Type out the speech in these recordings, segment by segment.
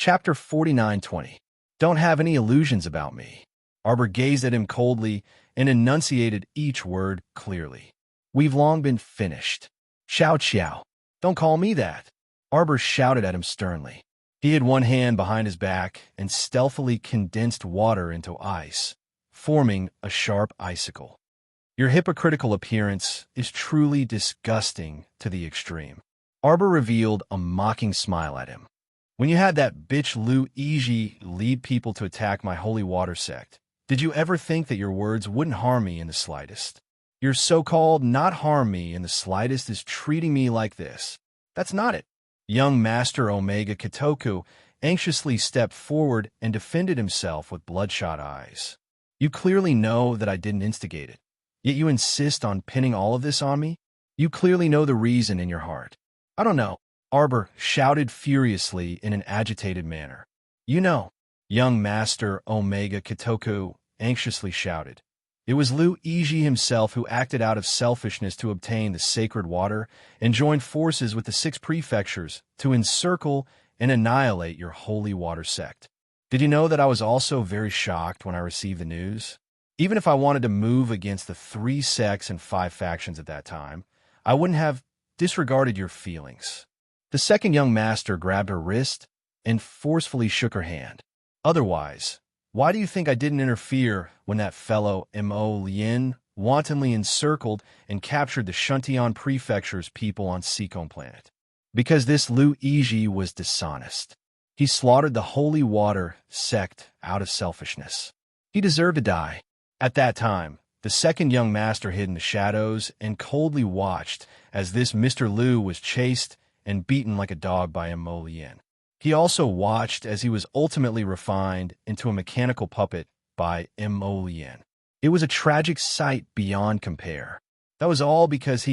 Chapter 49:20. Don't have any illusions about me. Arbor gazed at him coldly and enunciated each word clearly. We've long been finished. Xiao Xiao. Don't call me that. Arbor shouted at him sternly. He had one hand behind his back and stealthily condensed water into ice, forming a sharp icicle. Your hypocritical appearance is truly disgusting to the extreme. Arbor revealed a mocking smile at him. When you had that bitch Lu Yizhi lead people to attack my holy water sect, did you ever think that your words wouldn't harm me in the slightest? Your so-called not harm me in the slightest is treating me like this. That's not it. Young Master Omega Kitoku anxiously stepped forward and defended himself with bloodshot eyes. You clearly know that I didn't instigate it, yet you insist on pinning all of this on me? You clearly know the reason in your heart. I don't know. Arbor shouted furiously in an agitated manner. You know. Young Master Omega Kitoku anxiously shouted. It was Lu Yizhi himself who acted out of selfishness to obtain the sacred water and joined forces with the 6 prefectures to encircle and annihilate your holy water sect. Did you know that I was also very shocked when I received the news? Even if I wanted to move against the 3 sects and 5 factions at that time, I wouldn't have disregarded your feelings. The second young master grabbed her wrist and forcefully shook her hand. Otherwise, why do you think I didn't interfere when that fellow Mo Lien wantonly encircled and captured the Shuntian Prefecture's people on Seacombe Planet? Because this Lu Yizhi was dishonest. He slaughtered the holy water sect out of selfishness. He deserved to die. At that time, the second young master hid in the shadows and coldly watched as this Mr. Lu was chased and beaten like a dog by Mo Lien. He also watched as he was ultimately refined into a mechanical puppet by Mo Lien. It was a tragic sight beyond compare. That was all because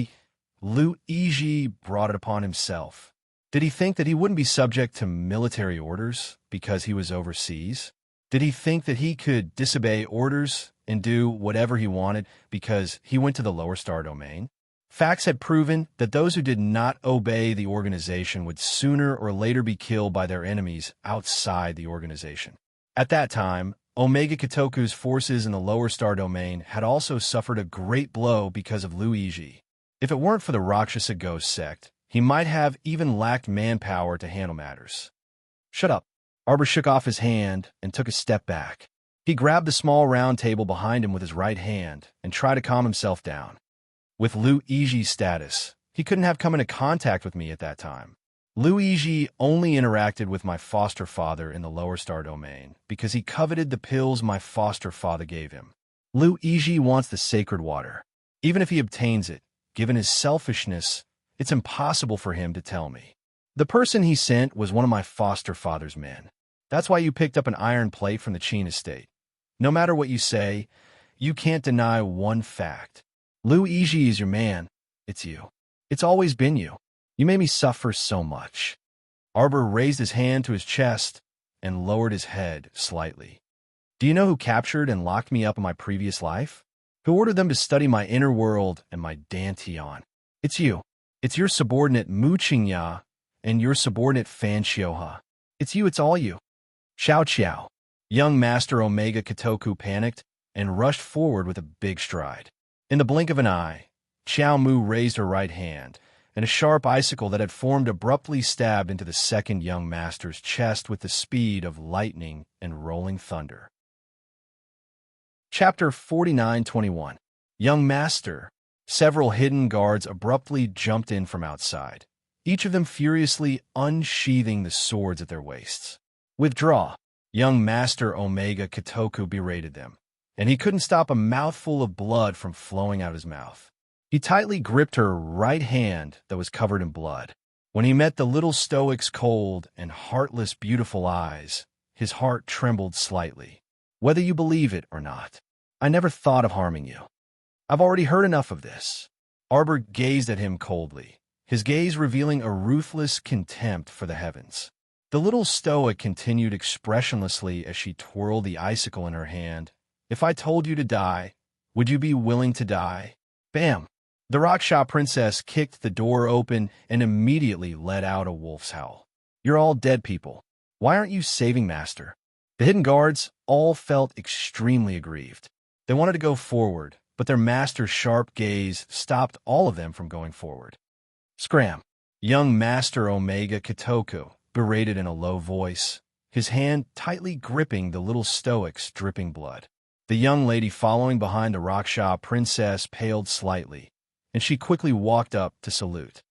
Lu Yizhi, brought it upon himself. Did he think that he wouldn't be subject to military orders because he was overseas? Did he think that he could disobey orders and do whatever he wanted because he went to the lower star domain? Facts had proven that those who did not obey the organization would sooner or later be killed by their enemies outside the organization. At that time, Omega Kitoku's forces in the lower star domain had also suffered a great blow because of Lu Yizhi. If it weren't for the Rakshasa Ghost sect, he might have even lacked manpower to handle matters. Shut up. Arbor shook off his hand and took a step back. He grabbed the small round table behind him with his right hand and tried to calm himself down. With Lu Yizhi's status, he couldn't have come into contact with me at that time. Lu Yizhi only interacted with my foster father in the lower star domain because he coveted the pills my foster father gave him. Lu Yizhi wants the sacred water. Even if he obtains it, given his selfishness, it's impossible for him to tell me. The person he sent was one of my foster father's men. That's why you picked up an iron plate from the Qin estate. No matter what you say, you can't deny one fact. Lu Yizhi is your man. It's you. It's always been you. You made me suffer so much. Arbor raised his hand to his chest and lowered his head slightly. Do you know who captured and locked me up in my previous life? Who ordered them to study my inner world and my dantian? It's you. It's your subordinate Mu Qingya and your subordinate Fan Xiuhe. It's you, it's all you. Xiao Qiao. Young Master Omega Kitoku panicked and rushed forward with a big stride. In the blink of an eye, Xiao Mu raised her right hand, and a sharp icicle that had formed abruptly stabbed into the second young master's chest with the speed of lightning and rolling thunder. Chapter 49:21. Young Master. Several hidden guards abruptly jumped in from outside, each of them furiously unsheathing the swords at their waists. Withdraw. Young Master Omega Kitoku berated them, and he couldn't stop a mouthful of blood from flowing out of his mouth. He tightly gripped her right hand that was covered in blood. When he met the little stoic's cold and heartless beautiful eyes, his heart trembled slightly. Whether you believe it or not, I never thought of harming you. I've already heard enough of this. Arbor gazed at him coldly, his gaze revealing a ruthless contempt for the heavens. The little stoic continued expressionlessly as she twirled the icicle in her hand. If I told you to die, would you be willing to die? Bam! The Rakshasa princess kicked the door open and immediately let out a wolf's howl. You're all dead people. Why aren't you saving Master? The hidden guards all felt extremely aggrieved. They wanted to go forward, but their master's sharp gaze stopped all of them from going forward. Scram! Young Master Omega Kitoku berated in a low voice, his hand tightly gripping the little stoic's dripping blood. The young lady following behind the Raksha princess paled slightly, and she quickly walked up to salute.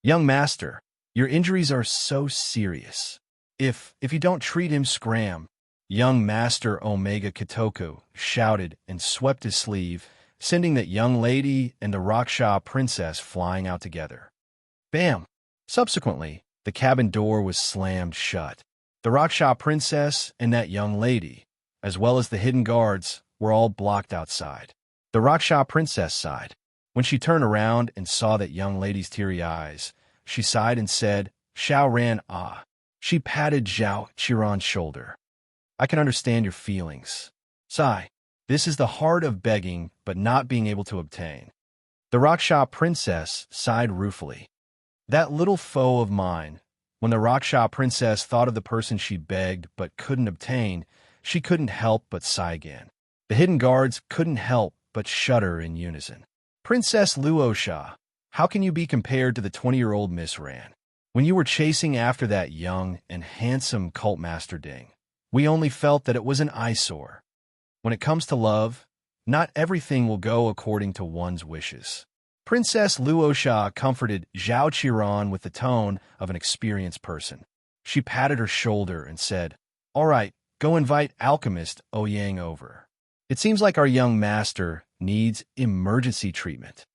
Young Master, your injuries are so serious. If you don't treat him, scram! Young Master Omega Kitoku shouted and swept his sleeve, sending that young lady and the Raksha princess flying out together. Bam! Subsequently, the cabin door was slammed shut. The Raksha princess and that young lady, as well as the hidden guards, were all blocked outside. The Raksha princess sighed. When she turned around and saw that young lady's teary eyes, she sighed and said, Xiao Ran ah. She patted Zhao Qiran's shoulder. I can understand your feelings. Sigh. This is the heart of begging but not being able to obtain. The Raksha princess sighed ruefully. That little foe of mine. When the Raksha princess thought of the person she begged but couldn't obtain, she couldn't help but sigh again. The hidden guards couldn't help but shudder in unison. Princess Luosha, how can you be compared to the 20-year-old Miss Ran? When you were chasing after that young and handsome cult master Ding, we only felt that it was an eyesore. When it comes to love, not everything will go according to one's wishes. Princess Luosha comforted Zhao Qiran with the tone of an experienced person. She patted her shoulder and said, All right, go invite Alchemist Ouyang over. It seems like our young master needs emergency treatment.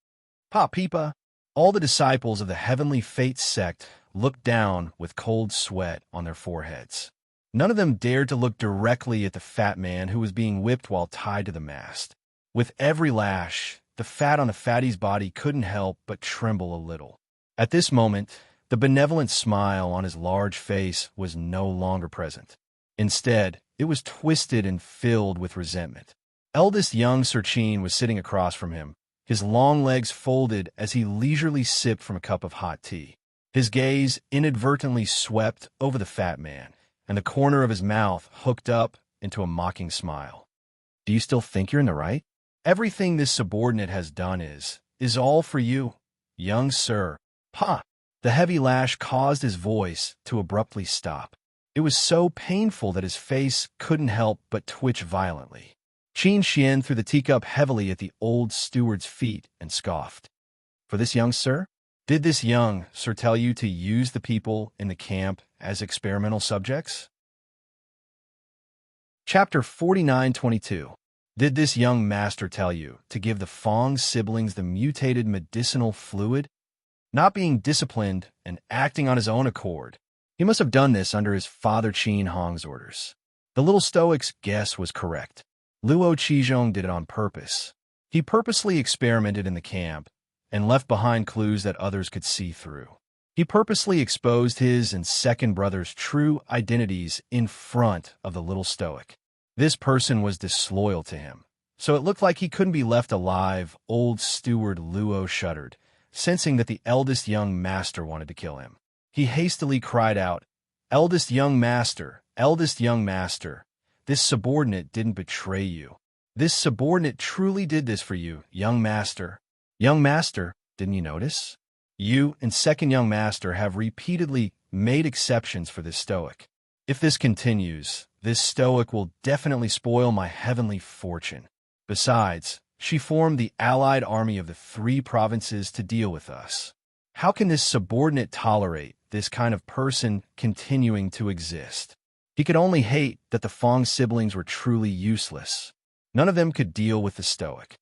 Pa Pipa, all the disciples of the Heavenly Fate sect looked down with cold sweat on their foreheads. None of them dared to look directly at the fat man who was being whipped while tied to the mast. With every lash, the fat on the fatty's body couldn't help but tremble a little. At this moment, the benevolent smile on his large face was no longer present. Instead, it was twisted and filled with resentment. Eldest young Serchin was sitting across from him, his long legs folded as he leisurely sipped from a cup of hot tea. His gaze inadvertently swept over the fat man, and the corner of his mouth hooked up into a mocking smile. Do you still think you're in the right? Everything this subordinate has done is all for you, young sir. Pa! The heavy lash caused his voice to abruptly stop. It was so painful that his face couldn't help but twitch violently. Qin Xian threw the teacup heavily at the old steward's feet and scoffed. For this young sir? Did this young sir tell you to use the people in the camp as experimental subjects? Chapter 49:22. Did this young master tell you to give the Fong siblings the mutated medicinal fluid? Not being disciplined and acting on his own accord, he must have done this under his father Qin Hong's orders. The little stoic's guess was correct. Luo Qizhong did it on purpose. He purposely experimented in the camp and left behind clues that others could see through. He purposely exposed his and second brother's true identities in front of the little stoic. This person was disloyal to him, so it looked like he couldn't be left alive. Old steward Luo shuddered, sensing that the eldest young master wanted to kill him. He hastily cried out, Eldest young master, eldest young master, this subordinate didn't betray you. This subordinate truly did this for you, young master. Young master, didn't you notice? You and second young master have repeatedly made exceptions for this stoic. If this continues, this stoic will definitely spoil my heavenly fortune. Besides, she formed the allied army of the 3 provinces to deal with us. How can this subordinate tolerate this kind of person continuing to exist? He could only hate that the Fong siblings were truly useless. None of them could deal with the stoic.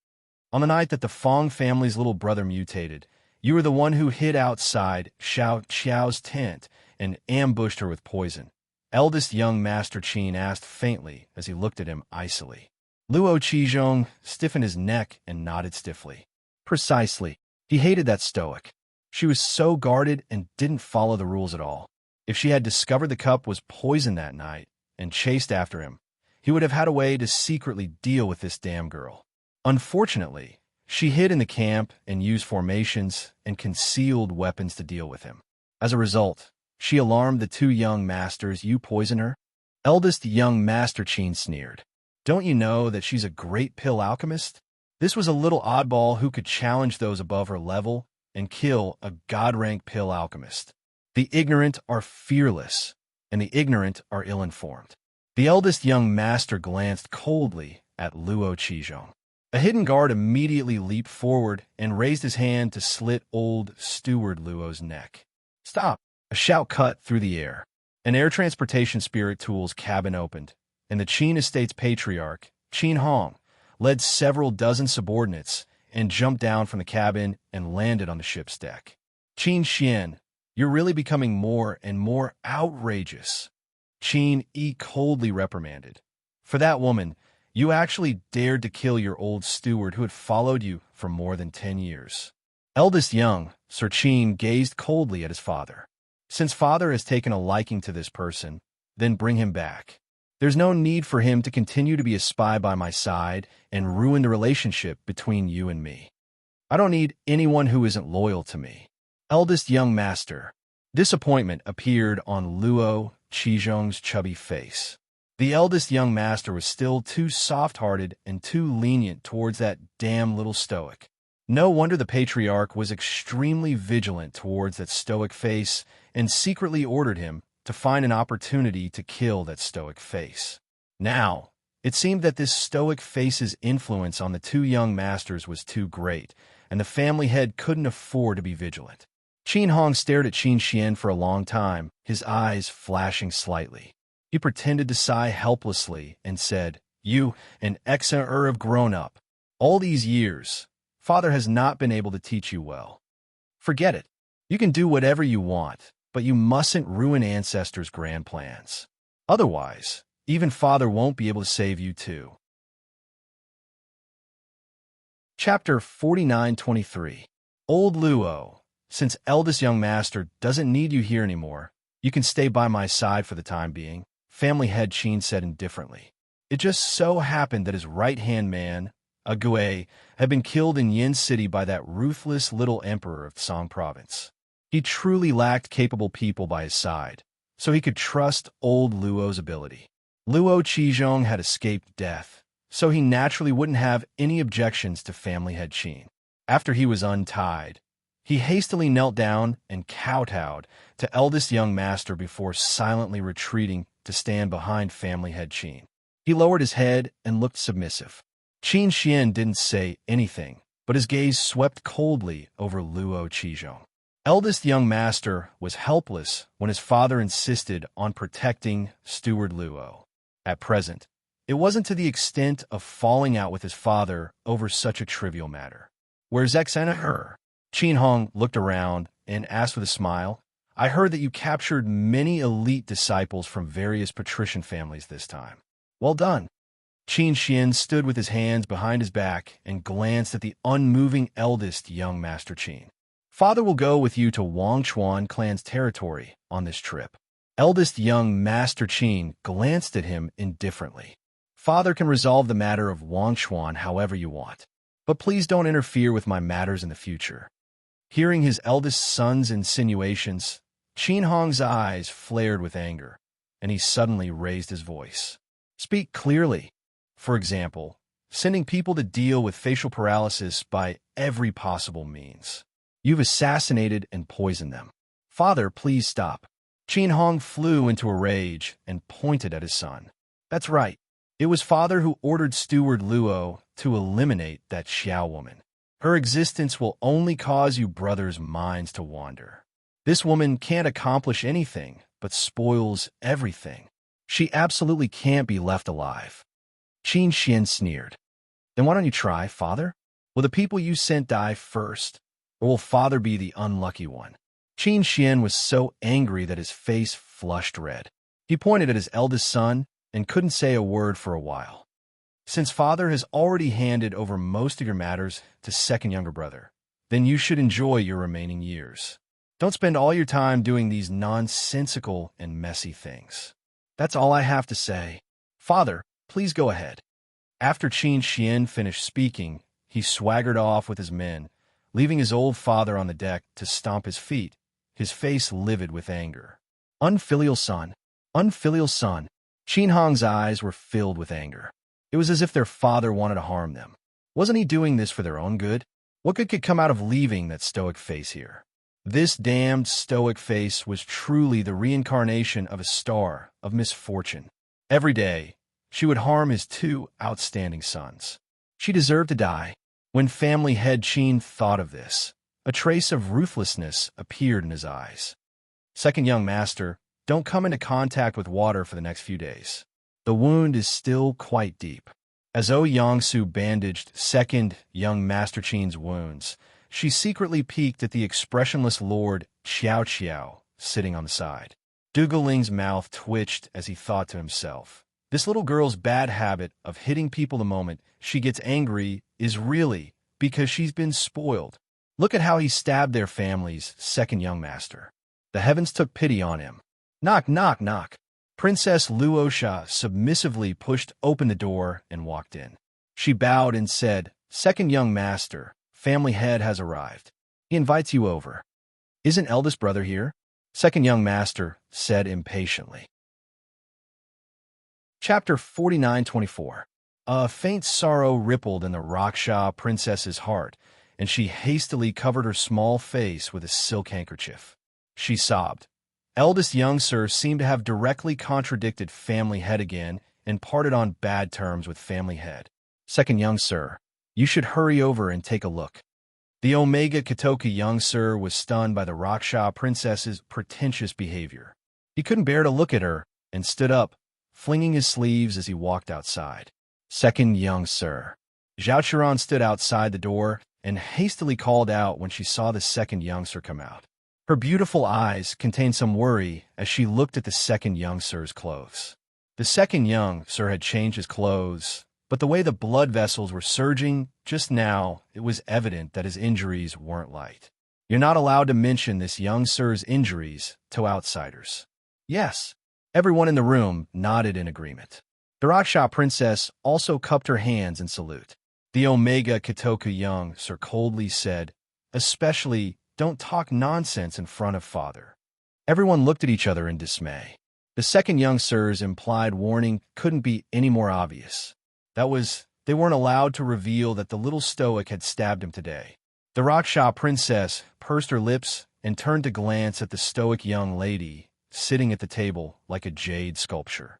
On the night that the Fong family's little brother mutated, you were the one who hid outside Xiao Qiao's tent and ambushed her with poison. Eldest young Master Qin asked faintly as he looked at him icily. Luo Qizhong stiffened his neck and nodded stiffly. Precisely. He hated that stoic. She was so guarded and didn't follow the rules at all. If she had discovered the cup was poisoned that night and chased after him, he would have had a way to secretly deal with this damn girl. Unfortunately, she hid in the camp and used formations and concealed weapons to deal with him. As a result, She alarmed the two young masters. You poison her? Eldest young master Qin sneered. Don't you know that she's a great pill alchemist? This was a little oddball who could challenge those above her level and kill a god-rank pill alchemist. The ignorant are fearless, and the ignorant are ill-informed. The eldest young master glanced coldly at Luo Qizhong. A hidden guard immediately leaped forward and raised his hand to slit old steward Luo's neck. Stop! A shout cut through the air. An air transportation spirit tool's cabin opened, and the Qin estate's patriarch, Qin Hong, led several dozen subordinates and jumped down from the cabin and landed on the ship's deck. Qin Xian, you're really becoming more and more outrageous. Qin Yi coldly reprimanded. For that woman, you actually dared to kill your old steward who had followed you for more than 10 years. Eldest young, Sir Qin gazed coldly at his father. Since father has taken a liking to this person, then bring him back. There's no need for him to continue to be a spy by my side and ruin the relationship between you and me. I don't need anyone who isn't loyal to me. Eldest young master. Disappointment appeared on Luo Qizhong's chubby face. The eldest young master was still too soft-hearted and too lenient towards that damn little stoic. No wonder the patriarch was extremely vigilant towards that stoic face and secretly ordered him to find an opportunity to kill that stoic face. Now, it seemed that this stoic face's influence on the two young masters was too great, and the family head couldn't afford to be vigilant. Qin Hong stared at Qin Xian for a long time, his eyes flashing slightly. He pretended to sigh helplessly and said, You, an ex-heir have grown up. All these years, father has not been able to teach you well. Forget it. You can do whatever you want, but you mustn't ruin ancestors' grand plans. Otherwise, even father won't be able to save you too. Chapter 49-23. Old Luo, since eldest young master doesn't need you here anymore, you can stay by my side for the time being, family head Qin said indifferently. It just so happened that his right-hand man, a Gui, had been killed in Yin City by that ruthless little emperor of Song Province. He truly lacked capable people by his side, so he could trust old Luo's ability. Luo Qizhong had escaped death, so he naturally wouldn't have any objections to family head Qin. After he was untied, he hastily knelt down and kowtowed to eldest young master before silently retreating to stand behind family head Qin. He lowered his head and looked submissive. Qin Xian didn't say anything, but his gaze swept coldly over Luo Qizhong. Eldest young master was helpless when his father insisted on protecting steward Luo. At present, it wasn't to the extent of falling out with his father over such a trivial matter. Where's ex-heir? Qin Hong looked around and asked with a smile, I heard that you captured many elite disciples from various patrician families this time. Well done. Qin Xian stood with his hands behind his back and glanced at the unmoving eldest young master Qin. Father will go with you to Wangchuan clan's territory on this trip. Eldest young master Qin glanced at him indifferently. Father can resolve the matter of Wangchuan however you want, but please don't interfere with my matters in the future. Hearing his eldest son's insinuations, Qin Hong's eyes flared with anger, and he suddenly raised his voice. Speak clearly. For example, sending people to deal with facial paralysis by every possible means. You've assassinated and poisoned them. Father, please stop. Qin Hong flew into a rage and pointed at his son. That's right. It was father who ordered steward Luo to eliminate that Xiao woman. Her existence will only cause you brothers' minds to wander. This woman can't accomplish anything, but spoils everything. She absolutely can't be left alive. Qin Xian sneered. Then why don't you try, father? Will the people you sent die first, or will father be the unlucky one? Qin Xian was so angry that his face flushed red. He pointed at his eldest son and couldn't say a word for a while. Since father has already handed over most of your matters to second younger brother, then you should enjoy your remaining years. Don't spend all your time doing these nonsensical and messy things. That's all I have to say. Father, please go ahead. After Qin Xian finished speaking, he swaggered off with his men, leaving his old father on the deck to stomp his feet, his face livid with anger. Unfilial son. Unfilial son. Qin Hong's eyes were filled with anger. It was as if their father wanted to harm them. Wasn't he doing this for their own good? What good could come out of leaving that stoic face here? This damned stoic face was truly the reincarnation of a star of misfortune. Every day, she would harm his two outstanding sons. She deserved to die. When family head Qin thought of this, a trace of ruthlessness appeared in his eyes. Second young master, don't come into contact with water for the next few days. The wound is still quite deep. As Yangsu bandaged second young master Qin's wounds, she secretly peeked at the expressionless Lord Xiao sitting on the side. Dugu Ling's mouth twitched as he thought to himself, this little girl's bad habit of hitting people the moment she gets angry is really because she's been spoiled. Look at how he stabbed their family's second young master. The heavens took pity on him. Knock, knock, knock. Princess Luosha submissively pushed open the door and walked in. She bowed and said, second young master, family head has arrived. He invites you over. Isn't eldest brother here? Second young master said impatiently. Chapter 49-24. A faint sorrow rippled in the Raksha princess's heart, and she hastily covered her small face with a silk handkerchief. She sobbed. Eldest young sir seemed to have directly contradicted family head again and parted on bad terms with family head. Second young sir, you should hurry over and take a look. The Omega Katoka young sir was stunned by the Raksha princess's pretentious behavior. He couldn't bear to look at her and stood up, flinging his sleeves as he walked outside. Second young sir. Zhao Qiran stood outside the door and hastily called out when she saw the second young sir come out. Her beautiful eyes contained some worry as she looked at the second young sir's clothes. The second young sir had changed his clothes, but the way the blood vessels were surging just now, it was evident that his injuries weren't light. You're not allowed to mention this young sir's injuries to outsiders. Yes. Everyone in the room nodded in agreement. The Raksha princess also cupped her hands in salute. The Omega Katoka young sir coldly said, especially, don't talk nonsense in front of father. Everyone looked at each other in dismay. The second young sir's implied warning couldn't be any more obvious. That was, they weren't allowed to reveal that the little stoic had stabbed him today. The Raksha princess pursed her lips and turned to glance at the stoic young lady sitting at the table like a jade sculpture.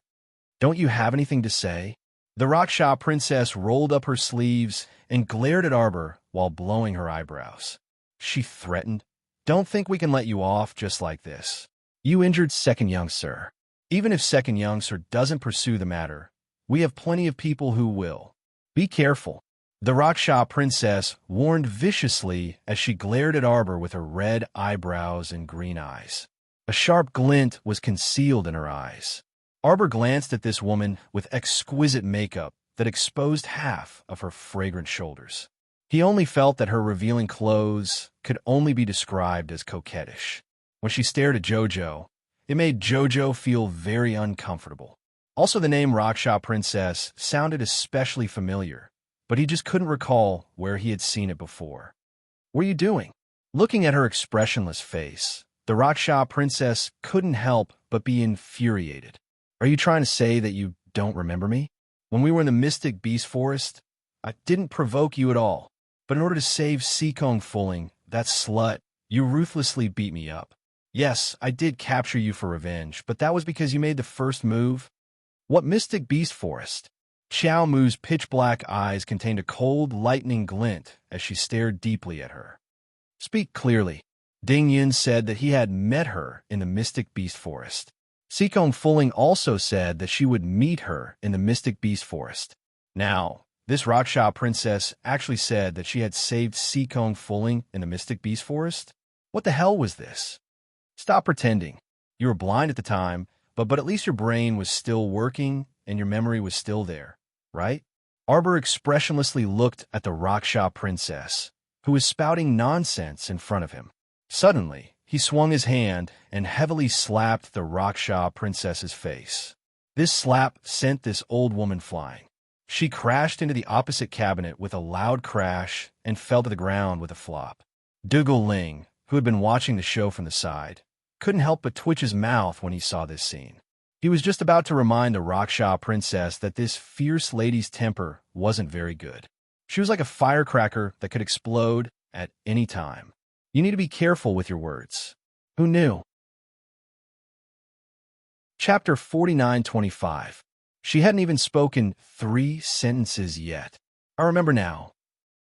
Don't you have anything to say? The Raksha princess rolled up her sleeves and glared at Arbor while blowing her eyebrows. She threatened, don't think we can let you off just like this. You injured second young sir. Even if second young sir doesn't pursue the matter, we have plenty of people who will. Be careful. The Raksha princess warned viciously as she glared at Arbor with her red eyebrows and green eyes. A sharp glint was concealed in her eyes. Arbor glanced at this woman with exquisite makeup that exposed half of her fragrant shoulders. He only felt that her revealing clothes could only be described as coquettish. When she stared at Jojo, it made Jojo feel very uncomfortable. Also, the name Raksha Princess sounded especially familiar, but he just couldn't recall where he had seen it before. What are you doing? Looking at her expressionless face, the Raksha Princess couldn't help but be infuriated. Are you trying to say that you don't remember me? When we were in the Mystic Beast Forest, I didn't provoke you at all. But in order to save Sikong Fulling, that slut, you ruthlessly beat me up. Yes, I did capture you for revenge, but that was because you made the first move. What Mystic Beast Forest? Xiao Mu's pitch-black eyes contained a cold, lightning glint as she stared deeply at her. Speak clearly. Ding Yun said that he had met her in the Mystic Beast Forest. Sikong Fulling also said that she would meet her in the Mystic Beast Forest. Now, this Raksha princess actually said that she had saved Sikong Fulling in the Mystic Beast Forest? What the hell was this? Stop pretending. You were blind at the time, but at least your brain was still working and your memory was still there, right? Arbor expressionlessly looked at the Raksha princess, who was spouting nonsense in front of him. Suddenly, he swung his hand and heavily slapped the Raksha princess's face. This slap sent this old woman flying. She crashed into the opposite cabinet with a loud crash and fell to the ground with a flop. Dugu Ling, who had been watching the show from the side, couldn't help but twitch his mouth when he saw this scene. He was just about to remind the Raksha princess that this fierce lady's temper wasn't very good. She was like a firecracker that could explode at any time. You need to be careful with your words. Who knew? Chapter 49:25. She hadn't even spoken 3 sentences yet. I remember now.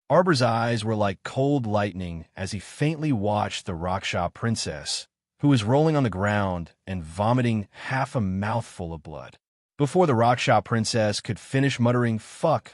Arbor's eyes were like cold lightning as he faintly watched the Raksha princess, who was rolling on the ground and vomiting half a mouthful of blood. Before the Raksha princess could finish muttering fuck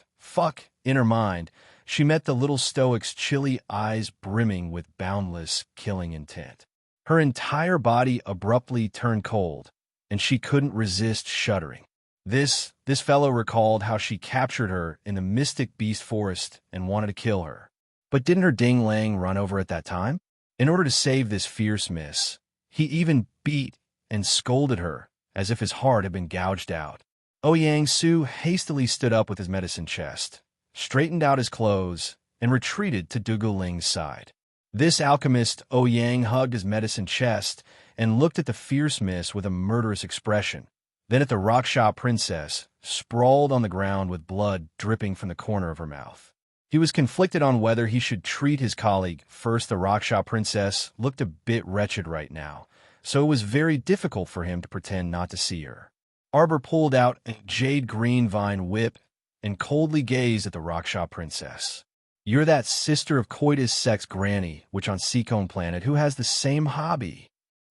in her mind, she met the little stoic's chilly eyes brimming with boundless killing intent. Her entire body abruptly turned cold, and she couldn't resist shuddering. This fellow recalled how she captured her in the mystic beast forest and wanted to kill her. But didn't her ding-lang run over at that time? In order to save this fierce miss, he even beat and scolded her as if his heart had been gouged out. Ouyang Su hastily stood up with his medicine chest, straightened out his clothes, and retreated to Dugu Ling's side. This alchemist Ouyang hugged his medicine chest and looked at the fierce miss with a murderous expression, then at the Raksha princess, sprawled on the ground with blood dripping from the corner of her mouth. He was conflicted on whether he should treat his colleague. First, the Raksha princess looked a bit wretched right now, so it was very difficult for him to pretend not to see her. Arbor pulled out a jade green vine whip and coldly gazed at the Raksha princess. You're that sister of Coitus Sect's granny, which on Seacone Planet, who has the same hobby.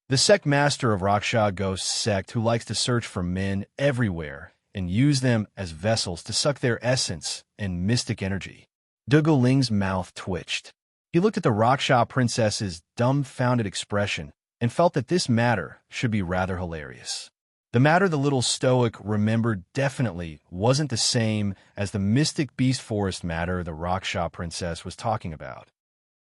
The sect master of Raksha Ghost Sect who likes to search for men everywhere and use them as vessels to suck their essence and mystic energy. Dugu Ling's mouth twitched. He looked at the Raksha princess's dumbfounded expression and felt that this matter should be rather hilarious. The matter the little stoic remembered definitely wasn't the same as the mystic beast forest matter the Raksha princess was talking about.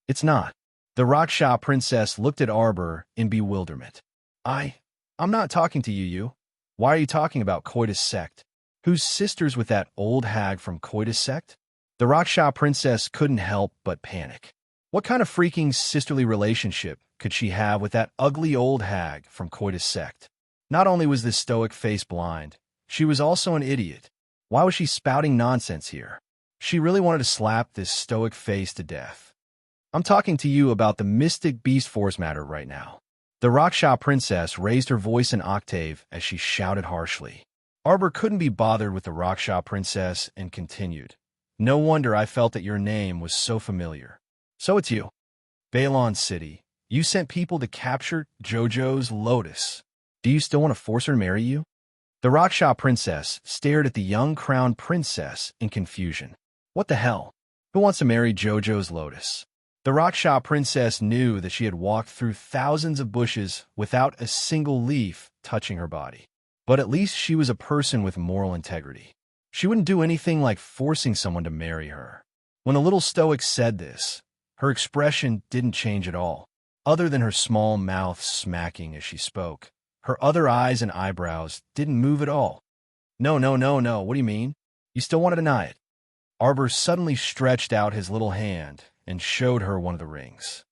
It's not. The Raksha princess looked at Arbor in bewilderment. I'm not talking to you. Why are you talking about Coitus Sect? Who's sisters with that old hag from Coitus Sect? The Raksha princess couldn't help but panic. What kind of freaking sisterly relationship could she have with that ugly old hag from Coitus Sect? Not only was this stoic face blind, she was also an idiot. Why was she spouting nonsense here? She really wanted to slap this stoic face to death. I'm talking to you about the mystic beast force matter right now. The Raksha princess raised her voice an octave as she shouted harshly. Arbor couldn't be bothered with the Raksha princess and continued. No wonder I felt that your name was so familiar. So it's you. Balon City. You sent people to capture Jojo's lotus. Do you still want to force her to marry you? The Raksha princess stared at the young crowned princess in confusion. What the hell? Who wants to marry Jojo's lotus? The Raksha princess knew that she had walked through thousands of bushes without a single leaf touching her body. But at least she was a person with moral integrity. She wouldn't do anything like forcing someone to marry her. When the little stoic said this, her expression didn't change at all, other than her small mouth smacking as she spoke. Her other eyes and eyebrows didn't move at all. No. What do you mean? You still want to deny it? Arbor suddenly stretched out his little hand and showed her one of the rings.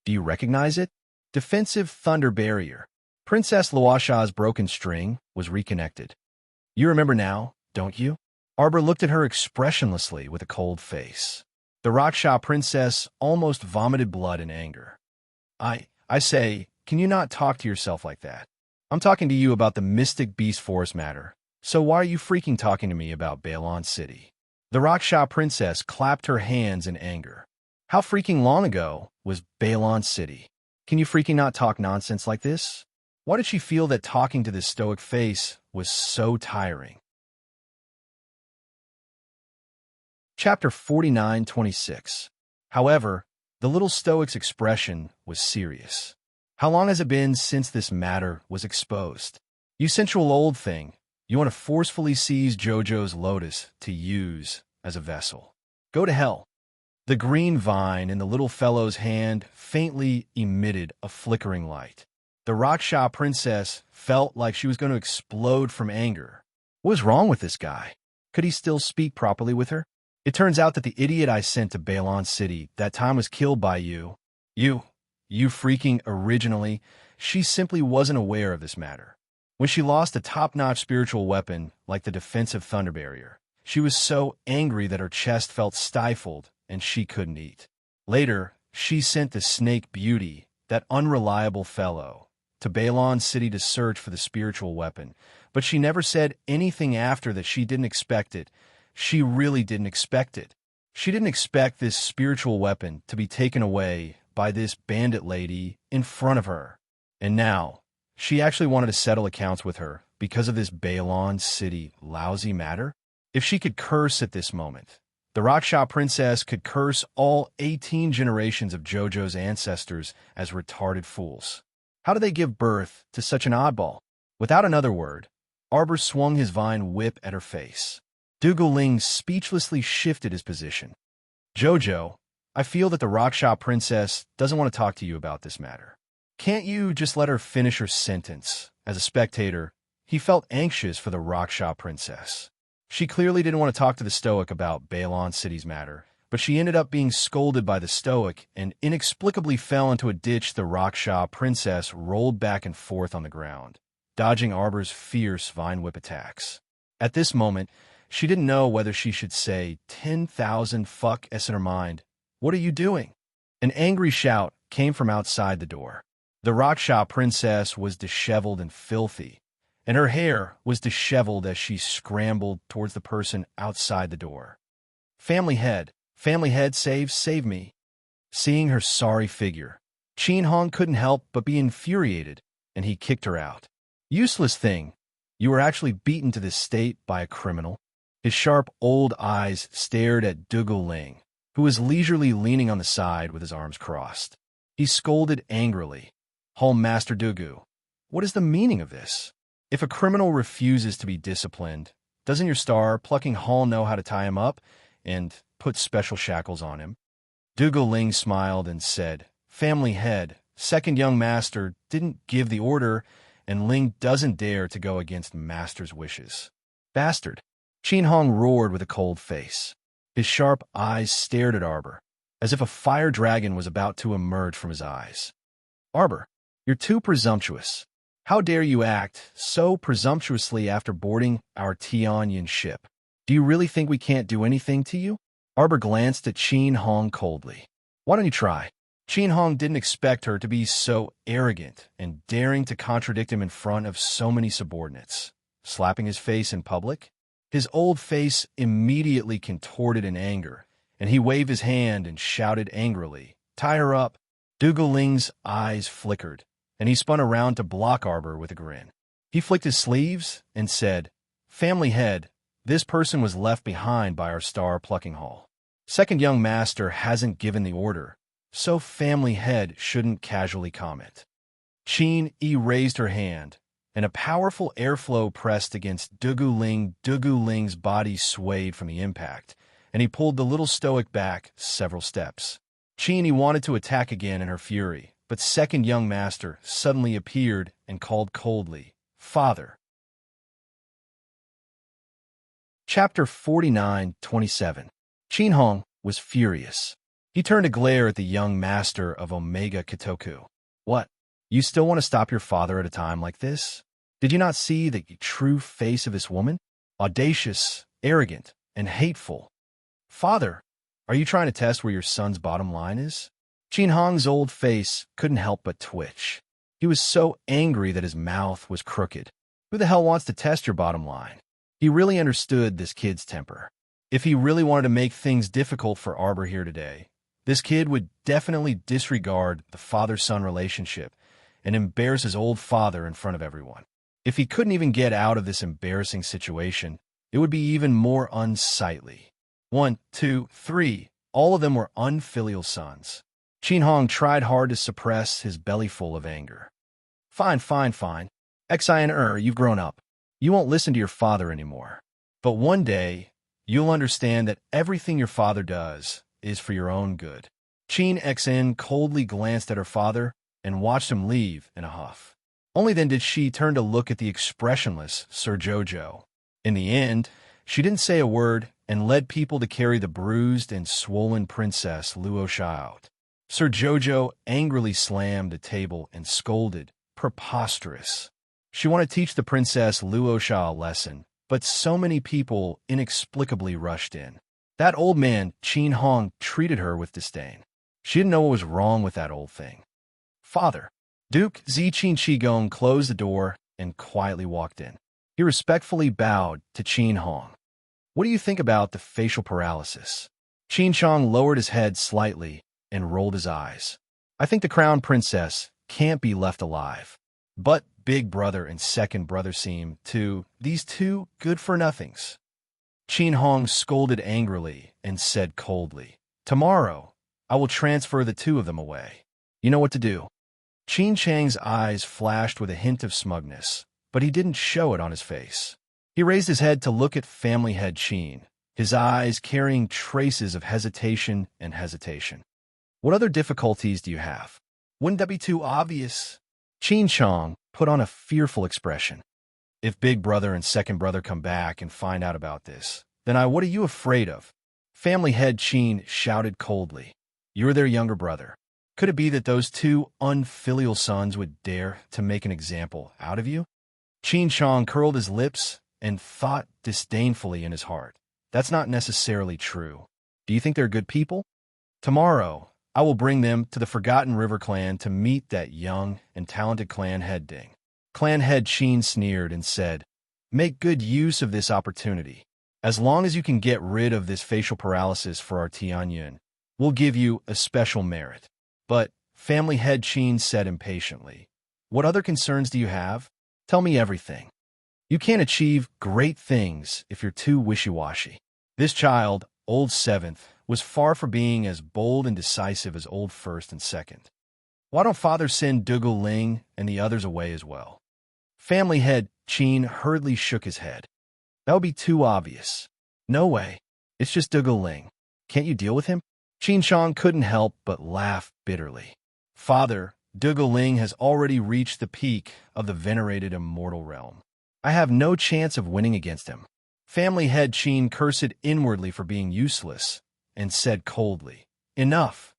Do you recognize it? Defensive Thunder Barrier. Princess Luasha's broken string was reconnected. You remember now, don't you? Arbor looked at her expressionlessly with a cold face. The Raksha princess almost vomited blood in anger. I say, can you not talk to yourself like that? I'm talking to you about the mystic beast forest matter, so why are you freaking talking to me about Balon City? The Raksha princess clapped her hands in anger. How freaking long ago was Balon City? Can you freaking not talk nonsense like this? Why did she feel that talking to this stoic face was so tiring? Chapter 49:26. However, the little stoic's expression was serious. How long has it been since this matter was exposed? You sensual old thing, you want to forcefully seize Jojo's lotus to use as a vessel. Go to hell. The green vine in the little fellow's hand faintly emitted a flickering light. The Raksha princess felt like she was going to explode from anger. What was wrong with this guy? Could he still speak properly with her? It turns out that the idiot I sent to Balon City that time was killed by you. You freaking originally She simply wasn't aware of this matter. When she lost a top-notch spiritual weapon like the defensive Thunder Barrier, she was so angry that her chest felt stifled and she couldn't eat. Later, she sent the Snake Beauty, that unreliable fellow, to Balon City to search for the spiritual weapon, but she never said anything after that. She didn't expect it. She really didn't expect it. She didn't expect this spiritual weapon to be taken away by this bandit lady in front of her. And now, she actually wanted to settle accounts with her because of this Balon City lousy matter. If she could curse at this moment, the Rockshop Princess could curse all 18 generations of JoJo's ancestors as retarded fools. How did they give birth to such an oddball? Without another word, Arbor swung his vine whip at her face. Dougal Ling speechlessly shifted his position. JoJo, I feel that the Rockshop Princess doesn't want to talk to you about this matter. Can't you just let her finish her sentence? As a spectator, he felt anxious for the Rockshop Princess. She clearly didn't want to talk to the Stoic about Balon City's matter, but she ended up being scolded by the Stoic and inexplicably fell into a ditch. The Rockshop Princess rolled back and forth on the ground, dodging Arbor's fierce vine whip attacks. At this moment, she didn't know whether she should say 10,000 fuck s in her mind. What are you doing? An angry shout came from outside the door. The Rockshop Princess was disheveled and filthy, and her hair was disheveled as she scrambled towards the person outside the door. Family head, save me. Seeing her sorry figure, Qin Hong couldn't help but be infuriated, and he kicked her out. Useless thing, you were actually beaten to this state by a criminal. His sharp old eyes stared at Dougal Ling, who was leisurely leaning on the side with his arms crossed. He scolded angrily. Home Master Dougal, what is the meaning of this? If a criminal refuses to be disciplined, doesn't your star-plucking Hall know how to tie him up and put special shackles on him? Dougal Ling smiled and said, Family head, second young master didn't give the order, and Ling doesn't dare to go against master's wishes. Bastard! Qin Hong roared with a cold face. His sharp eyes stared at Arbor, as if a fire dragon was about to emerge from his eyes. Arbor, you're too presumptuous. How dare you act so presumptuously after boarding our Tianyan ship? Do you really think we can't do anything to you? Arbor glanced at Qin Hong coldly. Why don't you try? Qin Hong didn't expect her to be so arrogant and daring to contradict him in front of so many subordinates. Slapping his face in public? His old face immediately contorted in anger, and he waved his hand and shouted angrily, Tie her up! Dougal Ling's eyes flickered, and he spun around to block Arbor with a grin. He flicked his sleeves and said, Family head, this person was left behind by our star-plucking Hall. Second young master hasn't given the order, so family head shouldn't casually comment. Qin Yi raised her hand, and a powerful airflow pressed against Dougal Ling. Dougal Ling's body swayed from the impact, and he pulled the little Stoic back several steps. Qin Yi wanted to attack again in her fury, but second young master suddenly appeared and called coldly, Father. Chapter 49-27. Qin Hong was furious. He turned to glare at the young master of Omega Kitoku. What? You still want to stop your father at a time like this? Did you not see the true face of this woman? Audacious, arrogant, and hateful. Father, are you trying to test where your son's bottom line is? Qin Hong's old face couldn't help but twitch. He was so angry that his mouth was crooked. Who the hell wants to test your bottom line? He really understood this kid's temper. If he really wanted to make things difficult for Arbor here today, this kid would definitely disregard the father-son relationship and embarrass his old father in front of everyone. If he couldn't even get out of this embarrassing situation, it would be even more unsightly. 1, 2, 3, all of them were unfilial sons. Qin Hong tried hard to suppress his bellyful of anger. Fine. Xin, you've grown up. You won't listen to your father anymore. But one day, you'll understand that everything your father does is for your own good. Qin Xin coldly glanced at her father and watched him leave in a huff. Only then did she turn to look at the expressionless Sir Jojo. In the end, she didn't say a word and led people to carry the bruised and swollen Princess Luosha out. Sir Jojo angrily slammed the table and scolded, preposterous. She wanted to teach the Princess Luosha a lesson, but so many people inexplicably rushed in. That old man, Qin Hong, treated her with disdain. She didn't know what was wrong with that old thing. Father. Duke Ziqin Qigong closed the door and quietly walked in. He respectfully bowed to Qin Hong. What do you think about the facial paralysis? Qin Chong lowered his head slightly and rolled his eyes. I think the crown princess can't be left alive. But big brother and second brother seem to, these two good-for-nothings. Qin Hong scolded angrily and said coldly, Tomorrow, I will transfer the two of them away. You know what to do. Qin Chang's eyes flashed with a hint of smugness, but he didn't show it on his face. He raised his head to look at family head Qin, his eyes carrying traces of hesitation and hesitation. What other difficulties do you have? Wouldn't that be too obvious? Qin Chong put on a fearful expression. If big brother and second brother come back and find out about this, then what are you afraid of? Family head Qin shouted coldly. You're their younger brother. Could it be that those two unfilial sons would dare to make an example out of you? Qin Chong curled his lips and thought disdainfully in his heart. That's not necessarily true. Do you think they're good people? Tomorrow, I will bring them to the Forgotten River clan to meet that young and talented clan head Ding. Clan head Qin sneered and said, Make good use of this opportunity. As long as you can get rid of this facial paralysis for our Tianyun, we'll give you a special merit. But, family head Qin said impatiently, What other concerns do you have? Tell me everything. You can't achieve great things if you're too wishy-washy. This child, old seventh, was far from being as bold and decisive as old first and second. Why don't father send Dugu Ling and the others away as well? Family head Qin hurriedly shook his head. That would be too obvious. No way. It's just Dugu Ling. Can't you deal with him? Qin Chong couldn't help but laugh bitterly. Father, Dugu Ling has already reached the peak of the venerated immortal realm. I have no chance of winning against him. Family head Qin cursed inwardly for being useless and said coldly, Enough.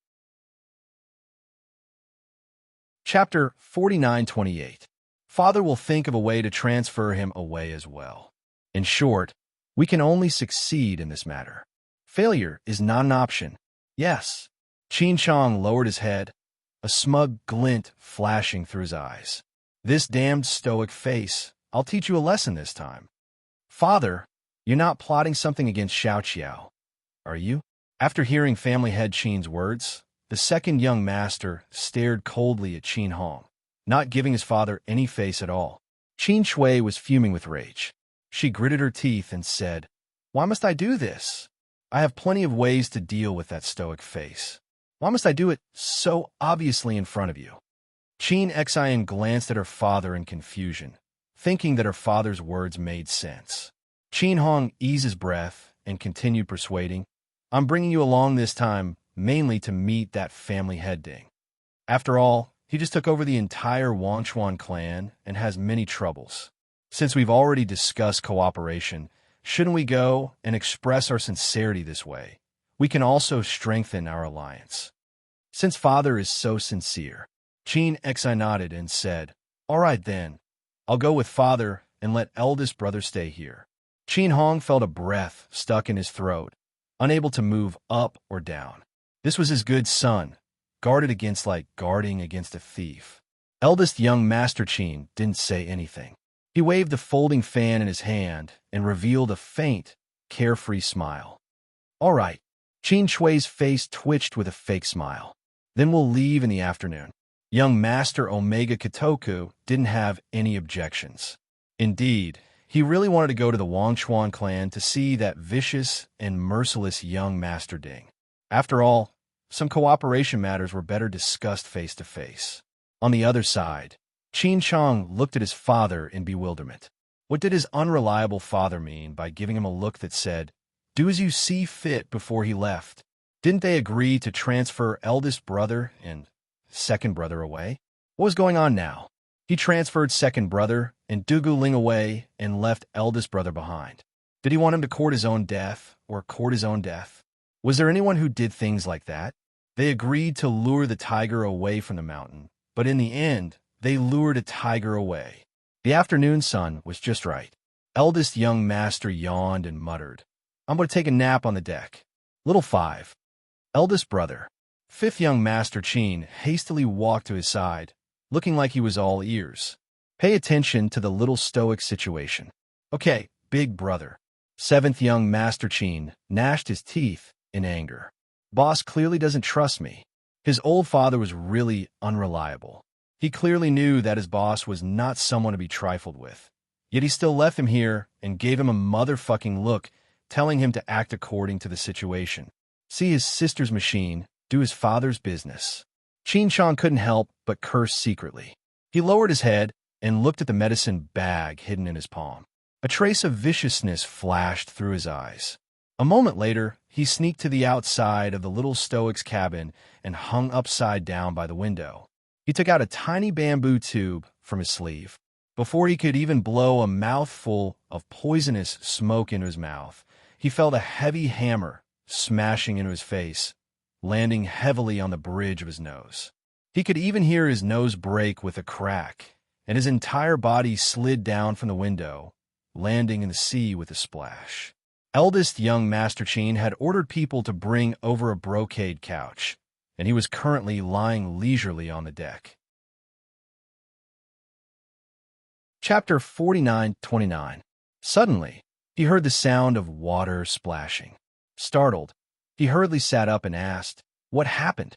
Chapter 49-28. Father will think of a way to transfer him away as well. In short, we can only succeed in this matter. Failure is not an option. Yes. Qin Chong lowered his head, a smug glint flashing through his eyes. This damned stoic face, I'll teach you a lesson this time. Father, you're not plotting something against Xiao Qiao, are you? After hearing family head Qin's words, the second young master stared coldly at Qin Hong, not giving his father any face at all. Qin Shui was fuming with rage. She gritted her teeth and said, Why must I do this? I have plenty of ways to deal with that stoic face. Why must I do it so obviously in front of you? Qin Xian glanced at her father in confusion, thinking that her father's words made sense. Qin Hong eased his breath and continued persuading, I'm bringing you along this time mainly to meet that family head Ding. After all, he just took over the entire Wangchuan clan and has many troubles. Since we've already discussed cooperation, shouldn't we go and express our sincerity this way? We can also strengthen our alliance. Since father is so sincere, Qin Xi nodded and said, All right then, I'll go with father and let eldest brother stay here. Qin Hong felt a breath stuck in his throat, unable to move up or down. This was his good son, guarded against like guarding against a thief. Eldest young Master Qin didn't say anything. He waved the folding fan in his hand and revealed a faint, carefree smile. All right. Qin Shui's face twitched with a fake smile. Then we'll leave in the afternoon. Young Master Omega Katoku didn't have any objections. Indeed, he really wanted to go to the Wangchuan clan to see that vicious and merciless young Master Ding. After all, some cooperation matters were better discussed face to face. On the other side, Qin Chong looked at his father in bewilderment. What did his unreliable father mean by giving him a look that said, Do as you see fit before he left? Didn't they agree to transfer eldest brother and second brother away? What was going on now? He transferred second brother and Dugu Ling away and left eldest brother behind. Did he want him to court his own death or court his own death? Was there anyone who did things like that? They agreed to lure the tiger away from the mountain, but in the end, They lured a tiger away. The afternoon sun was just right. Eldest young master yawned and muttered, "I'm going to take a nap on the deck." Little 5. Eldest brother. Fifth young master Chin hastily walked to his side, looking like he was all ears. "Pay attention to the little stoic situation." "Okay, big brother." Seventh young master Chin gnashed his teeth in anger. "Boss clearly doesn't trust me." His old father was really unreliable. He clearly knew that his boss was not someone to be trifled with. Yet he still left him here and gave him a motherfucking look, telling him to act according to the situation. See his sister's machine, do his father's business. Chin Chong couldn't help but curse secretly. He lowered his head and looked at the medicine bag hidden in his palm. A trace of viciousness flashed through his eyes. A moment later, he sneaked to the outside of the little stoic's cabin and hung upside down by the window. He took out a tiny bamboo tube from his sleeve. Before he could even blow a mouthful of poisonous smoke into his mouth, he felt a heavy hammer smashing into his face, landing heavily on the bridge of his nose. He could even hear his nose break with a crack, and his entire body slid down from the window, landing in the sea with a splash. Eldest young Master Chin had ordered people to bring over a brocade couch, and he was currently lying leisurely on the deck. Chapter 49-29. Suddenly, he heard the sound of water splashing. Startled, he hurriedly sat up and asked, "What happened?"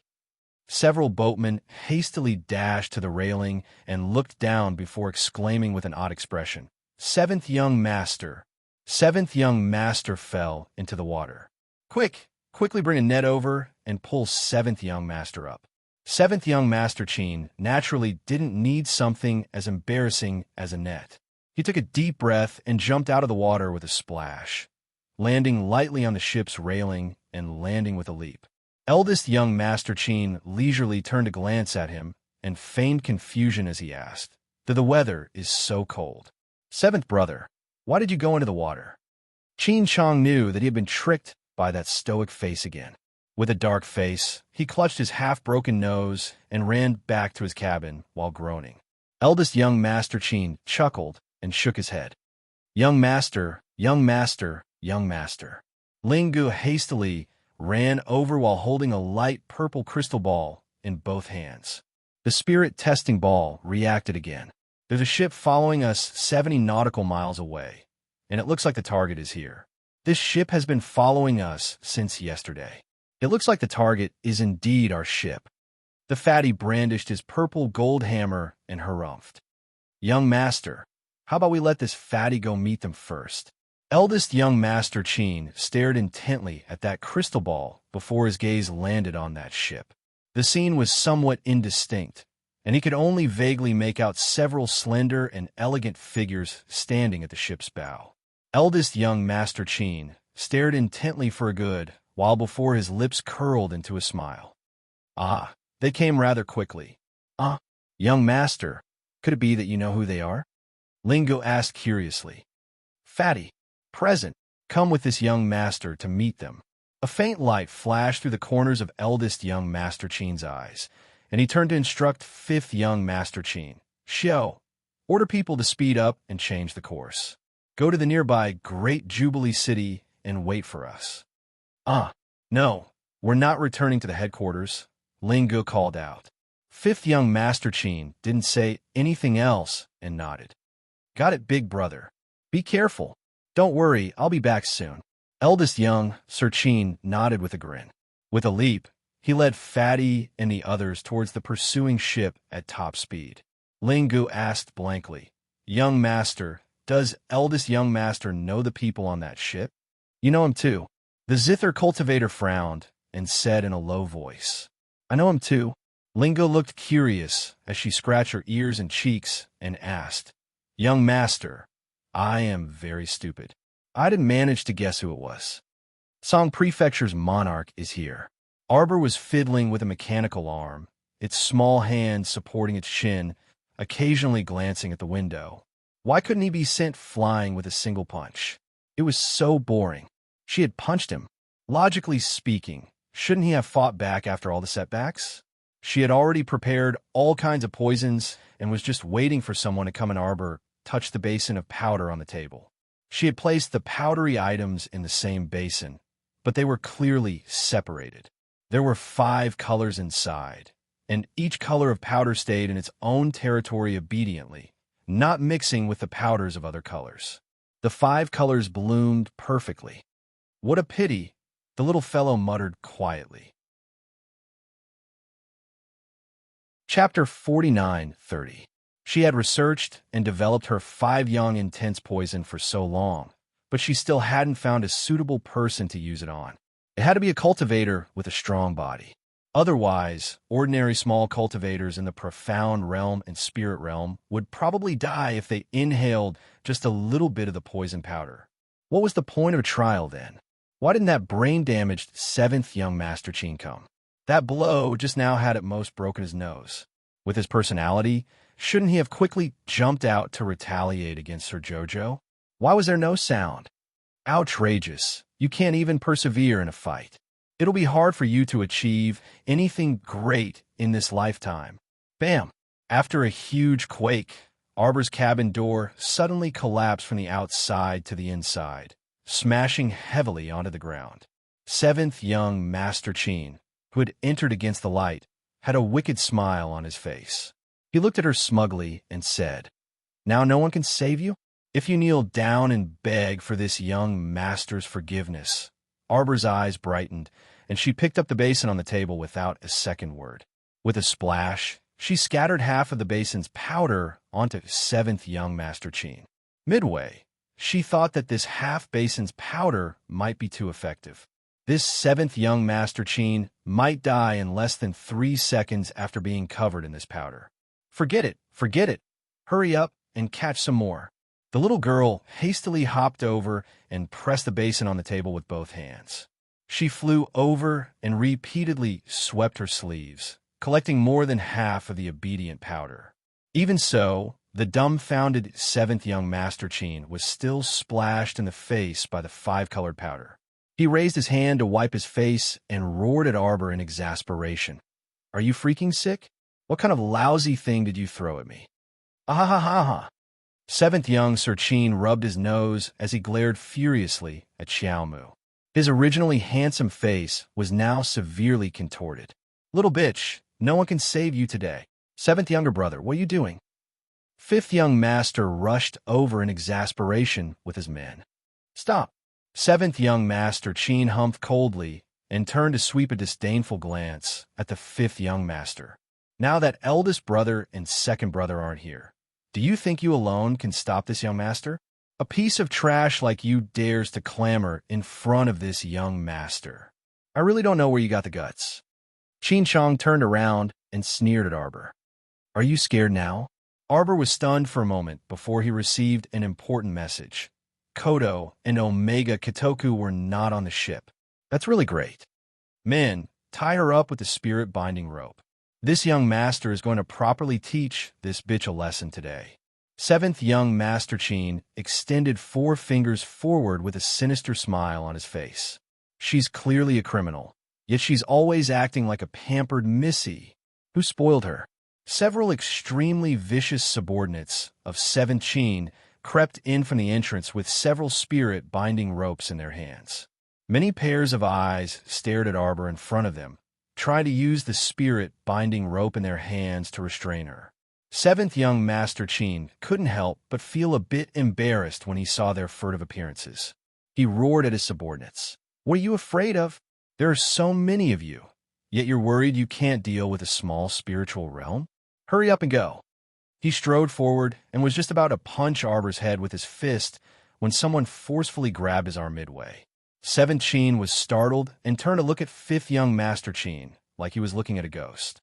Several boatmen hastily dashed to the railing and looked down before exclaiming with an odd expression, "Seventh young master." Seventh young master fell into the water. Quickly bring a net over and pull seventh young master up." Seventh young master Chin naturally didn't need something as embarrassing as a net. He took a deep breath and jumped out of the water with a splash, landing lightly on the ship's railing and landing with a leap. Eldest young Master Chin leisurely turned a glance at him and feigned confusion as he asked, "The weather is so cold." "Seventh brother, why did you go into the water?" Chin Chong knew that he had been tricked by that stoic face again. With a dark face, he clutched his half-broken nose and ran back to his cabin while groaning. Eldest young Master Chin chuckled and shook his head. Young master, young master, young master." Ling Gu hastily ran over while holding a light purple crystal ball in both hands. The spirit testing ball reacted again. "There's a ship following us 70 nautical miles away, and it looks like the target is here. This ship has been following us since yesterday. It looks like the target is indeed our ship." The fatty brandished his purple gold hammer and harumphed. "Young master, how about we let this fatty go meet them first?" Eldest young Master Chin stared intently at that crystal ball before his gaze landed on that ship. The scene was somewhat indistinct, and he could only vaguely make out several slender and elegant figures standing at the ship's bow. Eldest young Master Chin stared intently for a good while before his lips curled into a smile. "Ah, they came rather quickly." Young master, could it be that you know who they are?" Lingo asked curiously. "Fatty, present, come with this young master to meet them." A faint light flashed through the corners of eldest young Master Chin's eyes, and he turned to instruct fifth young Master Chin. "Xiao, order people to speed up and change the course. Go to the nearby Great Jubilee City and wait for us." No, we're not returning to the headquarters," Lingo called out. Fifth young Master Chin didn't say anything else and nodded. "Got it, big brother. Be careful. Don't worry, I'll be back soon." Eldest young Sir Chin nodded with a grin. With a leap, he led Fatty and the others towards the pursuing ship at top speed. Lingu asked blankly, "Young master, does eldest young master know the people on that ship?" "You know him too." The zither cultivator frowned and said in a low voice, "I know him too." Lingo looked curious as she scratched her ears and cheeks and asked, "Young master, I am very stupid. I didn't manage to guess who it was." "Song Prefecture's monarch is here." Arbor was fiddling with a mechanical arm, its small hand supporting its chin, occasionally glancing at the window. Why couldn't he be sent flying with a single punch? It was so boring. She had punched him. Logically speaking, shouldn't he have fought back after all the setbacks? She had already prepared all kinds of poisons and was just waiting for someone to come and Arbor touch the basin of powder on the table. She had placed the powdery items in the same basin, but they were clearly separated. There were 5 colors inside, and each color of powder stayed in its own territory obediently, not mixing with the powders of other colors. The 5 colors bloomed perfectly. What a pity, the little fellow muttered quietly. Chapter 49:30. She had researched and developed her 5 young intense poison for so long, but she still hadn't found a suitable person to use it on. It had to be a cultivator with a strong body. Otherwise, ordinary small cultivators in the profound realm and spirit realm would probably die if they inhaled just a little bit of the poison powder. What was the point of a trial then? Why didn't that brain-damaged 7th young Master Qin come? That blow just now had at most broken his nose. With his personality, shouldn't he have quickly jumped out to retaliate against Sir Jojo? Why was there no sound? Outrageous. You can't even persevere in a fight. It'll be hard for you to achieve anything great in this lifetime. Bam! After a huge quake, Arbor's cabin door suddenly collapsed from the outside to the inside, smashing heavily onto the ground. 7th young Master Qin, who had entered against the light, had a wicked smile on his face. He looked at her smugly and said, "Now no one can save you? If you kneel down and beg for this young master's forgiveness." Arbor's eyes brightened, and she picked up the basin on the table without a second word. With a splash, she scattered half of the basin's powder onto 7th young Master Qin. Midway, she thought that this half basin's powder might be too effective. This 7th young Master Qin might die in less than 3 seconds after being covered in this powder. Forget it, forget it. Hurry up and catch some more. The little girl hastily hopped over and pressed the basin on the table with both hands. She flew over and repeatedly swept her sleeves, collecting more than half of the obedient powder. Even so, the dumbfounded 7th young Master Qin was still splashed in the face by the 5-colored powder. He raised his hand to wipe his face and roared at Arbor in exasperation. "Are you freaking sick? What kind of lousy thing did you throw at me?" "Ah ha ha ha." 7th young Sir Qin rubbed his nose as he glared furiously at Xiaomu. His originally handsome face was now severely contorted. "Little bitch, no one can save you today. 7th younger brother, what are you doing?" 5th young master rushed over in exasperation with his men. "Stop." 7th young Master Qin humphed coldly and turned to sweep a disdainful glance at the 5th young master. "Now that eldest brother and second brother aren't here, do you think you alone can stop this young master? A piece of trash like you dares to clamor in front of this young master. I really don't know where you got the guts." Qin Chong turned around and sneered at Arbor. "Are you scared now?" Arbor was stunned for a moment before he received an important message. Kodo and Omega Kitoku were not on the ship. That's really great. "Men, tie her up with the spirit binding rope. This young master is going to properly teach this bitch a lesson today." 7th young Master Qin extended 4 fingers forward with a sinister smile on his face. "She's clearly a criminal, yet she's always acting like a pampered missy. Who spoiled her?" Several extremely vicious subordinates of 7th Qin crept in from the entrance with several spirit binding ropes in their hands. Many pairs of eyes stared at Arbor in front of them, trying to use the spirit binding rope in their hands to restrain her. 7th young Master Qin couldn't help but feel a bit embarrassed when he saw their furtive appearances. He roared at his subordinates. "What are you afraid of? There are so many of you, yet you're worried you can't deal with a small spiritual realm? Hurry up and go." He strode forward and was just about to punch Arbor's head with his fist when someone forcefully grabbed his arm midway. 7th Qin was startled and turned to look at 5th young Master Qin like he was looking at a ghost.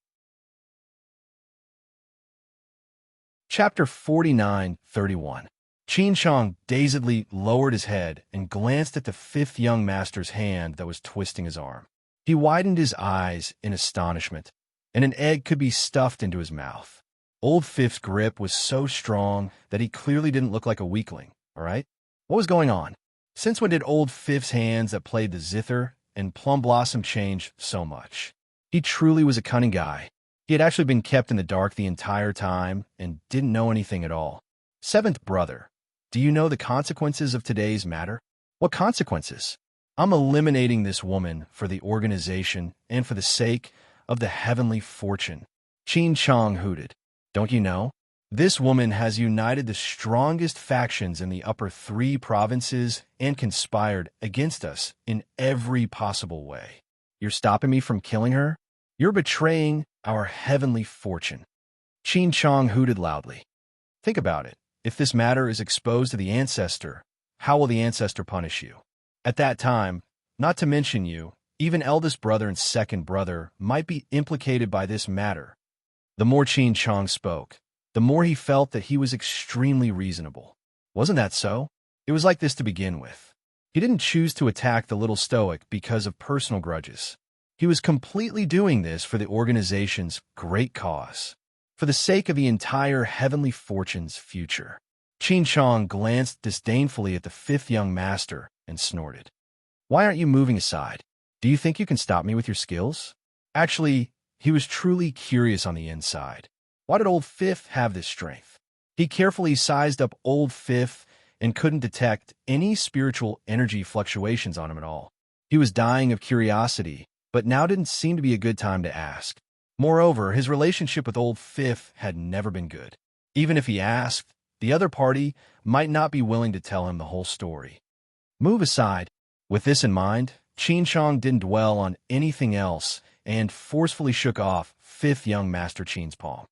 Chapter 49:31. Qin Chong dazedly lowered his head and glanced at the 5th young master's hand that was twisting his arm. He widened his eyes in astonishment, and an egg could be stuffed into his mouth. Old 5th's grip was so strong that he clearly didn't look like a weakling, all right? What was going on? Since when did old 5th's hands that played the zither and plum blossom change so much? He truly was a cunning guy. He had actually been kept in the dark the entire time and didn't know anything at all. Seventh brother, do you know the consequences of today's matter? What consequences? I'm eliminating this woman for the organization and for the sake of the heavenly fortune. Qin Chong hooted. Don't you know? This woman has united the strongest factions in the upper 3 provinces and conspired against us in every possible way. You're stopping me from killing her? You're betraying our heavenly fortune. Qin Chong hooted loudly. Think about it. If this matter is exposed to the ancestor, how will the ancestor punish you? At that time, not to mention you, even eldest brother and second brother might be implicated by this matter. The more Qin Chong spoke, the more he felt that he was extremely reasonable. Wasn't that so? It was like this to begin with. He didn't choose to attack the little stoic because of personal grudges. He was completely doing this for the organization's great cause, for the sake of the entire heavenly fortune's future. Qin Chong glanced disdainfully at the 5th young master and snorted. Why aren't you moving aside? Do you think you can stop me with your skills? Actually, he was truly curious on the inside. Why did old 5th have this strength? He carefully sized up old 5th and couldn't detect any spiritual energy fluctuations on him at all. He was dying of curiosity, but now didn't seem to be a good time to ask. Moreover, his relationship with old 5th had never been good. Even if he asked, the other party might not be willing to tell him the whole story. Move aside. With this in mind, Qin Chong didn't dwell on anything else and forcefully shook off 5th young master Qin's palm.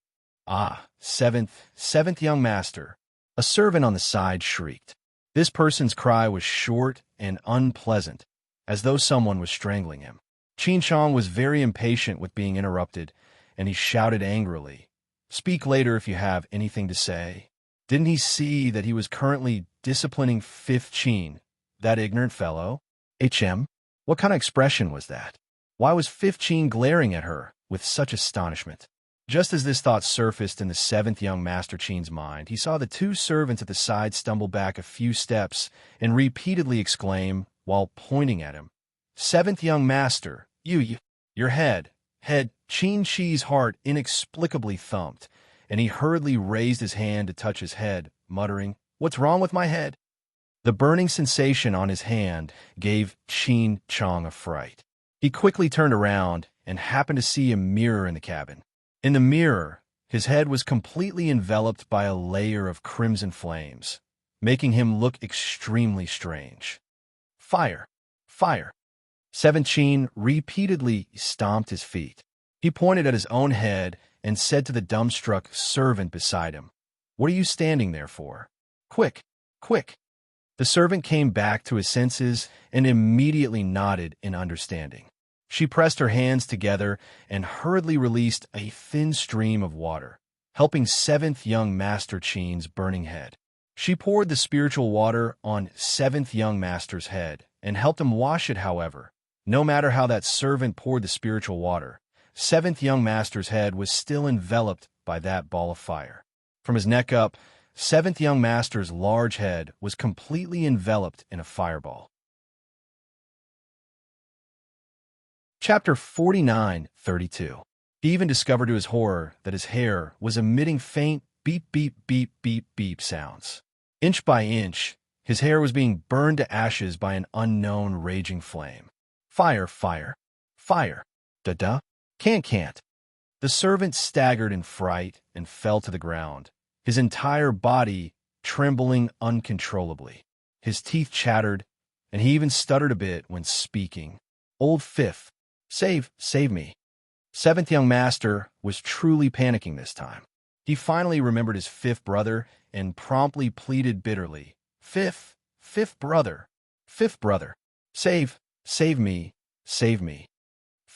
Ah, seventh young master. A servant on the side shrieked. This person's cry was short and unpleasant, as though someone was strangling him. Qin Chong was very impatient with being interrupted, and he shouted angrily, "Speak later if you have anything to say." Didn't he see that he was currently disciplining 5th Qin, that ignorant fellow? What kind of expression was that? Why was 5th Qin glaring at her with such astonishment? Just as this thought surfaced in the 7th young master Qin's mind, he saw the 2 servants at the side stumble back a few steps and repeatedly exclaim, while pointing at him, "7th young master, your head." Qin Shi's heart inexplicably thumped, and he hurriedly raised his hand to touch his head, muttering, "What's wrong with my head?" The burning sensation on his hand gave Qin Chong a fright. He quickly turned around and happened to see a mirror in the cabin. In the mirror, his head was completely enveloped by a layer of crimson flames, making him look extremely strange. Fire! Fire! 7th Qin repeatedly stomped his feet. He pointed at his own head and said to the dumbstruck servant beside him, "What are you standing there for? Quick! Quick!" The servant came back to his senses and immediately nodded in understanding. She pressed her hands together and hurriedly released a thin stream of water, helping 7th young master Qin's burning head. She poured the spiritual water on 7th young master's head and helped him wash it. However, no matter how that servant poured the spiritual water, 7th young master's head was still enveloped by that ball of fire. From his neck up, 7th young master's large head was completely enveloped in a fireball. Chapter 49:32. He even discovered to his horror that his hair was emitting faint beep, beep, beep, beep, beep sounds. Inch by inch, his hair was being burned to ashes by an unknown raging flame. Fire, fire, fire. Da-da. Can't. The servant staggered in fright and fell to the ground, his entire body trembling uncontrollably. His teeth chattered, and he even stuttered a bit when speaking. Old 5th, save me. 7th young master was truly panicking this time. He finally remembered his 5th brother and promptly pleaded bitterly, Fifth brother, save me.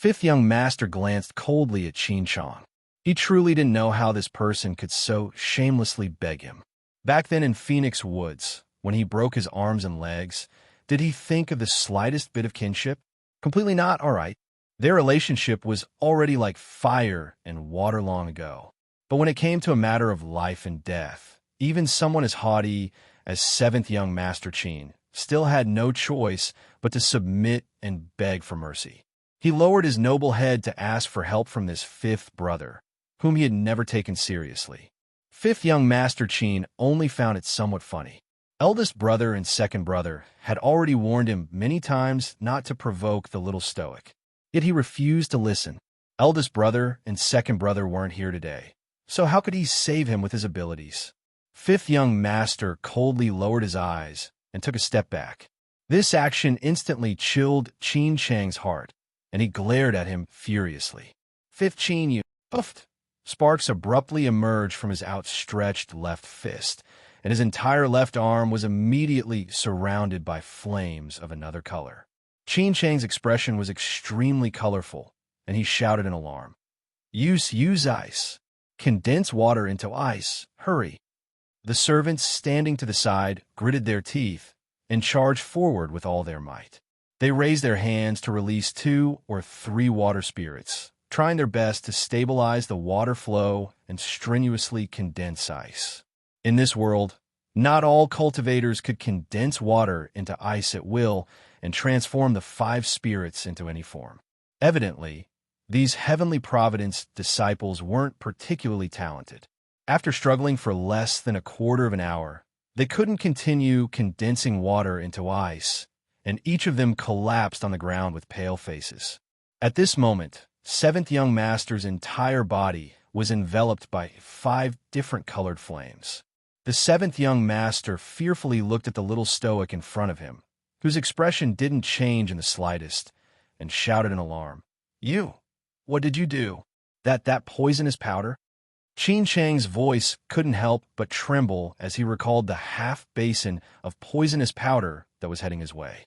5th young master glanced coldly at Qin Chong. He truly didn't know how this person could so shamelessly beg him. Back then in Phoenix Woods, when he broke his arms and legs, did he think of the slightest bit of kinship? Completely not, all right. Their relationship was already like fire and water long ago. But when it came to a matter of life and death, even someone as haughty as 7th young master Qin still had no choice but to submit and beg for mercy. He lowered his noble head to ask for help from this 5th brother, whom he had never taken seriously. Fifth young Master Qin only found it somewhat funny. Eldest brother and second brother had already warned him many times not to provoke the little stoic. Yet he refused to listen. Eldest brother and second brother weren't here today, so how could he save him with his abilities? Fifth young master coldly lowered his eyes and took a step back. This action instantly chilled Qin Chang's heart, and he glared at him furiously. Fifth Qin, you puffed. Sparks abruptly emerged from his outstretched left fist, and his entire left arm was immediately surrounded by flames of another color. Qin Chang's expression was extremely colorful, and he shouted in alarm. Use ice. Condense water into ice. Hurry. The servants standing to the side gritted their teeth and charged forward with all their might. They raised their hands to release 2 or 3 water spirits, trying their best to stabilize the water flow and strenuously condense ice. In this world, not all cultivators could condense water into ice at will and transform the 5 spirits into any form. Evidently, these Heavenly Providence disciples weren't particularly talented. After struggling for less than a quarter of an hour, they couldn't continue condensing water into ice, and each of them collapsed on the ground with pale faces. At this moment, Seventh Young Master's entire body was enveloped by 5 different colored flames. The Seventh Young Master fearfully looked at the little stoic in front of him, whose expression didn't change in the slightest, and shouted in alarm. You! What did you do? That poisonous powder? Qin Chang's voice couldn't help but tremble as he recalled the half-basin of poisonous powder that was heading his way.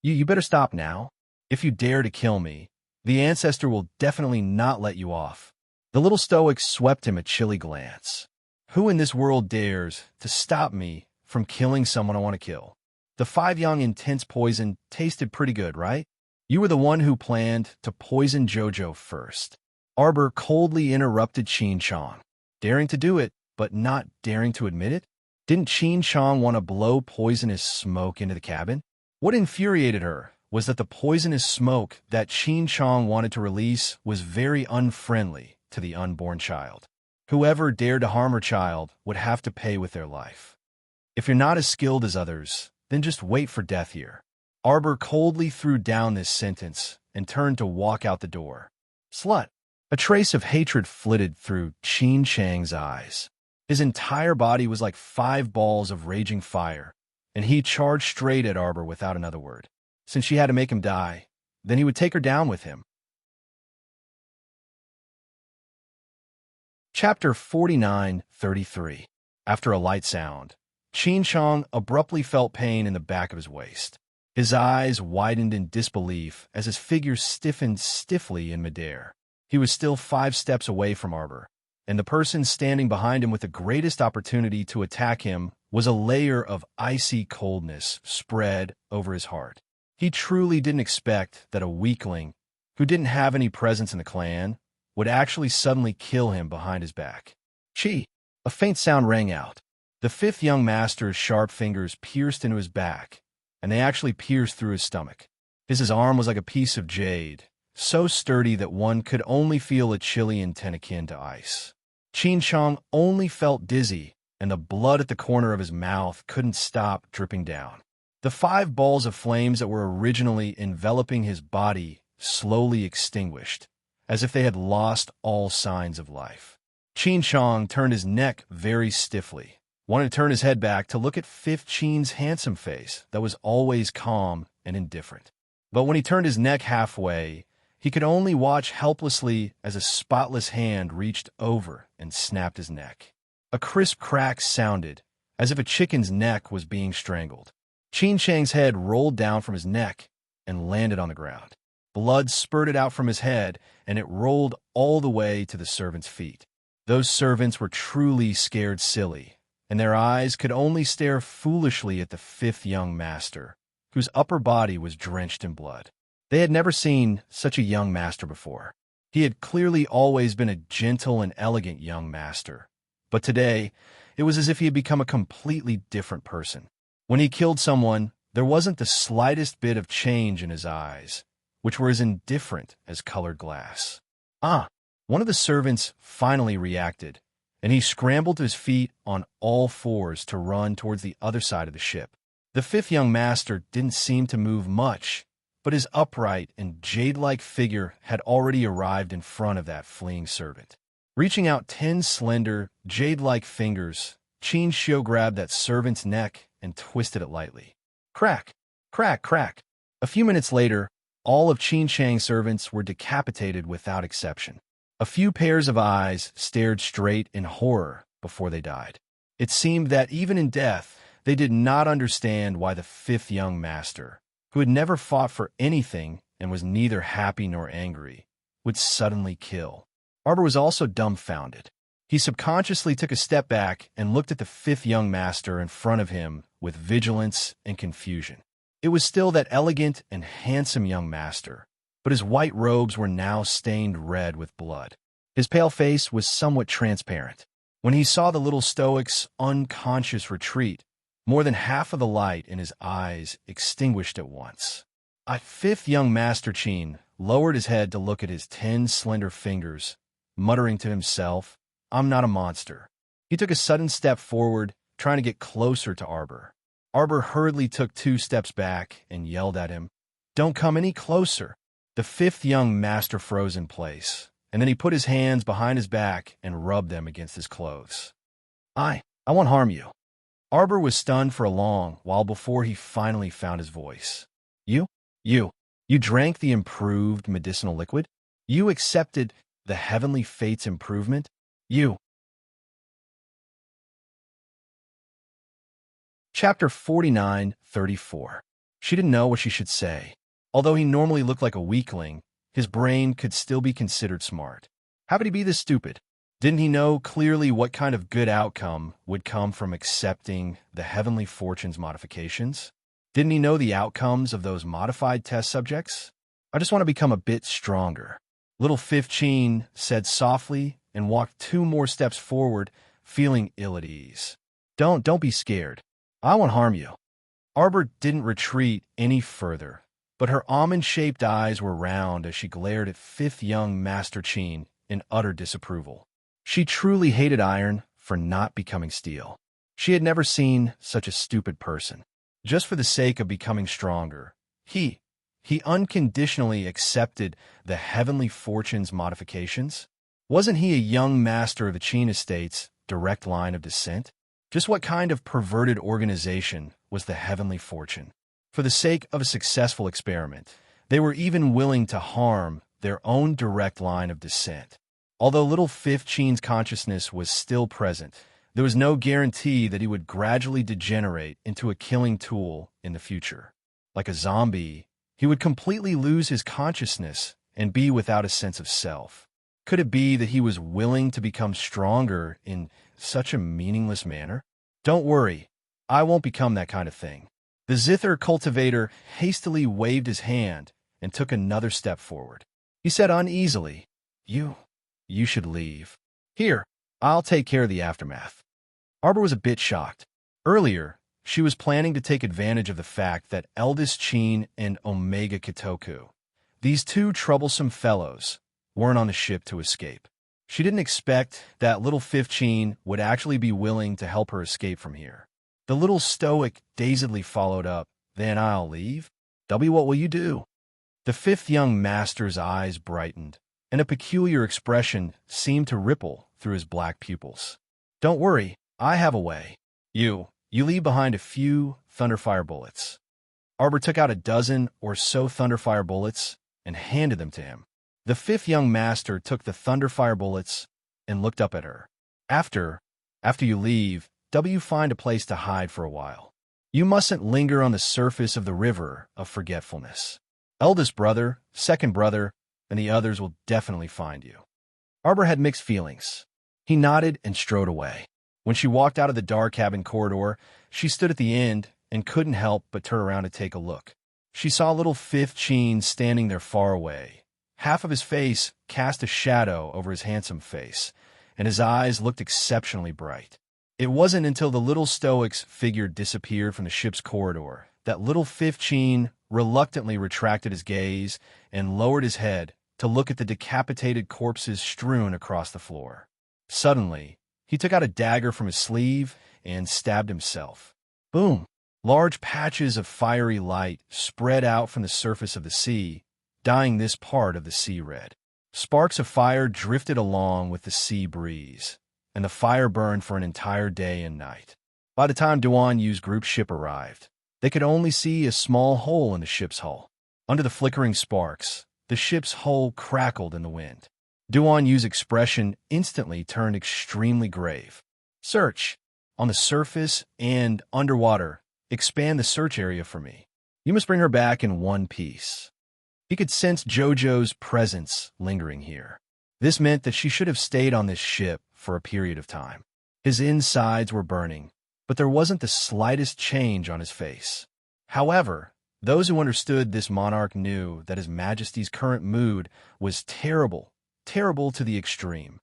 You better stop now. If you dare to kill me, the ancestor will definitely not let you off. The little stoic swept him a chilly glance. Who in this world dares to stop me from killing someone I want to kill? The 5 young intense poison tasted pretty good, right? You were the one who planned to poison Jojo first. Arbor coldly interrupted Qin Chang. Daring to do it, but not daring to admit it? Didn't Qin Chang want to blow poisonous smoke into the cabin? What infuriated her was that the poisonous smoke that Qin Chang wanted to release was very unfriendly to the unborn child. Whoever dared to harm her child would have to pay with their life. If you're not as skilled as others, then just wait for death here. Arbor coldly threw down this sentence and turned to walk out the door. Slut! A trace of hatred flitted through Qin Chang's eyes. His entire body was like 5 balls of raging fire, and he charged straight at Arbor without another word. Since she had to make him die, then he would take her down with him. Chapter 49:33. After a light sound, Qin Chang abruptly felt pain in the back of his waist. His eyes widened in disbelief as his figure stiffened stiffly in midair. He was still 5 steps away from Arbor, and the person standing behind him with the greatest opportunity to attack him was a layer of icy coldness spread over his heart. He truly didn't expect that a weakling, who didn't have any presence in the clan, would actually suddenly kill him behind his back. Chi! A faint sound rang out. The 5th young master's sharp fingers pierced into his back, and they actually pierced through his stomach. His arm was like a piece of jade, so sturdy that one could only feel a chilly intent akin to ice. Qin Chang only felt dizzy, and the blood at the corner of his mouth couldn't stop dripping down. The 5 balls of flames that were originally enveloping his body slowly extinguished, as if they had lost all signs of life. Qin Chang turned his neck very stiffly, wanted to turn his head back to look at 5th Qin's handsome face that was always calm and indifferent. But when he turned his neck halfway, he could only watch helplessly as a spotless hand reached over and snapped his neck. A crisp crack sounded, as if a chicken's neck was being strangled. Qin Chang's head rolled down from his neck and landed on the ground. Blood spurted out from his head, and it rolled all the way to the servants' feet. Those servants were truly scared silly, and their eyes could only stare foolishly at the 5th young master, whose upper body was drenched in blood. They had never seen such a young master before. He had clearly always been a gentle and elegant young master, but today it was as if he had become a completely different person. When he killed someone, there wasn't the slightest bit of change in his eyes, which were as indifferent as colored glass. One of the servants finally reacted, and he scrambled to his feet on all fours to run towards the other side of the ship. The fifth young master didn't seem to move much, but his upright and jade-like figure had already arrived in front of that fleeing servant. Reaching out 10 slender, jade-like fingers, Qin Xiu grabbed that servant's neck and twisted it lightly. Crack! Crack! Crack! A few minutes later, all of Qin Chang's servants were decapitated without exception. A few pairs of eyes stared straight in horror before they died. It seemed that even in death, they did not understand why the fifth young master, who had never fought for anything and was neither happy nor angry, would suddenly kill. Arbor was also dumbfounded. He subconsciously took a step back and looked at the fifth young master in front of him with vigilance and confusion. It was still that elegant and handsome young master, but his white robes were now stained red with blood. His pale face was somewhat transparent. When he saw the little stoic's unconscious retreat, more than half of the light in his eyes extinguished at once. A fifth young master Qin lowered his head to look at his 10 slender fingers, muttering to himself, "I'm not a monster." He took a sudden step forward, trying to get closer to Arbor. Arbor hurriedly took 2 steps back and yelled at him, "Don't come any closer." The fifth young master froze in place, and then he put his hands behind his back and rubbed them against his clothes. I won't harm you." Arbor was stunned for a long while before he finally found his voice. You drank the improved medicinal liquid? You accepted the heavenly fate's improvement? You. Chapter 49:34. She didn't know what she should say. Although he normally looked like a weakling, his brain could still be considered smart. How could he be this stupid? Didn't he know clearly what kind of good outcome would come from accepting the heavenly fortune's modifications? Didn't he know the outcomes of those modified test subjects? I just want to become a bit stronger. Little Fifth Qin said softly and walked 2 more steps forward, feeling ill at ease. Don't be scared. I won't harm you." Arbor didn't retreat any further, but her almond-shaped eyes were round as she glared at fifth young Master Qin in utter disapproval. She truly hated iron for not becoming steel. She had never seen such a stupid person. Just for the sake of becoming stronger, he unconditionally accepted the heavenly fortune's modifications. Wasn't he a young master of the Qin estate's direct line of descent? Just what kind of perverted organization was the heavenly fortune? For the sake of a successful experiment, they were even willing to harm their own direct line of descent. Although little Fifth Qin's consciousness was still present, there was no guarantee that he would gradually degenerate into a killing tool in the future. Like a zombie, he would completely lose his consciousness and be without a sense of self. Could it be that he was willing to become stronger in such a meaningless manner? Don't worry, I won't become that kind of thing. The zither cultivator hastily waved his hand and took another step forward. He said uneasily, You should leave. Here, I'll take care of the aftermath." Arbor was a bit shocked. Earlier, she was planning to take advantage of the fact that eldest Qin and Omega Kitoku, these 2 troublesome fellows, weren't on the ship to escape. She didn't expect that little Fifth Qin would actually be willing to help her escape from here. The little stoic dazedly followed up, "Then I'll leave? W, what will you do?" The fifth young master's eyes brightened, and a peculiar expression seemed to ripple through his black pupils. "Don't worry, I have a way. You leave behind a few Thunderfire bullets." Arbor took out a dozen or so Thunderfire bullets and handed them to him. The fifth young master took the Thunderfire bullets and looked up at her. After you leave, find a place to hide for a while. You mustn't linger on the surface of the river of forgetfulness. Eldest brother, second brother, and the others will definitely find you." Arbor had mixed feelings. He nodded and strode away. When she walked out of the dark cabin corridor, she stood at the end and couldn't help but turn around to take a look. She saw little Fifth Qin standing there far away. Half of his face cast a shadow over his handsome face, and his eyes looked exceptionally bright. It wasn't until the little stoic's figure disappeared from the ship's corridor that little Fifth Qin reluctantly retracted his gaze and lowered his head to look at the decapitated corpses strewn across the floor. Suddenly, he took out a dagger from his sleeve and stabbed himself. Boom! Large patches of fiery light spread out from the surface of the sea, dyeing this part of the sea red. Sparks of fire drifted along with the sea breeze, and the fire burned for an entire day and night. By the time Duan Yu's group ship arrived, they could only see a small hole in the ship's hull. Under the flickering sparks, the ship's hull crackled in the wind. Duan Yu's expression instantly turned extremely grave. Search! On the surface and underwater, expand the search area for me. You must bring her back in one piece. He could sense Jojo's presence lingering here. This meant that she should have stayed on this ship for a period of time. His insides were burning, but there wasn't the slightest change on his face. However, those who understood this monarch knew that His Majesty's current mood was terrible, terrible to the extreme.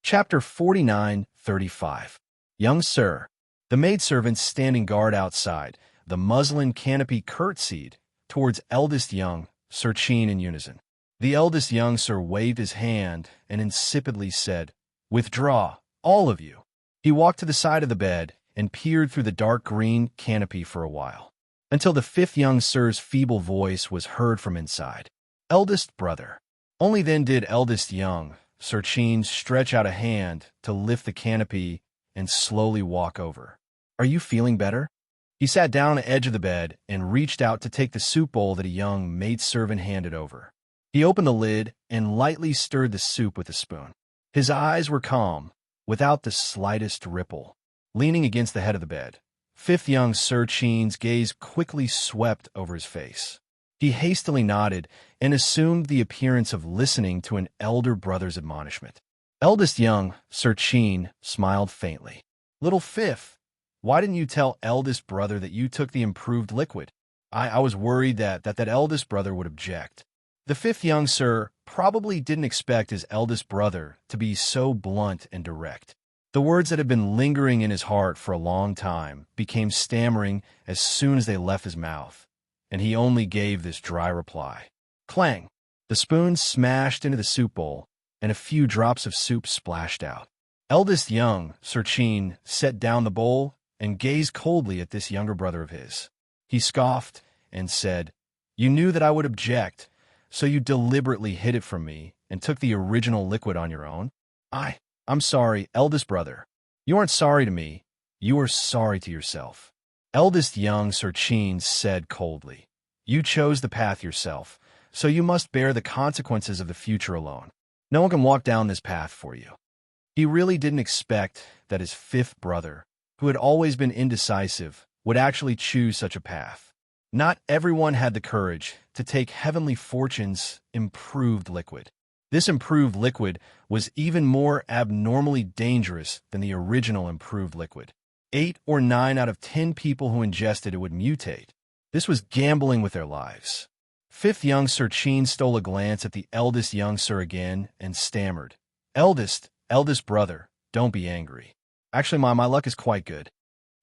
Chapter 49:35. Young Sir. The maidservants standing guard outside, the muslin canopy curtsied towards eldest young Sir Chin in unison. The eldest young sir waved his hand and insipidly said, "Withdraw, all of you." He walked to the side of the bed and peered through the dark green canopy for a while, until the fifth young sir's feeble voice was heard from inside. "Eldest brother." Only then did eldest young Sir Chin stretch out a hand to lift the canopy and slowly walk over. "Are you feeling better?" He sat down on the edge of the bed and reached out to take the soup bowl that a young maidservant handed over. He opened the lid and lightly stirred the soup with a spoon. His eyes were calm, without the slightest ripple. Leaning against the head of the bed, fifth young Sir Chin's gaze quickly swept over his face. He hastily nodded and assumed the appearance of listening to an elder brother's admonishment. Eldest young Sir Chin smiled faintly. "Little fifth, why didn't you tell eldest brother that you took the improved liquid? I was worried that eldest brother would object." The fifth young sir probably didn't expect his eldest brother to be so blunt and direct. The words that had been lingering in his heart for a long time became stammering as soon as they left his mouth, and he only gave this dry reply. Clang! The spoon smashed into the soup bowl, and a few drops of soup splashed out. Eldest young Sir Chin set down the bowl and gazed coldly at this younger brother of his. He scoffed and said, "You knew that I would object, so you deliberately hid it from me and took the original liquid on your own? I'm sorry, eldest brother. You aren't sorry to me. You are sorry to yourself." Eldest young Sir Chin said coldly, "You chose the path yourself, so you must bear the consequences of the future alone. No one can walk down this path for you." He really didn't expect that his fifth brother, who had always been indecisive, would actually choose such a path. Not everyone had the courage to take Heavenly Fortune's improved liquid. This improved liquid was even more abnormally dangerous than the original improved liquid. 8 or 9 out of 10 people who ingested it would mutate. This was gambling with their lives. Fifth young Sir Chin stole a glance at the eldest young sir again and stammered, Eldest brother, don't be angry. Actually, my luck is quite good.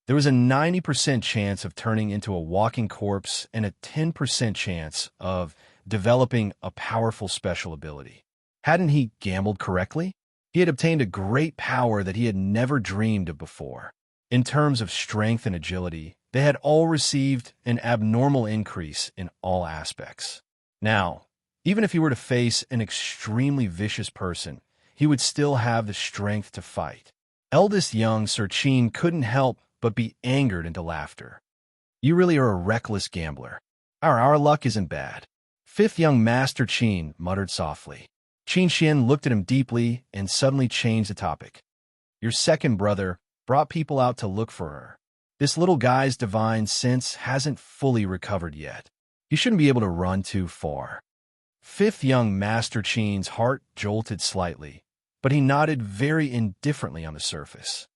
There was a 90% chance of turning into a walking corpse and a 10% chance of developing a powerful special ability. Hadn't he gambled correctly? He had obtained a great power that he had never dreamed of before. In terms of strength and agility, they had all received an abnormal increase in all aspects. Now, even if he were to face an extremely vicious person, he would still have the strength to fight. Eldest young Sir Chin couldn't help but be angered into laughter. "You really are a reckless gambler. Our luck isn't bad." Fifth young Master Chin muttered softly. Chin Xian looked at him deeply and suddenly changed the topic. "Your second brother brought people out to look for her. This little guy's divine sense hasn't fully recovered yet. You shouldn't be able to run too far." Fifth young Master Chin's heart jolted slightly, but he nodded very indifferently on the surface.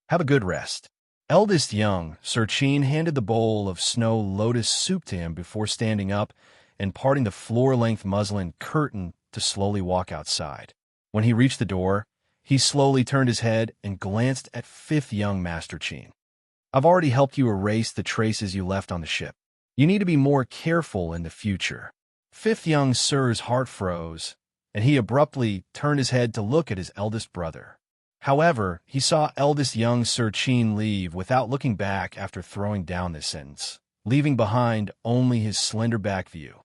"Have a good rest." Eldest young Sir Chin handed the bowl of snow lotus soup to him before standing up and parting the floor-length muslin curtain to slowly walk outside. When he reached the door, he slowly turned his head and glanced at fifth young Master Chin. "I've already helped you erase the traces you left on the ship. You need to be more careful in the future." Fifth young sir's heart froze, and he abruptly turned his head to look at his eldest brother. However, he saw eldest young Sir Chin leave without looking back after throwing down this sentence, leaving behind only his slender back view.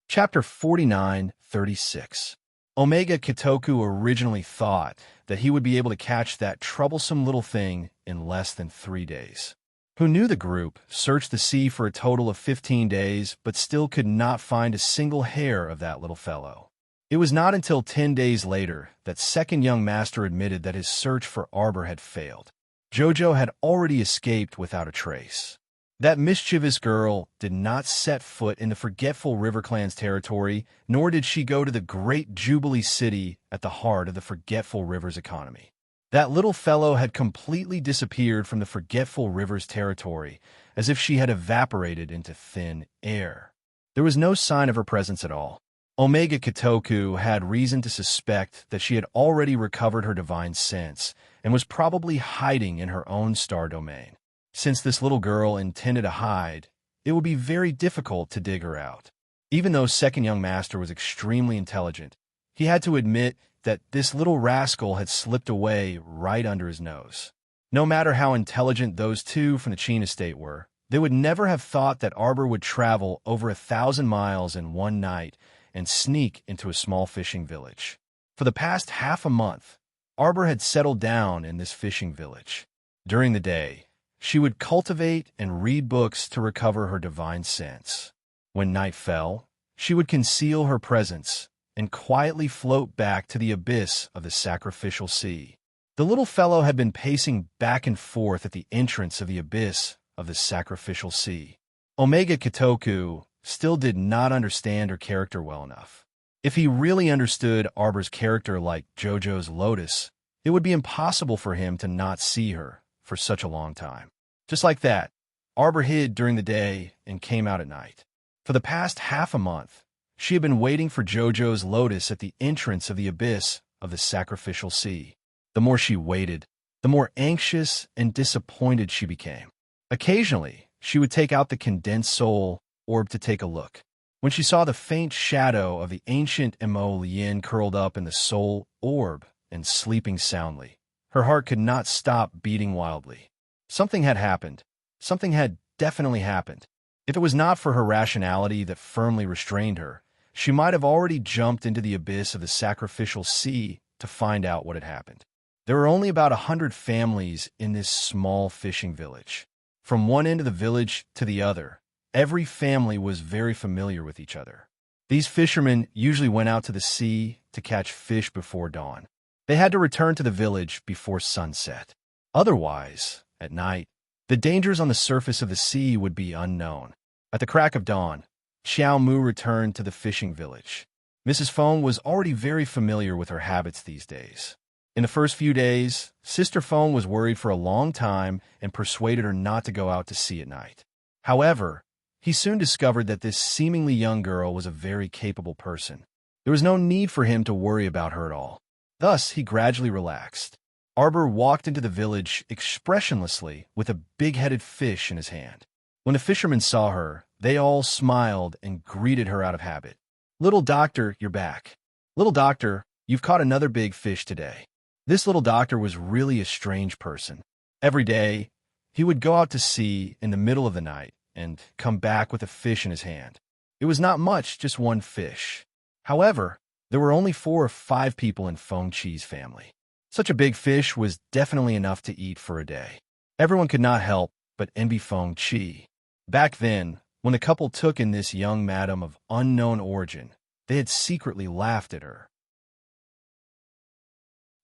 Chapter 49:36. Omega Kitoku originally thought that he would be able to catch that troublesome little thing in less than 3 days. Who knew the group searched the sea for a total of 15 days but still could not find a single hair of that little fellow. It was not until 10 days later that second young master admitted that his search for Arbor had failed. Jojo had already escaped without a trace. That mischievous girl did not set foot in the Forgetful River Clan's territory, nor did she go to the great Jubilee City at the heart of the Forgetful River's economy. That little fellow had completely disappeared from the Forgetful River's territory, as if she had evaporated into thin air. There was no sign of her presence at all. Omega Kitoku had reason to suspect that she had already recovered her divine sense and was probably hiding in her own star domain. Since this little girl intended to hide, it would be very difficult to dig her out. Even though second young master was extremely intelligent, he had to admit that this little rascal had slipped away right under his nose. No matter how intelligent those two from the Chin estate were, they would never have thought that Arbor would travel over 1,000 miles in one night and sneak into a small fishing village. For the past half a month, Arbor had settled down in this fishing village. During the day, she would cultivate and read books to recover her divine sense. When night fell, she would conceal her presence and quietly float back to the abyss of the sacrificial sea. The little fellow had been pacing back and forth at the entrance of the abyss of the sacrificial sea. Omega Kitoku still did not understand her character well enough. If he really understood Arbor's character like Jojo's Lotus, it would be impossible for him to not see her for such a long time. Just like that, Arbor hid during the day and came out at night. For the past half a month, she had been waiting for Jojo's Lotus at the entrance of the abyss of the sacrificial sea. The more she waited, the more anxious and disappointed she became. Occasionally, she would take out the condensed soul orb to take a look. When she saw the faint shadow of the ancient Mo Lien curled up in the soul orb and sleeping soundly, her heart could not stop beating wildly. Something had happened. Something had definitely happened. If it was not for her rationality that firmly restrained her, she might have already jumped into the abyss of the sacrificial sea to find out what had happened. There were only about 100 families in this small fishing village. From one end of the village to the other, every family was very familiar with each other. These fishermen usually went out to the sea to catch fish before dawn. They had to return to the village before sunset. Otherwise, at night, the dangers on the surface of the sea would be unknown. At the crack of dawn, Xiao Mu returned to the fishing village. Mrs. Feng was already very familiar with her habits these days. In the first few days, Sister Feng was worried for a long time and persuaded her not to go out to sea at night. However, he soon discovered that this seemingly young girl was a very capable person. There was no need for him to worry about her at all. Thus, he gradually relaxed. Arbor walked into the village expressionlessly with a big-headed fish in his hand. When the fishermen saw her, they all smiled and greeted her out of habit. "Little doctor, you're back. Little doctor, you've caught another big fish today." This little doctor was really a strange person. Every day, he would go out to sea in the middle of the night and come back with a fish in his hand. It was not much, just one fish. However, there were only 4 or 5 people in Feng Chi's family. Such a big fish was definitely enough to eat for a day. Everyone could not help but envy Feng Chi. Back then, when the couple took in this young madam of unknown origin, they had secretly laughed at her.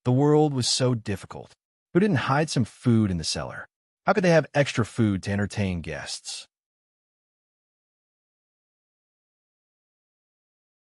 The world was so difficult. Who didn't hide some food in the cellar? How could they have extra food to entertain guests?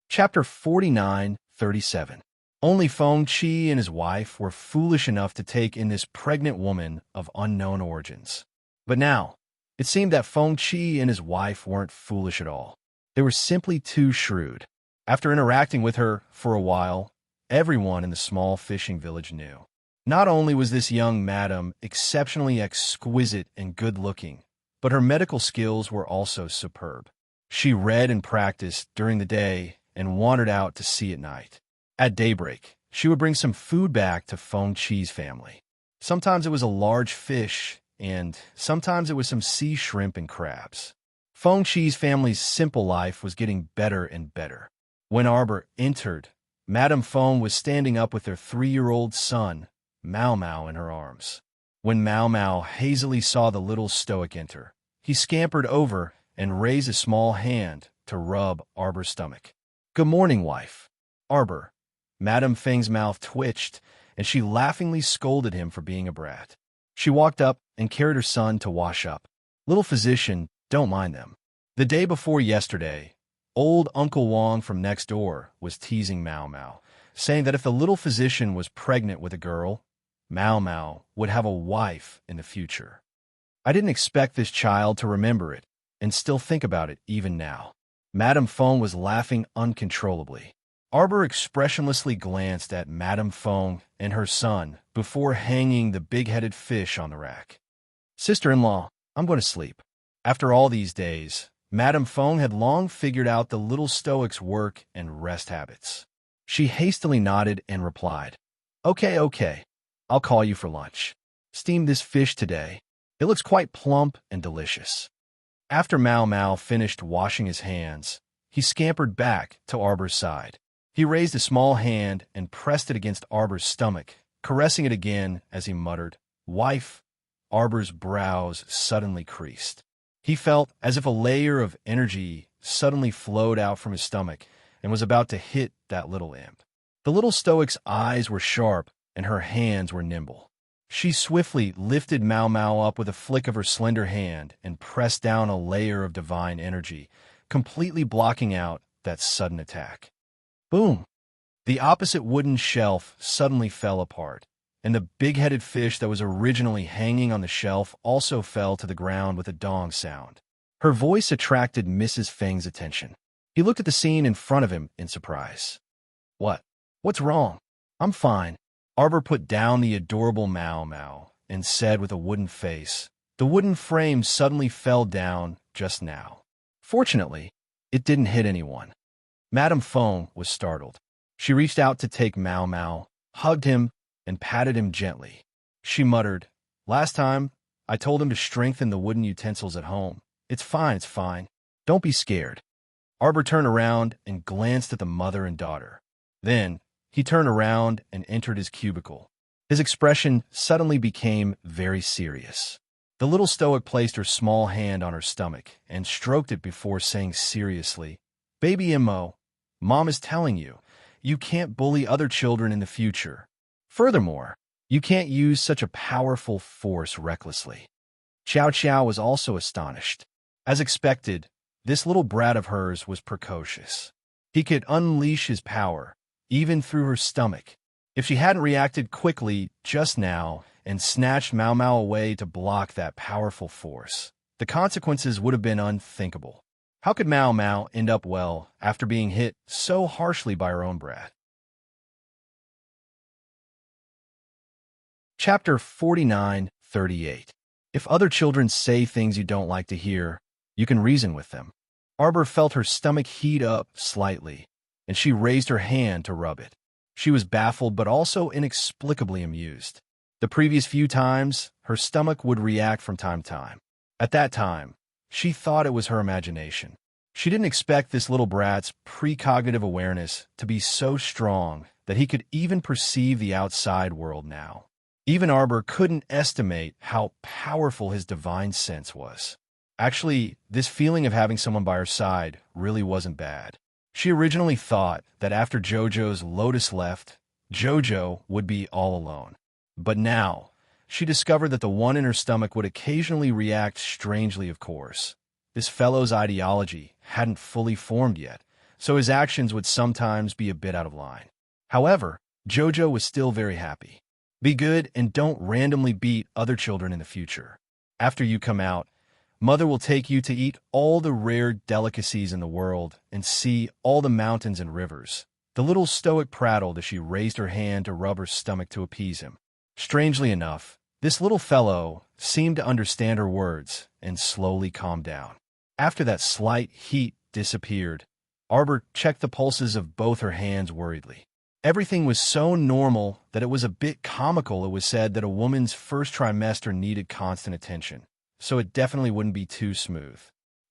Chapter 49:37. Only Feng Chi and his wife were foolish enough to take in this pregnant woman of unknown origins. But now, it seemed that Feng Chi and his wife weren't foolish at all. They were simply too shrewd. After interacting with her for a while, everyone in the small fishing village knew. Not only was this young madam exceptionally exquisite and good-looking, but her medical skills were also superb. She read and practiced during the day and wandered out to sea at night. At daybreak, she would bring some food back to Feng Chi's family. Sometimes it was a large fish, and sometimes it was some sea shrimp and crabs. Feng Chi's family's simple life was getting better and better. When Arbor entered, Madame Feng was standing up with their 3-year-old son, Mao Mao, in her arms. When Mao Mao hazily saw the little stoic enter, he scampered over and raised a small hand to rub Arbor's stomach. "Good morning, wife." "Arbor." Madame Feng's mouth twitched, and she laughingly scolded him for being a brat. She walked up and carried her son to wash up. "Little physician, don't mind them." The day before yesterday, old Uncle Wong from next door was teasing Mao Mao, saying that if the little physician was pregnant with a girl, Mao Mao would have a wife in the future. I didn't expect this child to remember it and still think about it even now. Madame Feng was laughing uncontrollably. Arbor expressionlessly glanced at Madame Feng and her son before hanging the big-headed fish on the rack. "Sister-in-law, I'm going to sleep." After all these days, Madame Feng had long figured out the little stoic's work and rest habits. She hastily nodded and replied, Okay, I'll call you for lunch. Steamed this fish today. It looks quite plump and delicious." After Mao Mao finished washing his hands, he scampered back to Arbor's side. He raised a small hand and pressed it against Arbor's stomach, caressing it again as he muttered, "Wife." Arbor's brows suddenly creased. He felt as if a layer of energy suddenly flowed out from his stomach and was about to hit that little imp. The little stoic's eyes were sharp and her hands were nimble. She swiftly lifted Mao Mao up with a flick of her slender hand and pressed down a layer of divine energy, completely blocking out that sudden attack. Boom! The opposite wooden shelf suddenly fell apart, and the big-headed fish that was originally hanging on the shelf also fell to the ground with a dong sound. Her voice attracted Mrs. Feng's attention. He looked at the scene in front of him in surprise. What's wrong?" "I'm fine." Arbor put down the adorable Mao Mao and said with a wooden face, "The wooden frame suddenly fell down just now. Fortunately, it didn't hit anyone." Madame Feng was startled. She reached out to take Mao Mao, hugged him, and patted him gently. She muttered, "Last time, I told him to strengthen the wooden utensils at home. It's fine. Don't be scared." Arbor turned around and glanced at the mother and daughter. Then, he turned around and entered his cubicle. His expression suddenly became very serious. The little stoic placed her small hand on her stomach and stroked it before saying seriously, "Baby Immo, Mom is telling you, you can't bully other children in the future. Furthermore, you can't use such a powerful force recklessly." Xiao Xiao was also astonished. As expected, this little brat of hers was precocious. He could unleash his power, even through her stomach. If she hadn't reacted quickly just now and snatched Mao Mao away to block that powerful force, the consequences would have been unthinkable. How could Mao Mao end up well after being hit so harshly by her own brat? Chapter 49:38. If other children say things you don't like to hear, you can reason with them. Arbor felt her stomach heat up slightly, and she raised her hand to rub it. She was baffled but also inexplicably amused. The previous few times, her stomach would react from time to time. At that time, she thought it was her imagination. She didn't expect this little brat's precognitive awareness to be so strong that he could even perceive the outside world now. Even Arbor couldn't estimate how powerful his divine sense was. Actually, this feeling of having someone by her side really wasn't bad. She originally thought that after Jojo's Lotus left, Jojo would be all alone. But now, she discovered that the one in her stomach would occasionally react strangely, of course. This fellow's ideology hadn't fully formed yet, so his actions would sometimes be a bit out of line. However, Jojo was still very happy. Be good and don't randomly beat other children in the future. After you come out, Mother will take you to eat all the rare delicacies in the world and see all the mountains and rivers. The little stoic prattled as she raised her hand to rub her stomach to appease him. Strangely enough, this little fellow seemed to understand her words and slowly calmed down. After that slight heat disappeared, Arbor checked the pulses of both her hands worriedly. Everything was so normal that it was a bit comical. It was said that a woman's first trimester needed constant attention, so it definitely wouldn't be too smooth.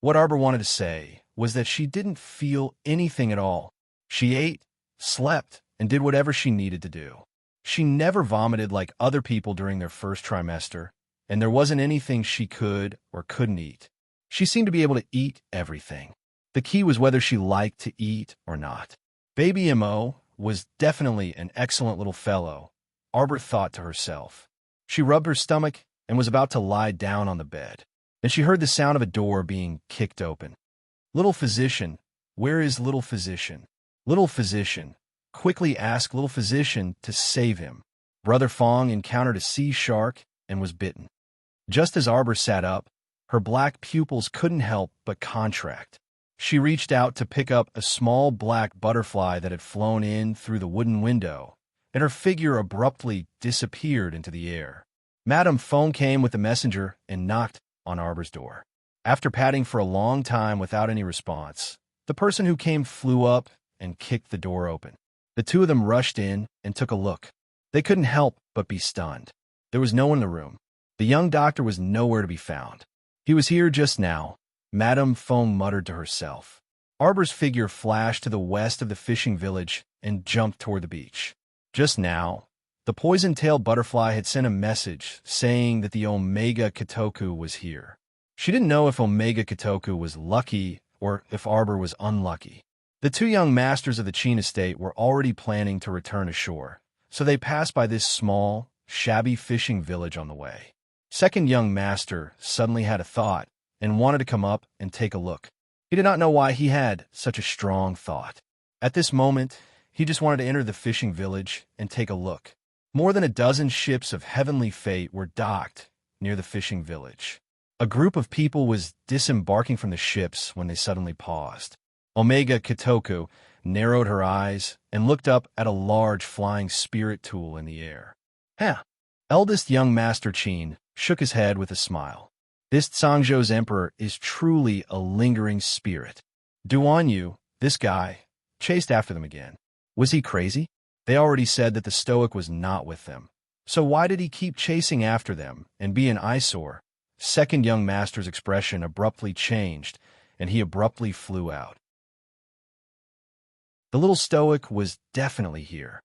What Arbor wanted to say was that she didn't feel anything at all. She ate, slept, and did whatever she needed to do. She never vomited like other people during their first trimester, and there wasn't anything she could or couldn't eat. She seemed to be able to eat everything. The key was whether she liked to eat or not. Baby M.O. was definitely an excellent little fellow, Arbor thought to herself. She rubbed her stomach and was about to lie down on the bed. Then she heard the sound of a door being kicked open. Little Physician, where is Little Physician? Little Physician, quickly asked Little Physician to save him. Brother Fong encountered a sea shark and was bitten. Just as Arbor sat up, her black pupils couldn't help but contract. She reached out to pick up a small black butterfly that had flown in through the wooden window, and her figure abruptly disappeared into the air. Madame Fong came with the messenger and knocked on Arbor's door. After patting for a long time without any response, the person who came flew up and kicked the door open. The two of them rushed in and took a look. They couldn't help but be stunned. There was no one in the room. The young doctor was nowhere to be found. He was here just now, Madame Fong muttered to herself. Arbor's figure flashed to the west of the fishing village and jumped toward the beach. Just now, the poison-tailed butterfly had sent a message saying that the Omega Kitoku was here. She didn't know if Omega Kitoku was lucky or if Arbor was unlucky. The two young masters of the Qin estate were already planning to return ashore, so they passed by this small, shabby fishing village on the way. Second young master suddenly had a thought and wanted to come up and take a look. He did not know why he had such a strong thought. At this moment, he just wanted to enter the fishing village and take a look. More than a dozen ships of heavenly fate were docked near the fishing village. A group of people was disembarking from the ships when they suddenly paused. Omega Kitoku narrowed her eyes and looked up at a large flying spirit tool in the air. Huh. Eldest young Master Qin shook his head with a smile. This Zhangzhou's emperor is truly a lingering spirit. Duan Yu, this guy, chased after them again. Was he crazy? They already said that the Stoic was not with them. So why did he keep chasing after them and be an eyesore? Second young master's expression abruptly changed, and he abruptly flew out. The little Stoic was definitely here.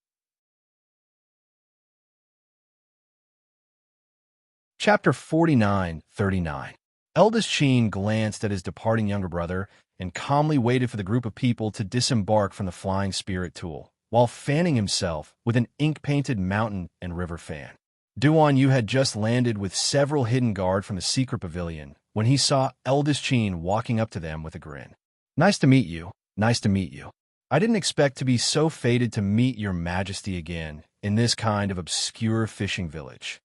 Chapter 49-39. Eldest Qin glanced at his departing younger brother and calmly waited for the group of people to disembark from the flying spirit tool, while fanning himself with an ink-painted mountain and river fan. Duan Yu had just landed with several hidden guard from the secret pavilion when he saw Eldest Qin walking up to them with a grin. Nice to meet you. Nice to meet you. I didn't expect to be so fated to meet your majesty again in this kind of obscure fishing village.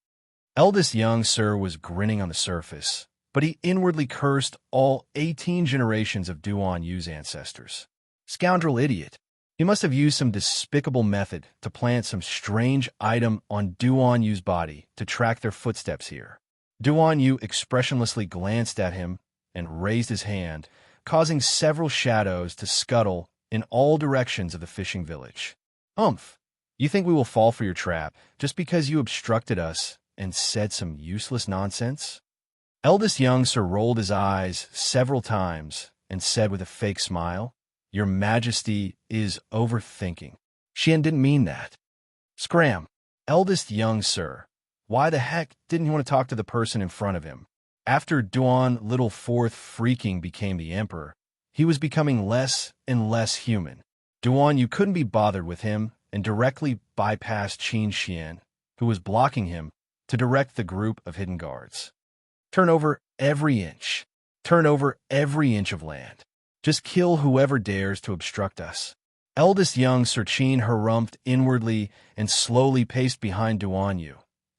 Eldest young sir was grinning on the surface, but he inwardly cursed all 18 generations of Duan Yu's ancestors. Scoundrel idiot. He must have used some despicable method to plant some strange item on Duan Yu's body to track their footsteps here. Duan Yu expressionlessly glanced at him and raised his hand, causing several shadows to scuttle in all directions of the fishing village. Umph! You think we will fall for your trap just because you obstructed us and said some useless nonsense? Eldest young sir rolled his eyes several times and said with a fake smile, Your Majesty is overthinking. Xian didn't mean that. Scram. Eldest young sir. Why the heck didn't he want to talk to the person in front of him? After Duan Little Fourth Freaking became the emperor, he was becoming less and less human. Duan Yu couldn't be bothered with him and directly bypassed Qin Xian, who was blocking him, to direct the group of hidden guards. Turn over every inch. Turn over every inch of land. Just kill whoever dares to obstruct us. Eldest young Sir Qin harumphed inwardly and slowly paced behind Duan Yu,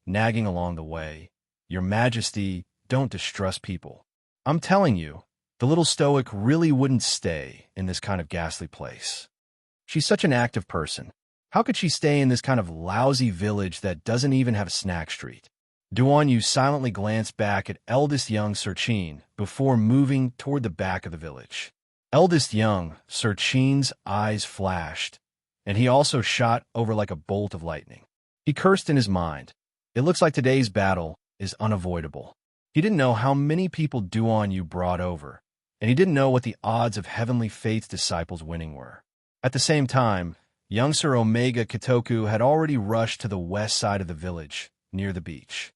nagging along the way. Your Majesty, don't distrust people. I'm telling you, the little Stoic really wouldn't stay in this kind of ghastly place. She's such an active person. How could she stay in this kind of lousy village that doesn't even have a snack street? Duan Yu silently glanced back at eldest young Serchin before moving toward the back of the village. Eldest young Serchin's eyes flashed, and he also shot over like a bolt of lightning. He cursed in his mind. It looks like today's battle is unavoidable. He didn't know how many people Duan Yu brought over, and he didn't know what the odds of Heavenly Faith's disciples winning were. At the same time, young Sir Omega Kitoku had already rushed to the west side of the village, near the beach.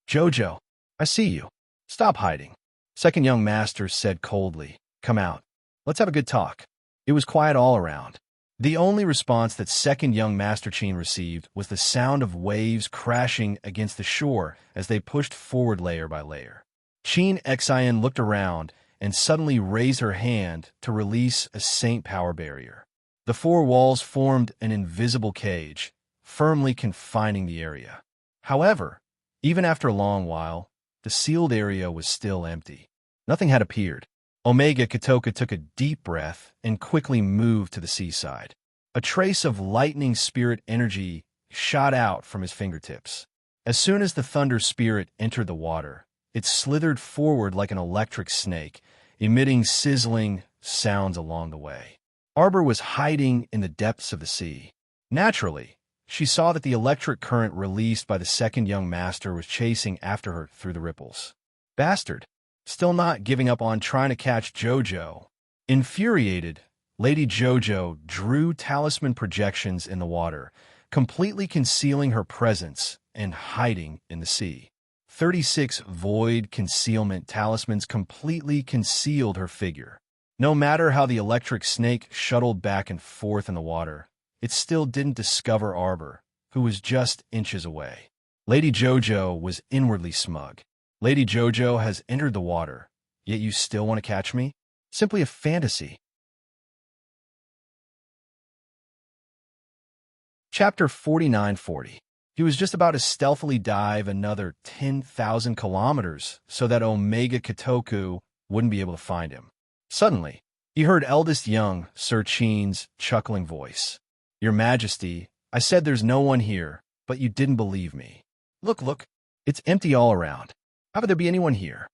"Jojo, I see you. Stop hiding," second young master said coldly. "Come out. Let's have a good talk." It was quiet all around. The only response that second young Master Chin received was the sound of waves crashing against the shore as they pushed forward layer by layer. Chin Xian looked around and suddenly raised her hand to release a Saint Power barrier. The four walls formed an invisible cage, firmly confining the area. However, even after a long while, the sealed area was still empty. Nothing had appeared. Omega Kitoka took a deep breath and quickly moved to the seaside. A trace of lightning spirit energy shot out from his fingertips. As soon as the thunder spirit entered the water, it slithered forward like an electric snake, emitting sizzling sounds along the way. Arbor was hiding in the depths of the sea. Naturally, she saw that the electric current released by the second young master was chasing after her through the ripples. Bastard! Still not giving up on trying to catch Jojo. Infuriated, Lady Jojo drew talisman projections in the water, completely concealing her presence and hiding in the sea. 36 void concealment talismans completely concealed her figure. No matter how the electric snake shuttled back and forth in the water, it still didn't discover Arbor, who was just inches away. Lady Jojo was inwardly smug. Lady Jojo has entered the water, yet you still want to catch me? Simply a fantasy. Chapter 4940. He was just about to stealthily dive another 10,000 kilometers so that Omega Kitoku wouldn't be able to find him. Suddenly, he heard eldest young Sir Chin's chuckling voice. "Your Majesty, I said there's no one here, but you didn't believe me. Look, it's empty all around. How could there be anyone here?"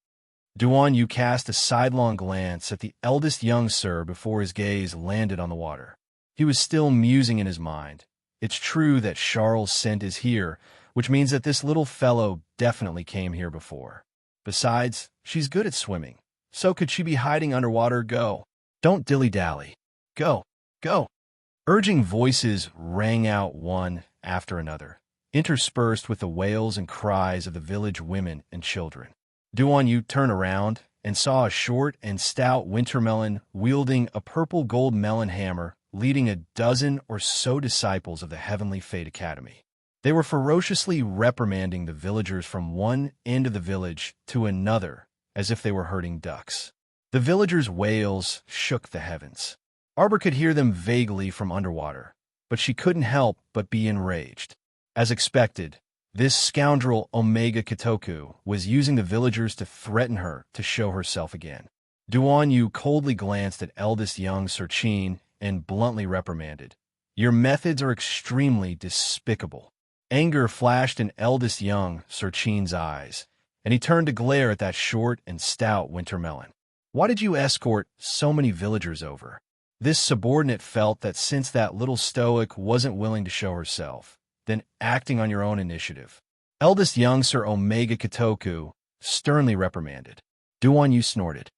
Duan Yu cast a sidelong glance at the eldest young sir before his gaze landed on the water. He was still musing in his mind. It's true that Charles' scent is here, which means that this little fellow definitely came here before. Besides, she's good at swimming. So could she be hiding underwater? Go. Don't dilly-dally. Go. Urging voices rang out one after another, interspersed with the wails and cries of the village women and children. Duan Yu turned around and saw a short and stout wintermelon wielding a purple-gold melon hammer leading a dozen or so disciples of the Heavenly Fate Academy. They were ferociously reprimanding the villagers from one end of the village to another as if they were herding ducks. The villagers' wails shook the heavens. Arbor could hear them vaguely from underwater, but she couldn't help but be enraged. As expected, this scoundrel Omega Kitoku was using the villagers to threaten her to show herself again. Duan Yu coldly glanced at eldest young Sir Chin and bluntly reprimanded, "Your methods are extremely despicable." Anger flashed in eldest young Sir Chin's eyes, and he turned to glare at that short and stout wintermelon. "Why did you escort so many villagers over?" This subordinate felt that since that little stoic wasn't willing to show herself, then acting on your own initiative. Eldest young Sir Omega Kitoku sternly reprimanded. Duan Yu snorted.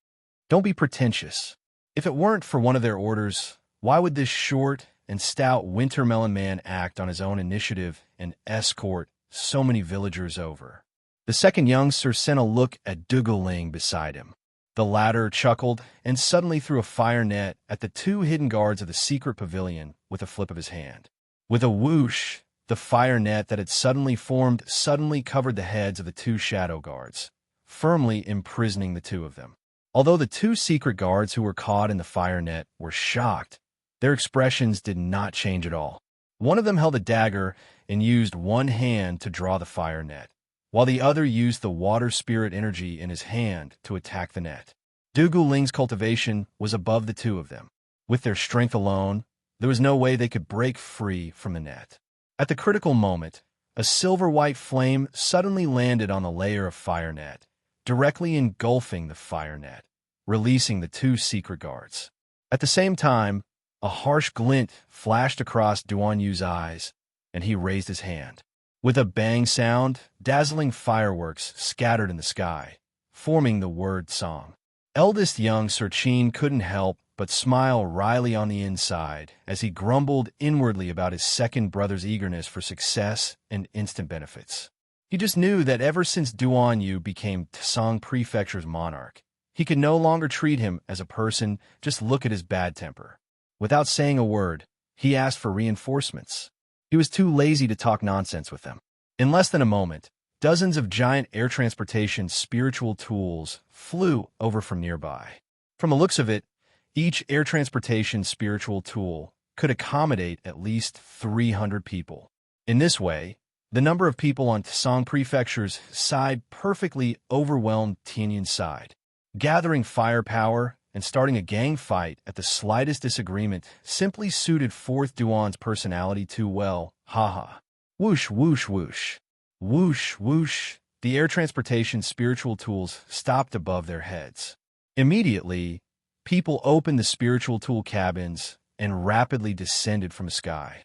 "Don't be pretentious. If it weren't for one of their orders, why would this short and stout wintermelon man act on his own initiative and escort so many villagers over?" The second young sir sent a look at Duguling beside him. The latter chuckled and suddenly threw a fire net at the two hidden guards of the secret pavilion with a flip of his hand. With a whoosh, the fire net that had suddenly formed suddenly covered the heads of the two shadow guards, firmly imprisoning the two of them. Although the two secret guards who were caught in the fire net were shocked, their expressions did not change at all. One of them held a dagger and used one hand to draw the fire net, while the other used the water spirit energy in his hand to attack the net. Dugu Ling's cultivation was above the two of them. With their strength alone, There was no way they could break free from the net. At the critical moment, a silver-white flame suddenly landed on the layer of fire net, directly engulfing the fire net, releasing the two secret guards. At the same time, a harsh glint flashed across Duan Yu's eyes, and he raised his hand. With a bang sound, dazzling fireworks scattered in the sky, forming the word song. Eldest young Sir Chin couldn't help but smile wryly on the inside as he grumbled inwardly about his second brother's eagerness for success and instant benefits. He just knew that ever since Duan Yu became Tsang Prefecture's monarch, he could no longer treat him as a person, just look at his bad temper. Without saying a word, he asked for reinforcements. He was too lazy to talk nonsense with them. In less than a moment, dozens of giant air transportation spiritual tools flew over from nearby. From the looks of it, each air transportation spiritual tool could accommodate at least 300 people. In this way, the number of people on Tsang Prefecture's side perfectly overwhelmed Tianyin's side. Gathering firepower and starting a gang fight at the slightest disagreement simply suited 4th Duan's personality too well. Haha. Whoosh, whoosh, whoosh. Whoosh, whoosh. The air transportation spiritual tools stopped above their heads. Immediately, people opened the spiritual tool cabins and rapidly descended from the sky.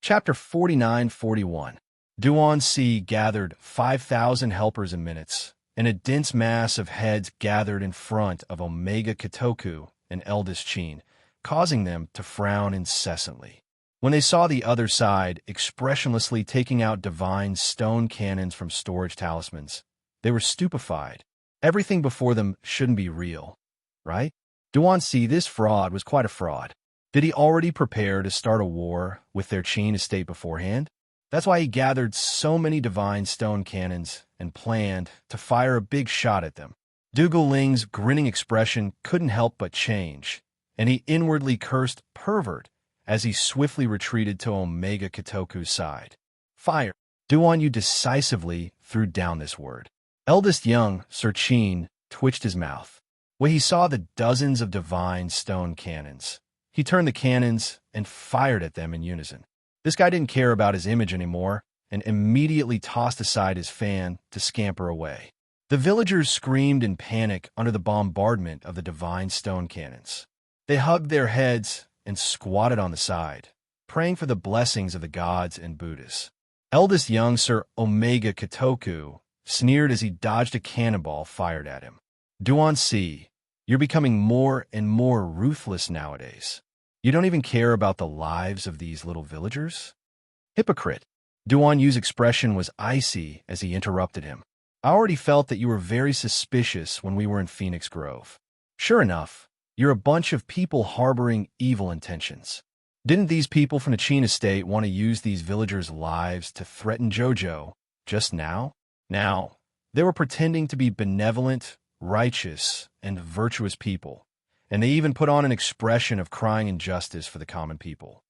Chapter 49-41. Duan Si gathered 5,000 helpers in minutes, and a dense mass of heads gathered in front of Omega Kitoku and Eldest Chin, causing them to frown incessantly. When they saw the other side expressionlessly taking out divine stone cannons from storage talismans, they were stupefied. Everything before them shouldn't be real, right? Duan Si, this fraud was quite a fraud. Did he already prepare to start a war with their Qin estate beforehand? That's why he gathered so many divine stone cannons and planned to fire a big shot at them. Dougal Ling's grinning expression couldn't help but change, and he inwardly cursed pervert as he swiftly retreated to Omega Kitoku's side. Fire! Duan Yu decisively threw down this word. Eldest young Sir Chin twitched his mouth. When he saw the dozens of divine stone cannons, he turned the cannons and fired at them in unison. This guy didn't care about his image anymore and immediately tossed aside his fan to scamper away. The villagers screamed in panic under the bombardment of the divine stone cannons. They hugged their heads and squatted on the side, praying for the blessings of the gods and Buddhas. Eldest young Sir Omega Kitoku sneered as he dodged a cannonball fired at him. Duan Si, you're becoming more and more ruthless nowadays. You don't even care about the lives of these little villagers? Hypocrite. Duan Yu's expression was icy as he interrupted him. I already felt that you were very suspicious when we were in Phoenix Grove. Sure enough, you're a bunch of people harboring evil intentions. Didn't these people from the Qin estate want to use these villagers' lives to threaten Jojo just now? Now, they were pretending to be benevolent, righteous, and virtuous people, and they even put on an expression of crying injustice for the common people.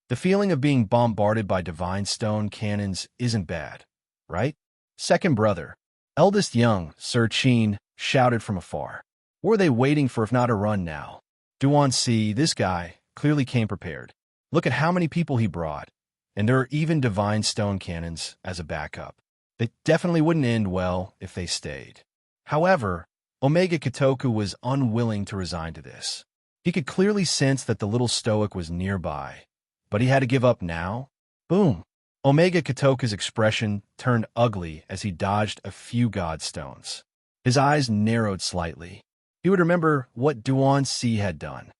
The feeling of being bombarded by divine stone cannons isn't bad, right? Second brother, eldest young Sir Chin shouted from afar. What were they waiting for if not a run now? Duan Si, this guy, clearly came prepared. Look at how many people he brought, and there are even divine stone cannons as a backup. They definitely wouldn't end well if they stayed. However, Omega Kitoku was unwilling to resign to this. He could clearly sense that the little stoic was nearby, but he had to give up now. Boom! Omega Kitoku's expression turned ugly as he dodged a few god stones. His eyes narrowed slightly. He would remember what Duan Si had done.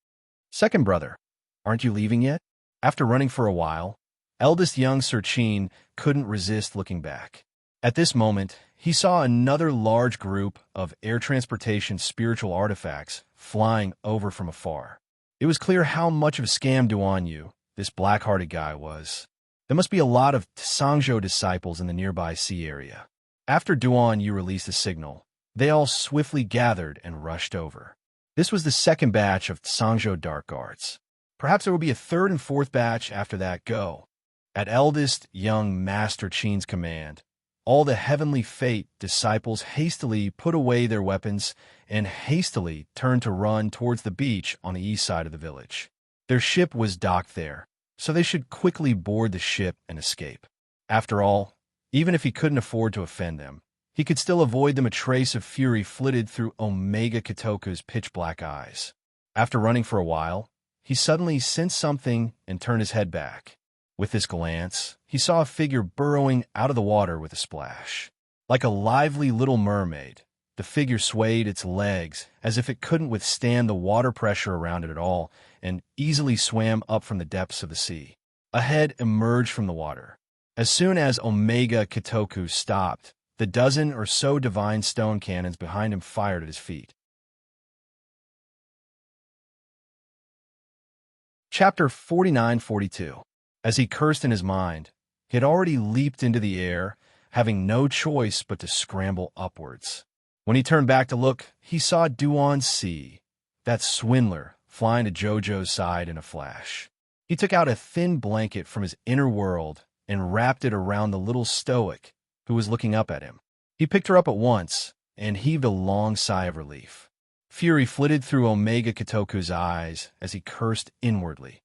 Second brother, aren't you leaving yet? After running for a while, eldest young Sir Chin couldn't resist looking back. At this moment, he saw another large group of air transportation spiritual artifacts flying over from afar. It was clear how much of a scam Duan Yu, this black-hearted guy, was. There must be a lot of Sangzhou disciples in the nearby sea area. After Duan Yu released the signal, they all swiftly gathered and rushed over. This was the second batch of Sangzhou Dark Guards. Perhaps there will be a third and fourth batch after that. Go. At eldest young Master Chin's command, all the heavenly fate disciples hastily put away their weapons and hastily turned to run towards the beach on the east side of the village. Their ship was docked there, so they should quickly board the ship and escape. After all, even if he couldn't afford to offend them, he could still avoid them. A trace of fury flitted through Omega Kitoku's pitch-black eyes. After running for a while, he suddenly sensed something and turned his head back. With this glance, he saw a figure burrowing out of the water with a splash. Like a lively little mermaid, the figure swayed its legs as if it couldn't withstand the water pressure around it at all and easily swam up from the depths of the sea. A head emerged from the water. As soon as Omega Kitoku stopped, the dozen or so divine stone cannons behind him fired at his feet. Chapter 49-42. As he cursed in his mind, he had already leaped into the air, having no choice but to scramble upwards. When he turned back to look, he saw Duan Si, that swindler, flying to Jojo's side in a flash. He took out a thin blanket from his inner world and wrapped it around the little stoic who was looking up at him. He picked her up at once and heaved a long sigh of relief. Fury flitted through Omega Kitoku's eyes as he cursed inwardly.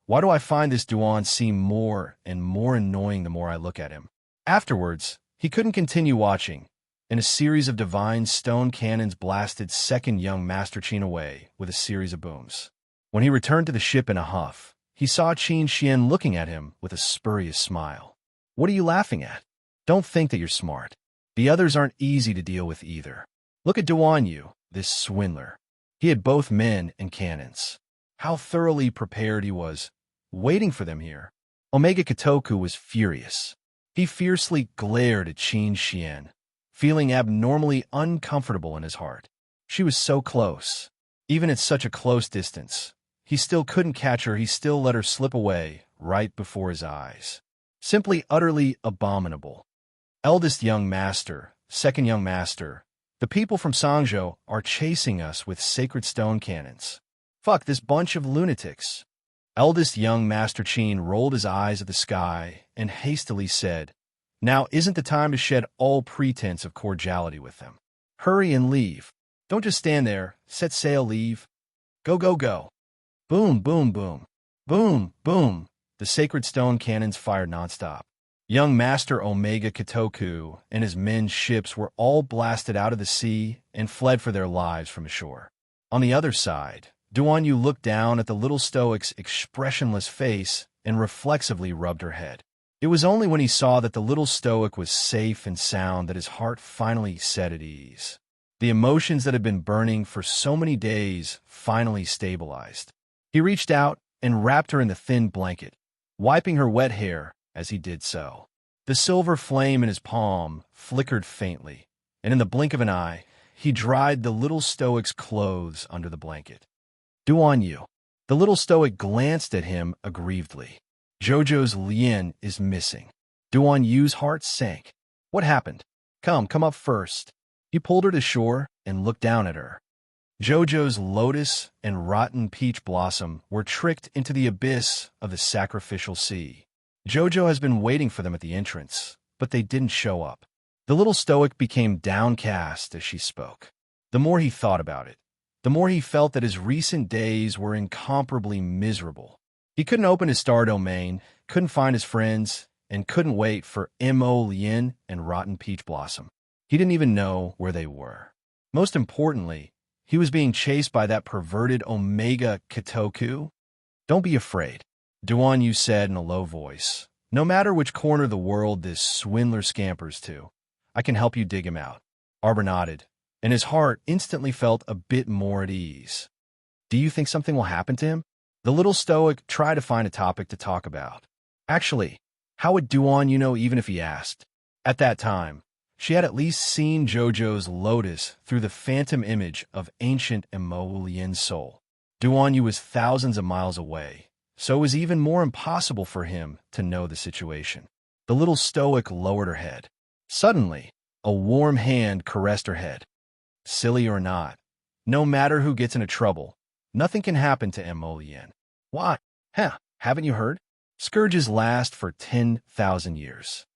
Why do I find this Duan seem more and more annoying the more I look at him? Afterwards, he couldn't continue watching, and a series of divine stone cannons blasted second young Master Qin away with a series of booms. When he returned to the ship in a huff, he saw Qin Xian looking at him with a spurious smile. What are you laughing at? Don't think that you're smart. The others aren't easy to deal with either. Look at Duan Yu, this swindler. He had both men and cannons. How thoroughly prepared he was, waiting for them here. Omega Kitoku was furious. He fiercely glared at Qin Xian, feeling abnormally uncomfortable in his heart. She was so close. Even at such a close distance, he still couldn't catch her. He still let her slip away right before his eyes. Simply utterly abominable. Eldest young master, second young master, the people from Sangzhou are chasing us with sacred stone cannons. Fuck this bunch of lunatics. Eldest young Master Qin rolled his eyes at the sky and hastily said, Now isn't the time to shed all pretense of cordiality with them. Hurry and leave. Don't just stand there. Set sail, leave. Go, go, go. Boom, boom, boom. Boom, boom. The sacred stone cannons fired nonstop. Young Master Omega Kitoku and his men's ships were all blasted out of the sea and fled for their lives from ashore. On the other side, Duan Yu looked down at the little stoic's expressionless face and reflexively rubbed her head. It was only when he saw that the little stoic was safe and sound that his heart finally set at ease. The emotions that had been burning for so many days finally stabilized. He reached out and wrapped her in the thin blanket, wiping her wet hair as he did so. The silver flame in his palm flickered faintly, and in the blink of an eye, he dried the little stoic's clothes under the blanket. Duan Yu. The little stoic glanced at him aggrievedly. Jojo's Lien is missing. Duan Yu's heart sank. What happened? Come up first. He pulled her to shore and looked down at her. Jojo's lotus and rotten peach blossom were tricked into the abyss of the sacrificial sea. Jojo has been waiting for them at the entrance, but they didn't show up. The little stoic became downcast as she spoke. The more he thought about it, the more he felt that his recent days were incomparably miserable. He couldn't open his star domain, couldn't find his friends, and couldn't wait for Mo Lien and Rotten Peach Blossom. He didn't even know where they were. Most importantly, he was being chased by that perverted Omega Kitoku. Don't be afraid, Duan Yu said in a low voice. No matter which corner of the world this swindler scampers to, I can help you dig him out. Arbor nodded, and his heart instantly felt a bit more at ease. Do you think something will happen to him? The little stoic tried to find a topic to talk about. Actually, how would Duan Yu know even if he asked? At that time, she had at least seen Jojo's lotus through the phantom image of ancient Mo Lien's soul. Duan Yu was thousands of miles away, so it was even more impossible for him to know the situation. The little stoic lowered her head. Suddenly, a warm hand caressed her head. Silly or not, no matter who gets into trouble, nothing can happen to Mo Lien. Why? Haven't you heard? Scourges last for 10,000 years.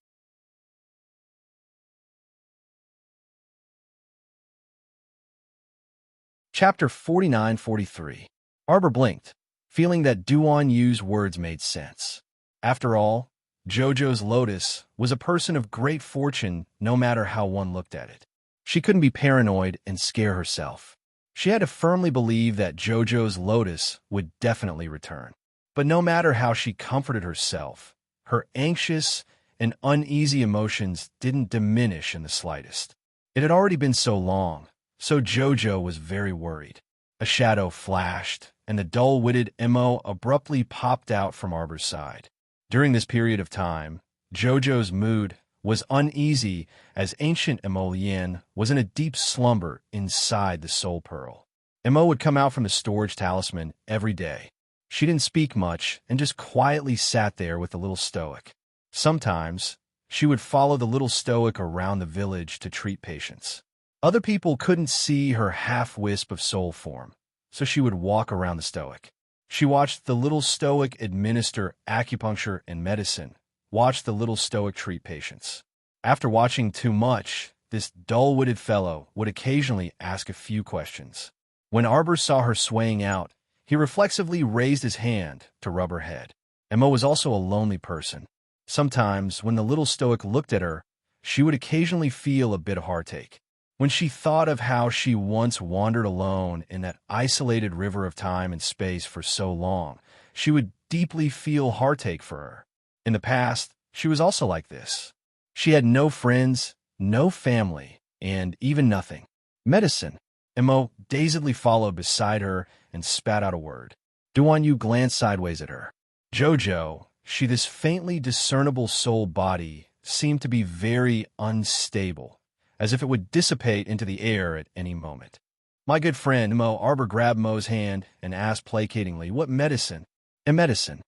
Chapter 49-43. Arbor blinked, feeling that Duan Yu's words made sense. After all, Jojo's lotus was a person of great fortune no matter how one looked at it. She couldn't be paranoid and scare herself. She had to firmly believe that Jojo's lotus would definitely return. But no matter how she comforted herself, her anxious and uneasy emotions didn't diminish in the slightest. It had already been so long, so Jojo was very worried. A shadow flashed, and the dull-witted Emo abruptly popped out from Arbor's side. During this period of time, Jojo's mood was uneasy as ancient Emolian was in a deep slumber inside the Soul Pearl. Emo would come out from the storage talisman every day. She didn't speak much and just quietly sat there with the little stoic. Sometimes, she would follow the little stoic around the village to treat patients. Other people couldn't see her half-wisp of soul form, so she would walk around the stoic. She watched the little stoic administer acupuncture and medicine, watched the little stoic treat patients. After watching too much, this dull-witted fellow would occasionally ask a few questions. When Arbor saw her swaying out, he reflexively raised his hand to rub her head. Emma was also a lonely person. Sometimes, when the little stoic looked at her, she would occasionally feel a bit of heartache. When she thought of how she once wandered alone in that isolated river of time and space for so long, she would deeply feel heartache for her. In the past, she was also like this. She had no friends, no family, and even nothing. Medicine. Emo dazedly followed beside her and spat out a word. Duan Yu glanced sideways at her. Jojo, this faintly discernible soul body, seemed to be very unstable, as if it would dissipate into the air at any moment. My good friend, Mo. Arbor grabbed Mo's hand and asked placatingly, "What medicine?" Medicine.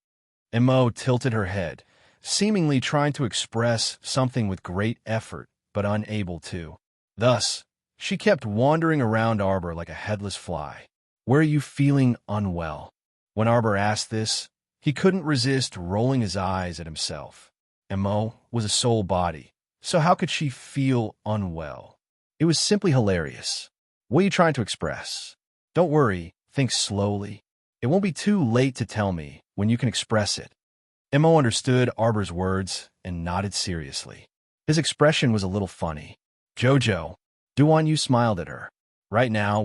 Mo tilted her head, seemingly trying to express something with great effort, but unable to. Thus, she kept wandering around Arbor like a headless fly. "Where are you feeling unwell?" When Arbor asked this, he couldn't resist rolling his eyes at himself. Mo was a soul body, so how could she feel unwell? It was simply hilarious. "What are you trying to express?" "Don't worry, think slowly. It won't be too late to tell me when you can express it." Mo understood Arbor's words and nodded seriously. His expression was a little funny. "Jojo." Duan Yu smiled at her. Right now,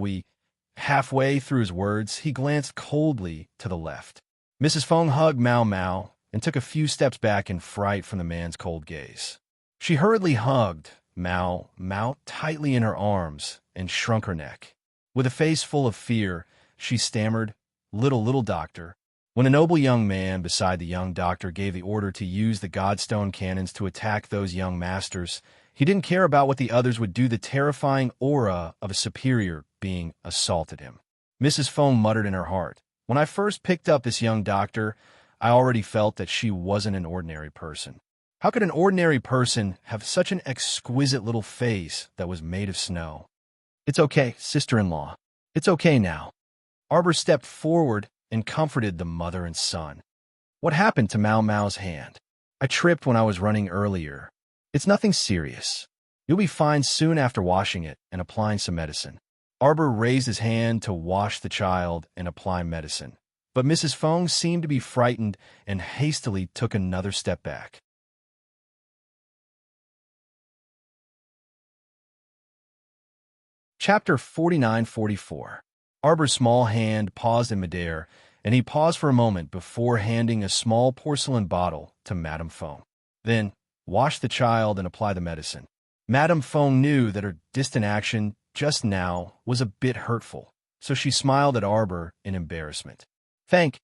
halfway through his words, he glanced coldly to the left. Mrs. Feng hugged Mao Mao and took a few steps back in fright from the man's cold gaze. She hurriedly hugged Mao Mao tightly in her arms and shrunk her neck. With a face full of fear, she stammered, Little doctor." When a noble young man beside the young doctor gave the order to use the Godstone cannons to attack those young masters, he didn't care about what the others would do. The terrifying aura of a superior being assaulted him. Mrs. Feng muttered in her heart, "When I first picked up this young doctor, I already felt that she wasn't an ordinary person. How could an ordinary person have such an exquisite little face that was made of snow?" "It's okay, sister-in-law. It's okay now." Arbor stepped forward and comforted the mother and son. "What happened to Mao Mao's hand?" "I tripped when I was running earlier. It's nothing serious. You'll be fine soon after washing it and applying some medicine." Arbor raised his hand to wash the child and apply medicine, but Mrs. Feng seemed to be frightened and hastily took another step back. Chapter 49-44. Arbor's small hand paused in midair, and he paused for a moment before handing a small porcelain bottle to Madame Feng. Then, wash the child and apply the medicine. Madame Feng knew that her distant action just now was a bit hurtful, so she smiled at Arbor in embarrassment. Thank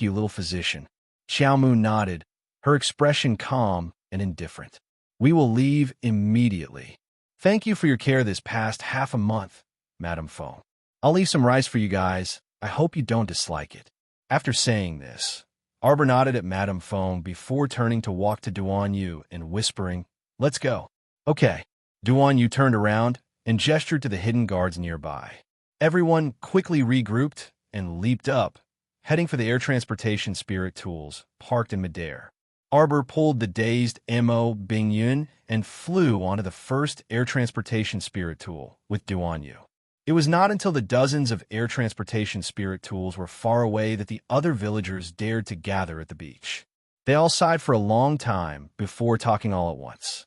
you, little physician." Xiaomu nodded, her expression calm and indifferent. "We will leave immediately. Thank you for your care this past half a month, Madame Feng. I'll leave some rice for you guys. I hope you don't dislike it." After saying this, Arbor nodded at Madame Feng before turning to walk to Duan Yu and whispering, "Let's go." "Okay." Duan Yu turned around and gestured to the hidden guards nearby. Everyone quickly regrouped and leaped up, heading for the air transportation spirit tools parked in midair. Arbor pulled the dazed Mo Bingyun and flew onto the first air transportation spirit tool with Duan Yu. It was not until the dozens of air transportation spirit tools were far away that the other villagers dared to gather at the beach. They all sighed for a long time before talking all at once.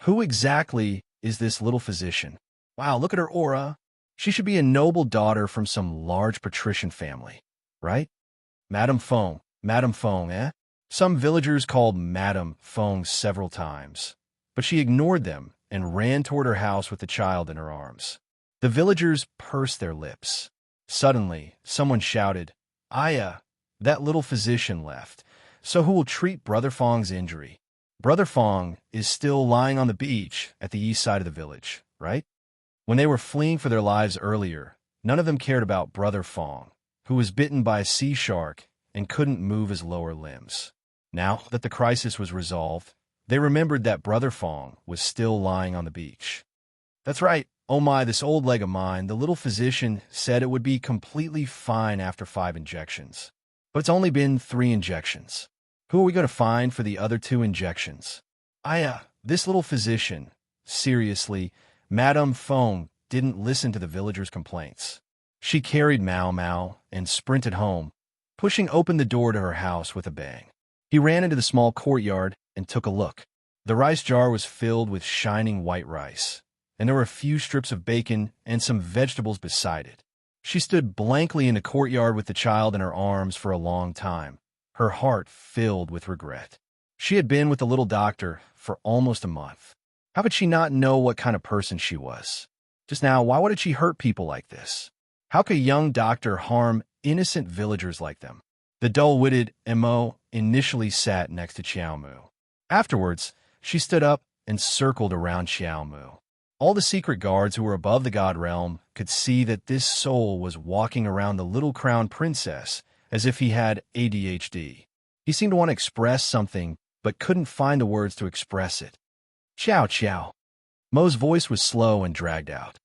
Who exactly is this little physician? Wow, look at her aura. She should be a noble daughter from some large patrician family, right? Madame Fong, eh? Some villagers called Madame Fong several times, but she ignored them and ran toward her house with the child in her arms. The villagers pursed their lips. Suddenly, someone shouted, "Aya, that little physician left. So who will treat Brother Fong's injury?" Brother Fong is still lying on the beach at the east side of the village, right? When they were fleeing for their lives earlier, none of them cared about Brother Fong, who was bitten by a sea shark and couldn't move his lower limbs. Now that the crisis was resolved, they remembered that Brother Fong was still lying on the beach. That's right. Oh my, this old leg of mine, the little physician said it would be completely fine after 5 injections. But it's only been 3 injections. Who are we going to find for the other 2 injections? This little physician. Seriously, Madame Fong didn't listen to the villagers' complaints. She carried Mao Mao and sprinted home, pushing open the door to her house with a bang. He ran into the small courtyard and took a look. The rice jar was filled with shining white rice, and there were a few strips of bacon and some vegetables beside it. She stood blankly in the courtyard with the child in her arms for a long time, her heart filled with regret. She had been with the little doctor for almost a month. How could she not know what kind of person she was? Just now, why would she hurt people like this? How could a young doctor harm innocent villagers like them? The dull-witted Mo initially sat next to Xiao Mu. Afterwards, she stood up and circled around Xiao Mu. All the secret guards who were above the god realm could see that this soul was walking around the little crown princess as if he had ADHD. He seemed to want to express something, but couldn't find the words to express it. "Ciao, ciao." Mo's voice was slow and dragged out.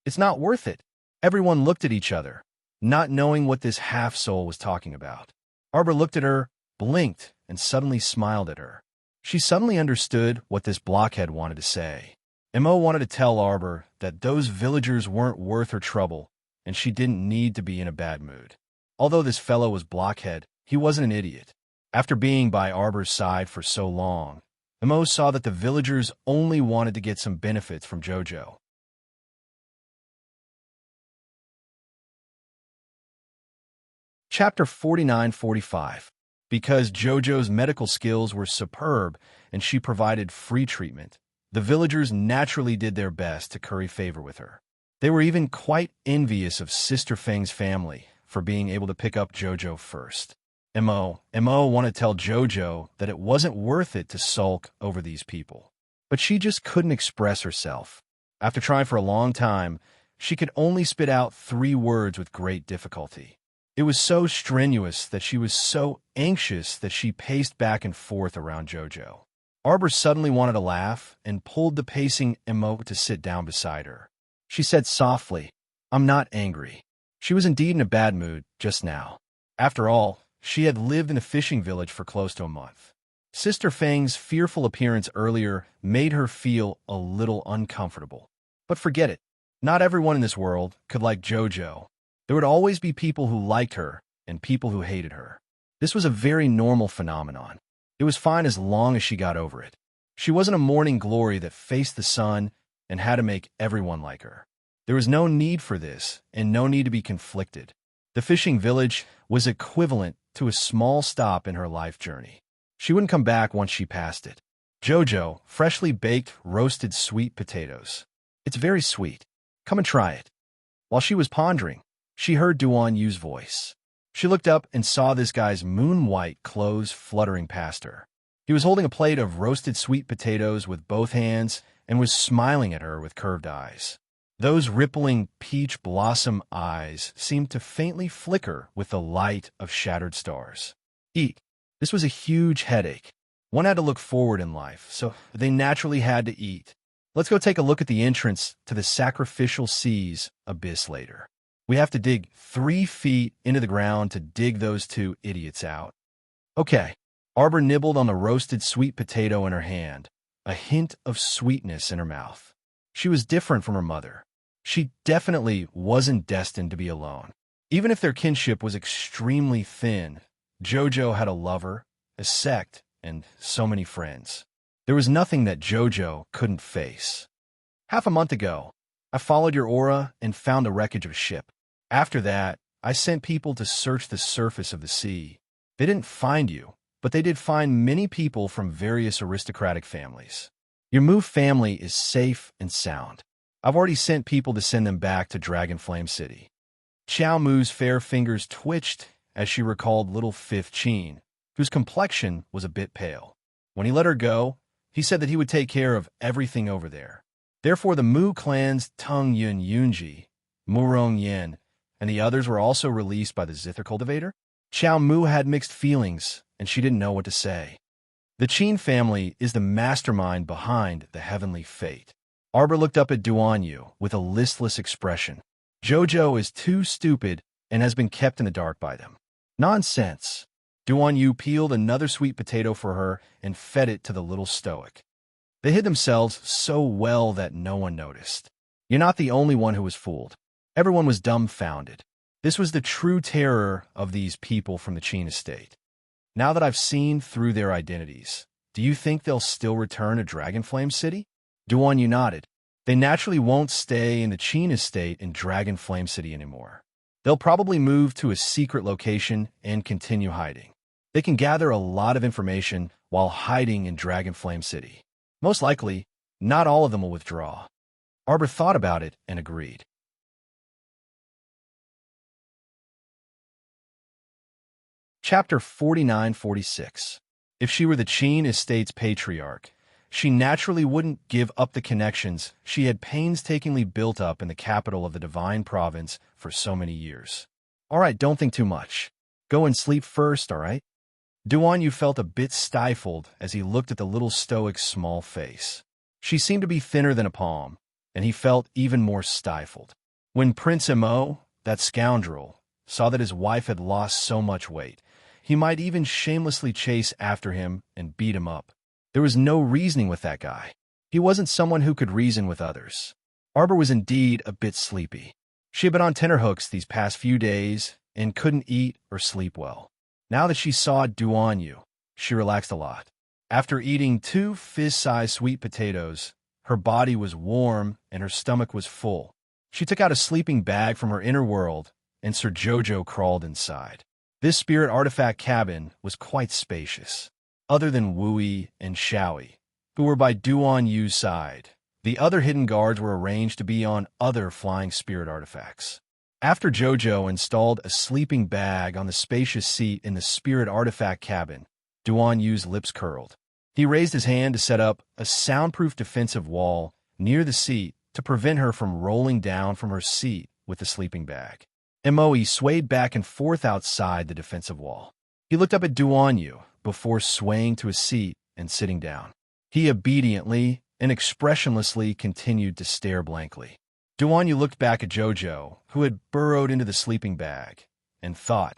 "It's not worth it." Everyone looked at each other, not knowing what this half-soul was talking about. Arbor looked at her, blinked, and suddenly smiled at her. She suddenly understood what this blockhead wanted to say. Mo wanted to tell Arbor that those villagers weren't worth her trouble, and she didn't need to be in a bad mood. Although this fellow was blockhead, he wasn't an idiot. After being by Arbor's side for so long, Mo saw that the villagers only wanted to get some benefits from Jojo. Chapter 49-45. Because Jojo's medical skills were superb and she provided free treatment, the villagers naturally did their best to curry favor with her. They were even quite envious of Sister Feng's family for being able to pick up Jojo first. Mo wanted to tell Jojo that it wasn't worth it to sulk over these people, but she just couldn't express herself. After trying for a long time, she could only spit out 3 words with great difficulty. It was so strenuous that she was so anxious that she paced back and forth around Jojo. Arbor suddenly wanted to laugh and pulled the pacing Mo to sit down beside her. She said softly, "I'm not angry." She was indeed in a bad mood just now. After all, she had lived in a fishing village for close to a month. Sister Feng's fearful appearance earlier made her feel a little uncomfortable. But forget it. Not everyone in this world could like Jojo. There would always be people who liked her and people who hated her. This was a very normal phenomenon. It was fine as long as she got over it. She wasn't a morning glory that faced the sun and had to make everyone like her. There was no need for this and no need to be conflicted. The fishing village was equivalent to a small stop in her life journey. She wouldn't come back once she passed it. Jojo, freshly baked roasted sweet potatoes. It's very sweet. Come and try it. While she was pondering, she heard Duan Yu's voice. She looked up and saw this guy's moon-white clothes fluttering past her. He was holding a plate of roasted sweet potatoes with both hands and was smiling at her with curved eyes. Those rippling peach blossom eyes seemed to faintly flicker with the light of shattered stars. Eat. This was a huge headache. One had to look forward in life, so they naturally had to eat. Let's go take a look at the entrance to the sacrificial seas abyss later. We have to dig 3 feet into the ground to dig those 2 idiots out. Okay. Arbor nibbled on the roasted sweet potato in her hand, a hint of sweetness in her mouth. She was different from her mother. She definitely wasn't destined to be alone. Even if their kinship was extremely thin, Jojo had a lover, a sect, and so many friends. There was nothing that Jojo couldn't face. Half a month ago, I followed your aura and found the wreckage of a ship. After that, I sent people to search the surface of the sea. They didn't find you, but they did find many people from various aristocratic families. Your Mu family is safe and sound. I've already sent people to send them back to Dragonflame City. Xiao Mu's fair fingers twitched as she recalled little Fifth Qin, whose complexion was a bit pale. When he let her go, he said that he would take care of everything over there. Therefore, the Mu clan's Tung Yun Yunji, Murong Yen, and the others were also released by the Zither cultivator. Xiao Mu had mixed feelings, and she didn't know what to say. The Qin family is the mastermind behind the heavenly fate. Arbor looked up at Duan Yu with a listless expression. Jojo is too stupid and has been kept in the dark by them. Nonsense. Duan Yu peeled another sweet potato for her and fed it to the little stoic. They hid themselves so well that no one noticed. You're not the only one who was fooled. Everyone was dumbfounded. This was the true terror of these people from the Qin estate. Now that I've seen through their identities, do you think they'll still return to Dragonflame City? Duan Yu nodded. They naturally won't stay in the Qin estate in Dragonflame City anymore. They'll probably move to a secret location and continue hiding. They can gather a lot of information while hiding in Dragonflame City. Most likely, not all of them will withdraw. Arbor thought about it and agreed. Chapter 49-46. If she were the Qin estate's patriarch, she naturally wouldn't give up the connections she had painstakingly built up in the capital of the Divine Province for so many years. All right, don't think too much. Go and sleep first, all right? Duan Yu felt a bit stifled as he looked at the little stoic's small face. She seemed to be thinner than a palm, and he felt even more stifled. When Prince Mo, that scoundrel, saw that his wife had lost so much weight, he might even shamelessly chase after him and beat him up. There was no reasoning with that guy. He wasn't someone who could reason with others. Arbor was indeed a bit sleepy. She had been on tenterhooks these past few days and couldn't eat or sleep well. Now that she saw Duan Yu, she relaxed a lot. After eating 2 fist-sized sweet potatoes, her body was warm and her stomach was full. She took out a sleeping bag from her inner world, and Sir Jojo crawled inside. This spirit artifact cabin was quite spacious. Other than Wui and Xiaoi, who were by Duan Yu's side, the other hidden guards were arranged to be on other flying spirit artifacts. After Jojo installed a sleeping bag on the spacious seat in the spirit artifact cabin, Duan Yu's lips curled. He raised his hand to set up a soundproof defensive wall near the seat to prevent her from rolling down from her seat with the sleeping bag. Moe swayed back and forth outside the defensive wall. He looked up at Duan Yu before swaying to a seat and sitting down. He obediently and expressionlessly continued to stare blankly. Duan Yu looked back at Jojo, who had burrowed into the sleeping bag, and thought,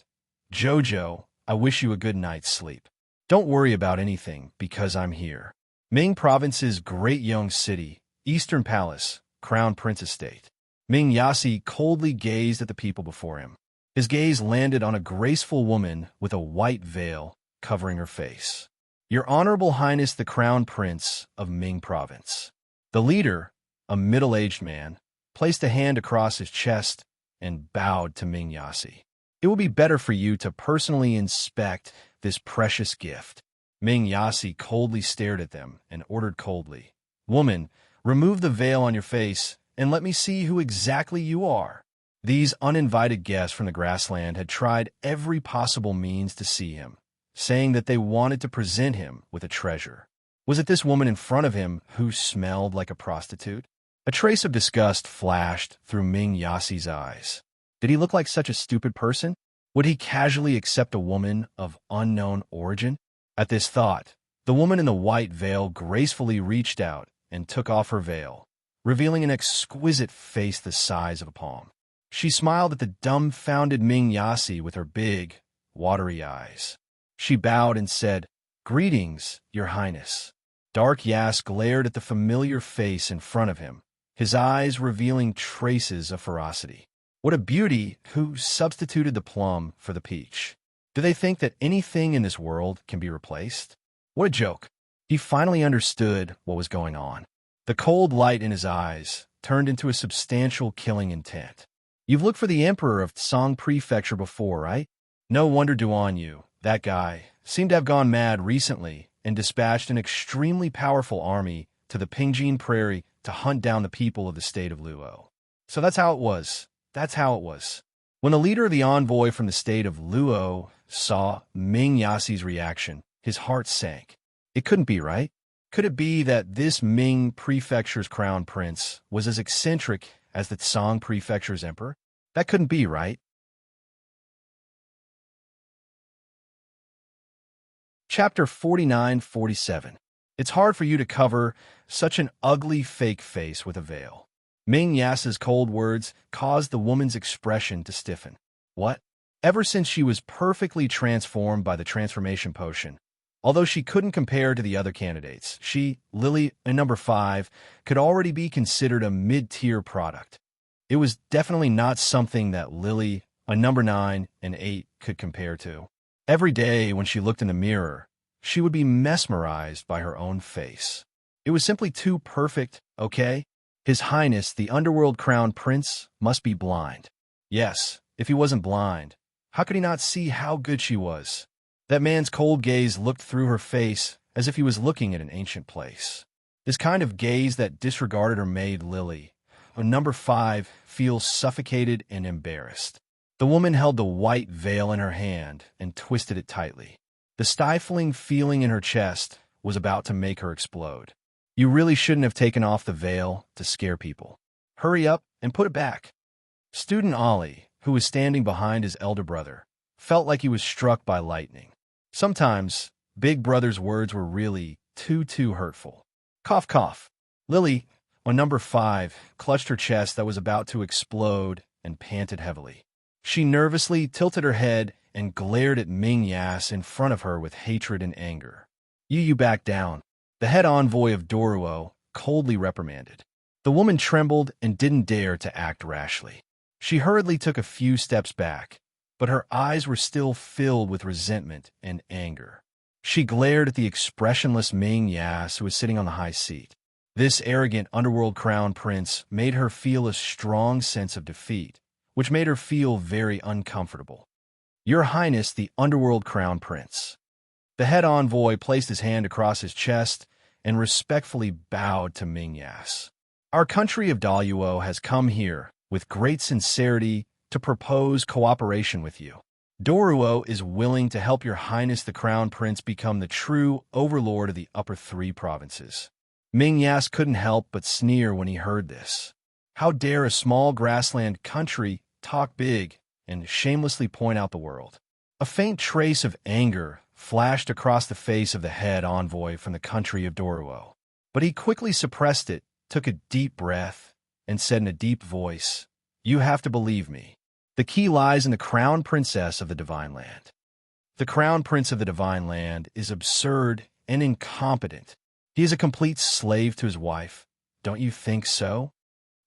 Jojo, I wish you a good night's sleep. Don't worry about anything, because I'm here. Ming Province's Great Young City, Eastern Palace, Crown Prince Estate. Ming Yasi coldly gazed at the people before him. His gaze landed on a graceful woman with a white veil covering her face. Your Honorable Highness the Crown Prince of Ming Province. The leader, a middle-aged man, placed a hand across his chest and bowed to Ming Yasi. It will be better for you to personally inspect this precious gift. Ming Yasi coldly stared at them and ordered coldly, Woman, remove the veil on your face and let me see who exactly you are. These uninvited guests from the grassland had tried every possible means to see him, saying that they wanted to present him with a treasure. Was it this woman in front of him who smelled like a prostitute? A trace of disgust flashed through Ming Yasi's eyes. Did he look like such a stupid person? Would he casually accept a woman of unknown origin? At this thought, the woman in the white veil gracefully reached out and took off her veil, revealing an exquisite face the size of a palm. She smiled at the dumbfounded Ming Yasi with her big, watery eyes. She bowed and said, Greetings, Your Highness. Dark Yas glared at the familiar face in front of him, his eyes revealing traces of ferocity. What a beauty who substituted the plum for the peach. Do they think that anything in this world can be replaced? What a joke. He finally understood what was going on. The cold light in his eyes turned into a substantial killing intent. You've looked for the emperor of Song Prefecture before, right? No wonder Duan Yu, that guy, seemed to have gone mad recently and dispatched an extremely powerful army to the Pingjin Prairie to hunt down the people of the state of Luo. So that's how it was. That's how it was. When the leader of the envoy from the state of Luo saw Ming Yasi's reaction, his heart sank. It couldn't be, right? Could it be that this Ming Prefecture's crown prince was as eccentric as the Song Prefecture's emperor? That couldn't be, right? Chapter 49-47. It's hard for you to cover such an ugly fake face with a veil. Ming Yasa's cold words caused the woman's expression to stiffen. What? Ever since she was perfectly transformed by the transformation potion, although she couldn't compare to the other candidates, she, Lily, a number 5, could already be considered a mid-tier product. It was definitely not something that Lily, a number 9 and 8, could compare to. Every day when she looked in the mirror, she would be mesmerized by her own face. It was simply too perfect, okay? His Highness, the Underworld Crown Prince, must be blind. Yes, if he wasn't blind, how could he not see how good she was? That man's cold gaze looked through her face as if he was looking at an ancient place. This kind of gaze that disregarded her made Lily, a number 5, feel suffocated and embarrassed. The woman held the white veil in her hand and twisted it tightly. The stifling feeling in her chest was about to make her explode. You really shouldn't have taken off the veil to scare people. Hurry up and put it back. Student Ollie, who was standing behind his elder brother, felt like he was struck by lightning. Sometimes, Big Brother's words were really too hurtful. Cough, cough. Lily, on number 5, clutched her chest that was about to explode and panted heavily. She nervously tilted her head and glared at Ming Yas in front of her with hatred and anger. You back down. The head envoy of Doruo coldly reprimanded. The woman trembled and didn't dare to act rashly. She hurriedly took a few steps back, but her eyes were still filled with resentment and anger. She glared at the expressionless Ming Yas who was sitting on the high seat. This arrogant underworld crown prince made her feel a strong sense of defeat, which made her feel very uncomfortable. Your Highness, the Underworld Crown Prince. The head envoy placed his hand across his chest and respectfully bowed to Ming Yas. Our country of Daluo has come here with great sincerity to propose cooperation with you. Doruo is willing to help Your Highness the Crown Prince become the true overlord of the upper 3 provinces. Ming Yas couldn't help but sneer when he heard this. How dare a small grassland country talk big and shamelessly point out the world? A faint trace of anger flashed across the face of the head envoy from the country of Doruo, but he quickly suppressed it, took a deep breath, and said in a deep voice, "You have to believe me. The key lies in the Crown Princess of the Divine Land. The Crown Prince of the Divine Land is absurd and incompetent. He is a complete slave to his wife. Don't you think so?"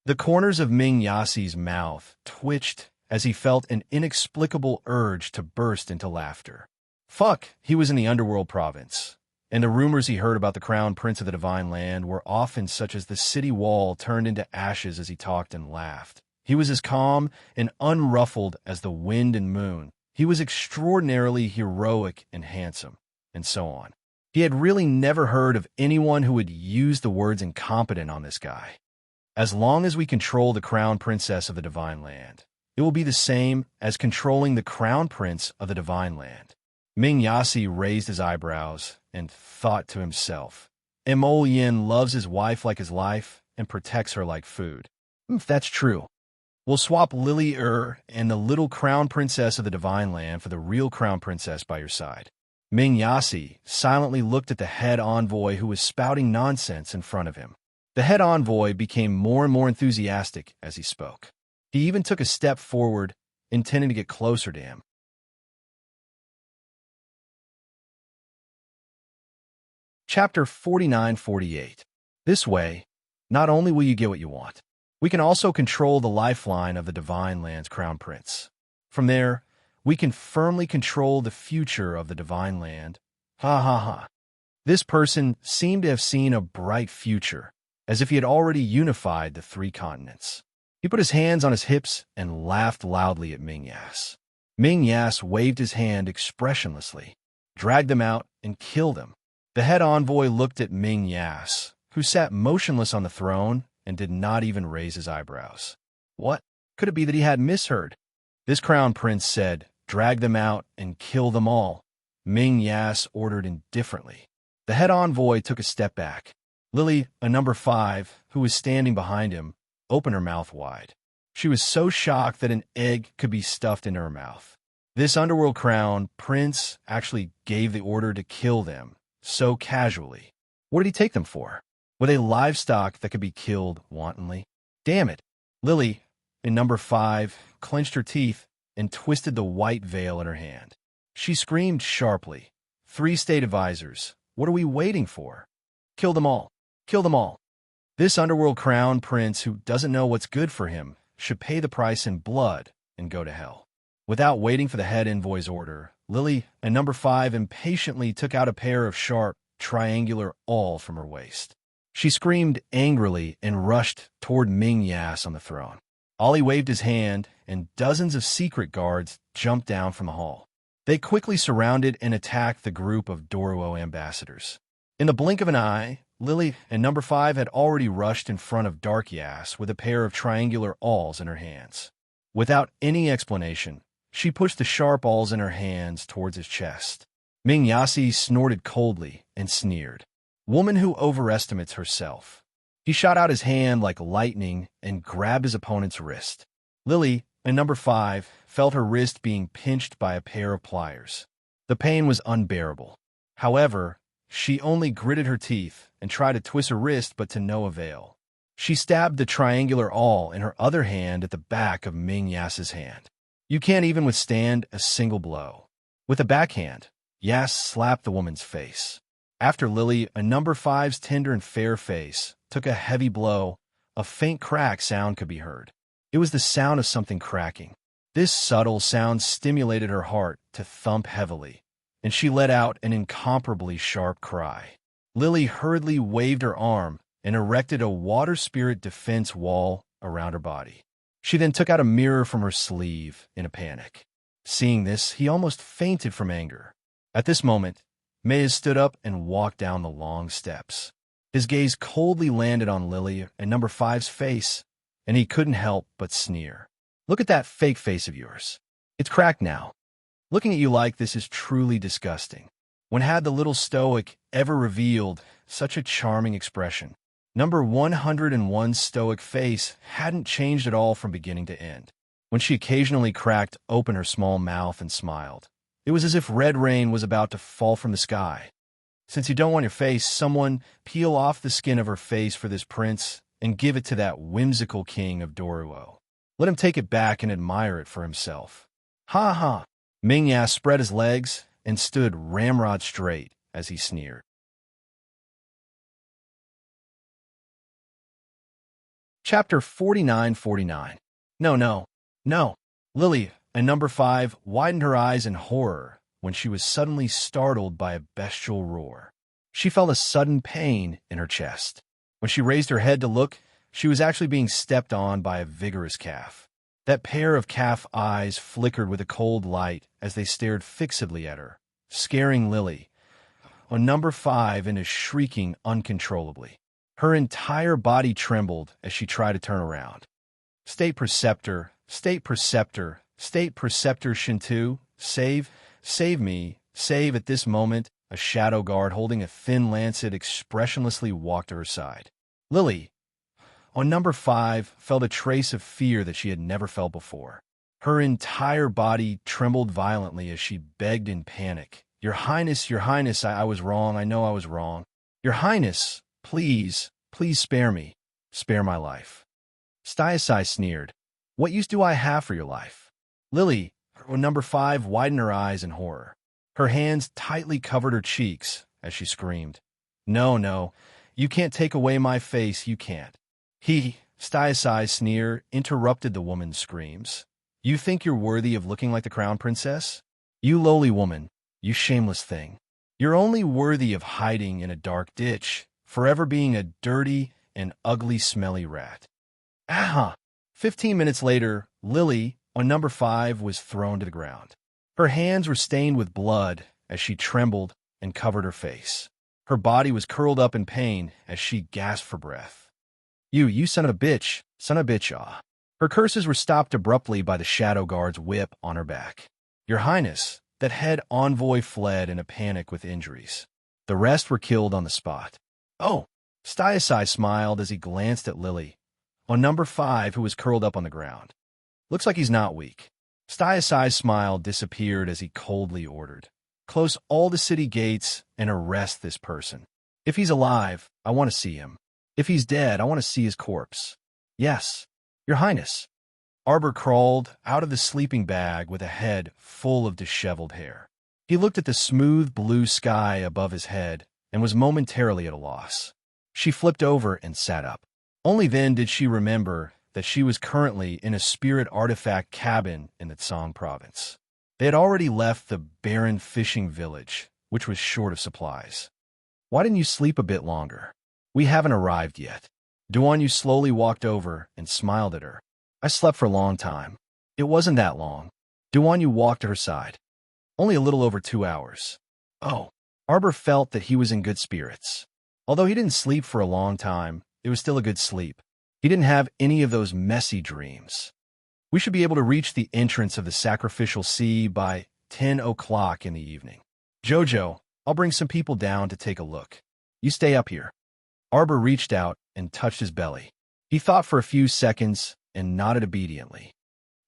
The corners of Ming Yasi's mouth twitched as he felt an inexplicable urge to burst into laughter. Fuck, he was in the Underworld province, and the rumors he heard about the Crown Prince of the Divine Land were often such as the city wall turned into ashes as he talked and laughed. He was as calm and unruffled as the wind and moon. He was extraordinarily heroic and handsome, and so on. He had really never heard of anyone who would use the words incompetent on this guy. As long as we control the Crown Princess of the Divine Land, it will be the same as controlling the Crown Prince of the Divine Land. Ming Yasi raised his eyebrows and thought to himself, Mo Yin loves his wife like his life and protects her like food. If that's true, we'll swap Lily and the little Crown Princess of the Divine Land for the real Crown Princess by your side. Ming Yasi silently looked at the head envoy who was spouting nonsense in front of him. The head envoy became more and more enthusiastic as he spoke. He even took a step forward, intending to get closer to him. Chapter 49-48. This way, Not only will you get what you want, we can also control the lifeline of the Divine Land's Crown Prince. From there, we can firmly control the future of the Divine Land. Ha ha ha. This person seemed to have seen a bright future, as if he had already unified the 3 continents. He put his hands on his hips and laughed loudly at Ming Yas. Ming Yas waved his hand expressionlessly, dragged them out, and killed him. The head envoy looked at Ming Yas, who sat motionless on the throne and did not even raise his eyebrows. What? Could it be that he had misheard? This crown prince said, drag them out and kill them all. Ming Yas ordered indifferently. The head envoy took a step back. Lily, a number 5, who was standing behind him, opened her mouth wide. She was so shocked that an egg could be stuffed into her mouth. This underworld crown prince actually gave the order to kill them, so casually. What did he take them for? Were they livestock that could be killed wantonly? Damn it! Lily, in number 5, clenched her teeth and twisted the white veil in her hand. She screamed sharply. 3 state advisors, what are we waiting for? Kill them all. Kill them all. This underworld crown prince who doesn't know what's good for him should pay the price in blood and go to hell. Without waiting for the head envoy's order, Lily, and number 5, impatiently took out a pair of sharp, triangular awl from her waist. She screamed angrily and rushed toward Ming Yas on the throne. Ollie waved his hand, and dozens of secret guards jumped down from the hall. They quickly surrounded and attacked the group of Doruo ambassadors. In the blink of an eye, Lily and number 5 had already rushed in front of Dark Yas with a pair of triangular awls in her hands. Without any explanation, she pushed the sharp awls in her hands towards his chest. Ming Yasi snorted coldly and sneered. Woman who overestimates herself. He shot out his hand like lightning and grabbed his opponent's wrist. Lily, and number 5, felt her wrist being pinched by a pair of pliers. The pain was unbearable. However, she only gritted her teeth and tried to twist her wrist, but to no avail. She stabbed the triangular awl in her other hand at the back of Ming Yas's hand. You can't even withstand a single blow. With a backhand, Yas slapped the woman's face. After Lily, a number 5's tender and fair face took a heavy blow, a faint crack sound could be heard. It was the sound of something cracking. This subtle sound stimulated her heart to thump heavily, and she let out an incomparably sharp cry. Lily hurriedly waved her arm and erected a water spirit defense wall around her body. She then took out a mirror from her sleeve in a panic. Seeing this, he almost fainted from anger. At this moment, Maez stood up and walked down the long steps. His gaze coldly landed on Lily and number 5's face, and he couldn't help but sneer. Look at that fake face of yours. It's cracked now. Looking at you like this is truly disgusting. When had the little stoic ever revealed such a charming expression? Number 101's stoic face hadn't changed at all from beginning to end. When she occasionally cracked open her small mouth and smiled, it was as if red rain was about to fall from the sky. Since you don't want your face, someone peel off the skin of her face for this prince and give it to that whimsical king of Doruo. Let him take it back and admire it for himself. Ha ha! Ming Yas spread his legs and stood ramrod straight as he sneered. Chapter 49-49. No. Lily, a number 5, widened her eyes in horror when she was suddenly startled by a bestial roar. She felt a sudden pain in her chest. When she raised her head to look, she was actually being stepped on by a vigorous calf. That pair of calf eyes flickered with a cold light as they stared fixedly at her, scaring Lily, on number 5, into shrieking uncontrollably. Her entire body trembled as she tried to turn around. State Preceptor Shintu, save me, save. At this moment, a shadow guard holding a thin lancet expressionlessly walked to her side. Lily, on number 5, felt a trace of fear that she had never felt before. Her entire body trembled violently as she begged in panic. Your Highness, I was wrong. I know I was wrong. Your Highness, please spare me. Spare my life. Stiasai sneered. What use do I have for your life? Lily, number 5, widened her eyes in horror. Her hands tightly covered her cheeks as she screamed. No, You can't take away my face, you can't. Stia's sneer interrupted the woman's screams. You think you're worthy of looking like the crown princess? You lowly woman, you shameless thing. You're only worthy of hiding in a dark ditch, forever being a dirty and ugly smelly rat. Ah! 15 minutes later, Lily, on number 5, was thrown to the ground. Her hands were stained with blood as she trembled and covered her face. Her body was curled up in pain as she gasped for breath. You son of a bitch, ah. Her curses were stopped abruptly by the shadow guard's whip on her back. Your Highness, that head envoy fled in a panic with injuries. The rest were killed on the spot. Oh, Stiasai smiled as he glanced at Lily, on number 5, who was curled up on the ground. Looks like he's not weak. Stiasai's smile disappeared as he coldly ordered, close all the city gates and arrest this person. If he's alive, I want to see him. If he's dead, I want to see his corpse. Yes, Your Highness. Arbor crawled out of the sleeping bag with a head full of disheveled hair. He looked at the smooth blue sky above his head and was momentarily at a loss. She flipped over and sat up. Only then did she remember that she was currently in a spirit artifact cabin in the Tsang province. They had already left the barren fishing village, which was short of supplies. Why didn't you sleep a bit longer? We haven't arrived yet. Duanyu slowly walked over and smiled at her. I slept for a long time. It wasn't that long. Duanyu walked to her side. Only a little over 2 hours. Oh. Arbor felt that he was in good spirits. Although he didn't sleep for a long time, it was still a good sleep. He didn't have any of those messy dreams. We should be able to reach the entrance of the sacrificial sea by 10 o'clock in the evening. Jojo, I'll bring some people down to take a look. You stay up here. Arbor reached out and touched his belly. He thought for a few seconds and nodded obediently.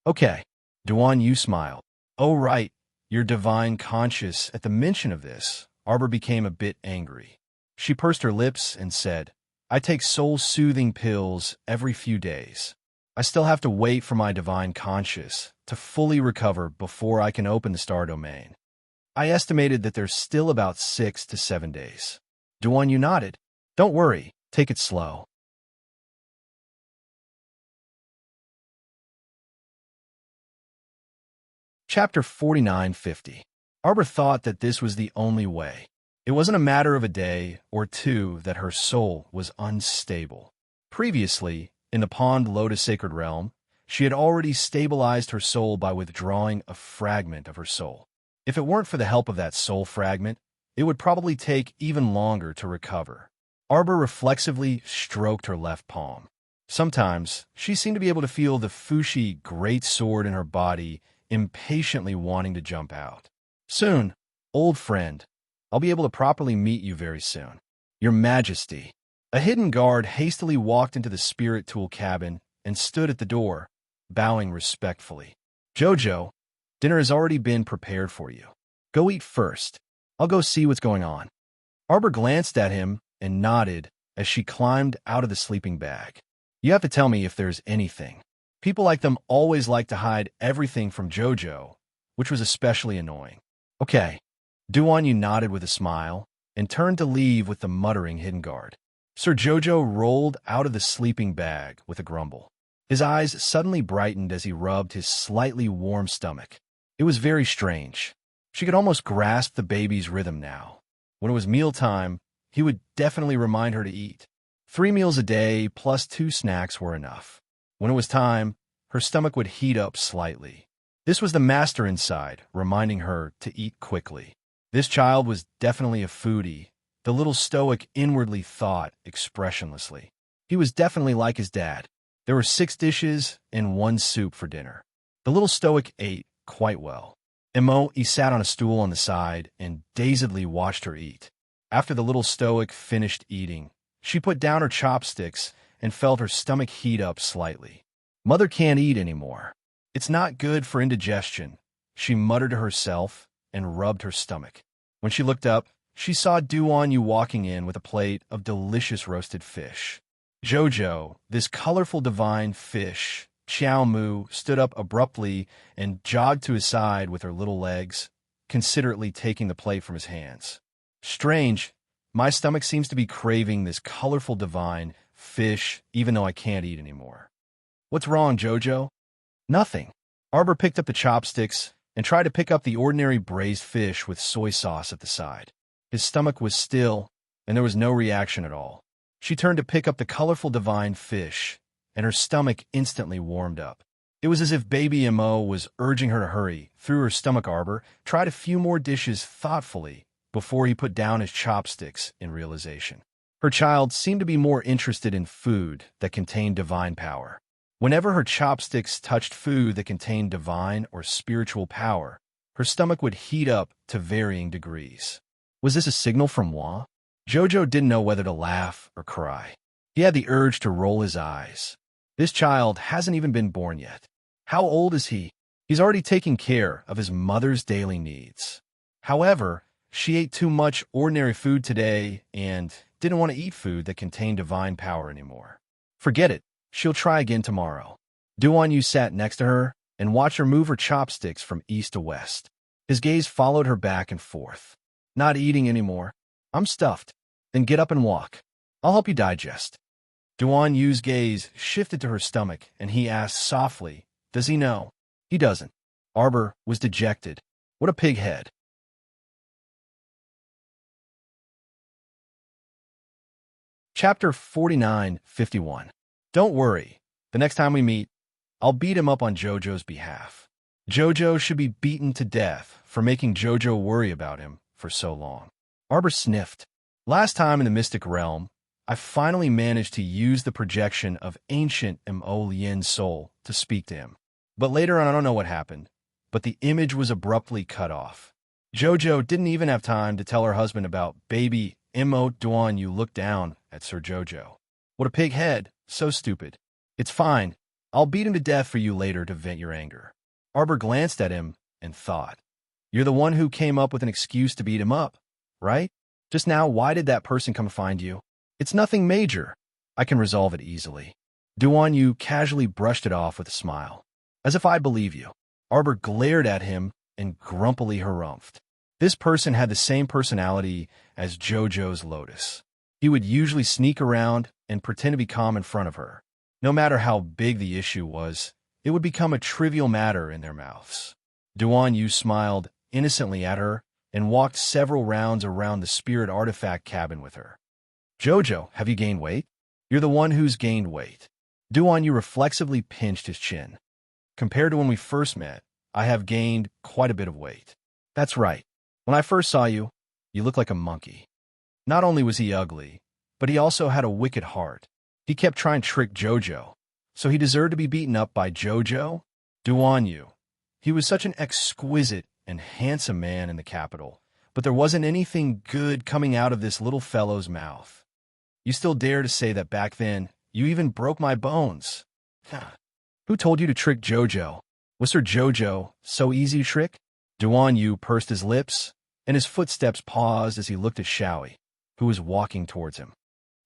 Okay. Duanyu smiled. Oh, right. You're divine conscious. At the mention of this, Arbor became a bit angry. She pursed her lips and said, I take soul-soothing pills every few days. I still have to wait for my divine conscious to fully recover before I can open the star domain. I estimated that there's still about 6 to 7 days. Duanyu nodded. Don't worry, take it slow. Chapter 4950. Arbor thought that this was the only way. It wasn't a matter of a day or two that her soul was unstable. Previously, in the Pond Lotus Sacred Realm, she had already stabilized her soul by withdrawing a fragment of her soul. If it weren't for the help of that soul fragment, it would probably take even longer to recover. Arbor reflexively stroked her left palm. Sometimes, she seemed to be able to feel the Fushi great sword in her body impatiently wanting to jump out. Soon, old friend, I'll be able to properly meet you very soon. Your Majesty. A hidden guard hastily walked into the spirit tool cabin and stood at the door, bowing respectfully. Jojo, dinner has already been prepared for you. Go eat first. I'll go see what's going on. Arbor glanced at him and nodded as she climbed out of the sleeping bag. You have to tell me if there's anything. People like them always like to hide everything from Jojo, which was especially annoying. Okay. Duanyu nodded with a smile and turned to leave with the muttering hidden guard. Sir Jojo rolled out of the sleeping bag with a grumble. His eyes suddenly brightened as he rubbed his slightly warm stomach. It was very strange. She could almost grasp the baby's rhythm now. When it was mealtime, he would definitely remind her to eat. 3 meals a day plus 2 snacks were enough. When it was time, her stomach would heat up slightly. This was the master inside, reminding her to eat quickly. This child was definitely a foodie, the little stoic inwardly thought expressionlessly. He was definitely like his dad. There were 6 dishes and 1 soup for dinner. The little stoic ate quite well. He sat on a stool on the side and dazedly watched her eat. After the little stoic finished eating, she put down her chopsticks and felt her stomach heat up slightly. Mother can't eat anymore. It's not good for indigestion, she muttered to herself and rubbed her stomach. When she looked up, she saw Duanyu walking in with a plate of delicious roasted fish. Jojo, this colorful divine fish, Xiao Mu, stood up abruptly and jogged to his side with her little legs, considerately taking the plate from his hands. Strange, My stomach seems to be craving this colorful divine fish, even though I can't eat anymore. What's wrong, Jojo? Nothing. Arbor picked up the chopsticks and tried to pick up the ordinary braised fish with soy sauce at the side. His stomach was still, and there was no reaction at all. She turned to pick up the colorful divine fish, and her stomach instantly warmed up. It was as if Baby Mo was urging her to hurry. Through her stomach, Arbor tried a few more dishes thoughtfully before he put down his chopsticks in realization. Her child seemed to be more interested in food that contained divine power. Whenever her chopsticks touched food that contained divine or spiritual power, her stomach would heat up to varying degrees. Was this a signal from Moi? Jojo didn't know whether to laugh or cry. He had the urge to roll his eyes. This child hasn't even been born yet. How old is he? He's already taking care of his mother's daily needs. However, she ate too much ordinary food today and didn't want to eat food that contained divine power anymore. Forget it. She'll try again tomorrow. Duan Yu sat next to her and watched her move her chopsticks from east to west. His gaze followed her back and forth. Not eating anymore. I'm stuffed. Then get up and walk. I'll help you digest. Duan Yu's gaze shifted to her stomach, and he asked softly, does he know? He doesn't. Arbor was dejected. What a pig head. Chapter 49:51. Don't worry. The next time we meet, I'll beat him up on Jojo's behalf. Jojo should be beaten to death for making Jojo worry about him for so long. Arbor sniffed. Last time in the Mystic Realm, I finally managed to use the projection of ancient Lien's soul to speak to him. But later on, I don't know what happened, but the image was abruptly cut off. Jojo didn't even have time to tell her husband about Baby Mo. Duan Yu looked down at Sir Jojo. What a pig head. So stupid. It's fine. I'll beat him to death for you later to vent your anger. Arbor glanced at him and thought, you're the one who came up with an excuse to beat him up, right? Just now, why did that person come find you? It's nothing major. I can resolve it easily. Duan Yu casually brushed it off with a smile. As if I believe you. Arbor glared at him and grumpily harumphed. This person had the same personality as Jojo's Lotus. He would usually sneak around and pretend to be calm in front of her. No matter how big the issue was, it would become a trivial matter in their mouths. Duan Yu smiled innocently at her and walked several rounds around the spirit artifact cabin with her. Jojo, have you gained weight? You're the one who's gained weight. Duan Yu reflexively pinched his chin. Compared to when we first met, I have gained quite a bit of weight. That's right. When I first saw you, you looked like a monkey. Not only was he ugly, but he also had a wicked heart. He kept trying to trick Jojo, so he deserved to be beaten up by Jojo? Duan Yu. He was such an exquisite and handsome man in the capital, but there wasn't anything good coming out of this little fellow's mouth. You still dare to say that back then you even broke my bones. Who told you to trick Jojo? Was Sir Jojo so easy to trick? Duan Yu pursed his lips, and his footsteps paused as he looked at Xiaoi, who was walking towards him.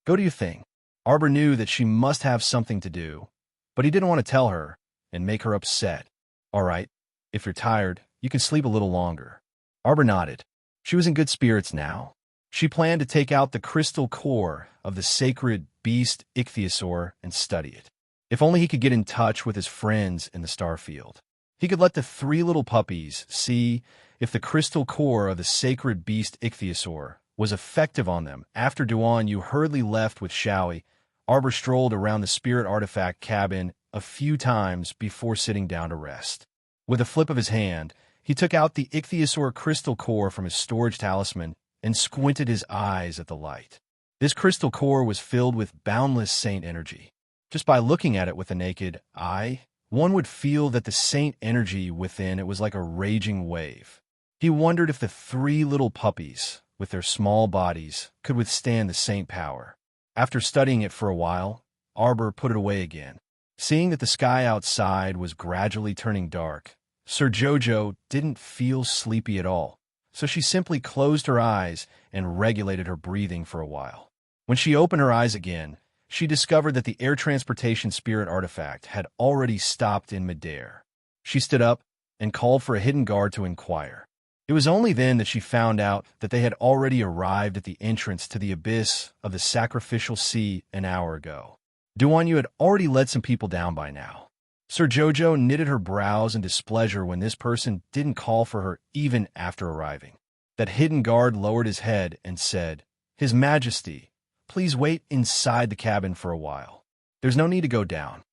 Go do your thing. Arbor knew that she must have something to do, but he didn't want to tell her and make her upset. All right, if you're tired, you can sleep a little longer. Arbor nodded. She was in good spirits now. She planned to take out the crystal core of the sacred beast ichthyosaur and study it. If only he could get in touch with his friends in the starfield. He could let the three little puppies see if the crystal core of the sacred beast ichthyosaur was effective on them. After Duan Yu hurriedly left with Xiaoi, Arbor strolled around the spirit artifact cabin a few times before sitting down to rest. With a flip of his hand, he took out the ichthyosaur crystal core from his storage talisman and squinted his eyes at the light. This crystal core was filled with boundless saint energy. Just by looking at it with the naked eye, one would feel that the saint energy within it was like a raging wave. He wondered if the three little puppies, with their small bodies, could withstand the saint power. After studying it for a while, Arbor put it away again. Seeing that the sky outside was gradually turning dark, Sir Jojo didn't feel sleepy at all, so she simply closed her eyes and regulated her breathing for a while. When she opened her eyes again, she discovered that the air transportation spirit artifact had already stopped in midair. She stood up and called for a hidden guard to inquire. It was only then that she found out that they had already arrived at the entrance to the abyss of the sacrificial sea an hour ago. Duan Yu had already led some people down by now. Sir Jojo knitted her brows in displeasure when this person didn't call for her even after arriving. That hidden guard lowered his head and said, "His Majesty, please wait inside the cabin for a while. There's no need to go down."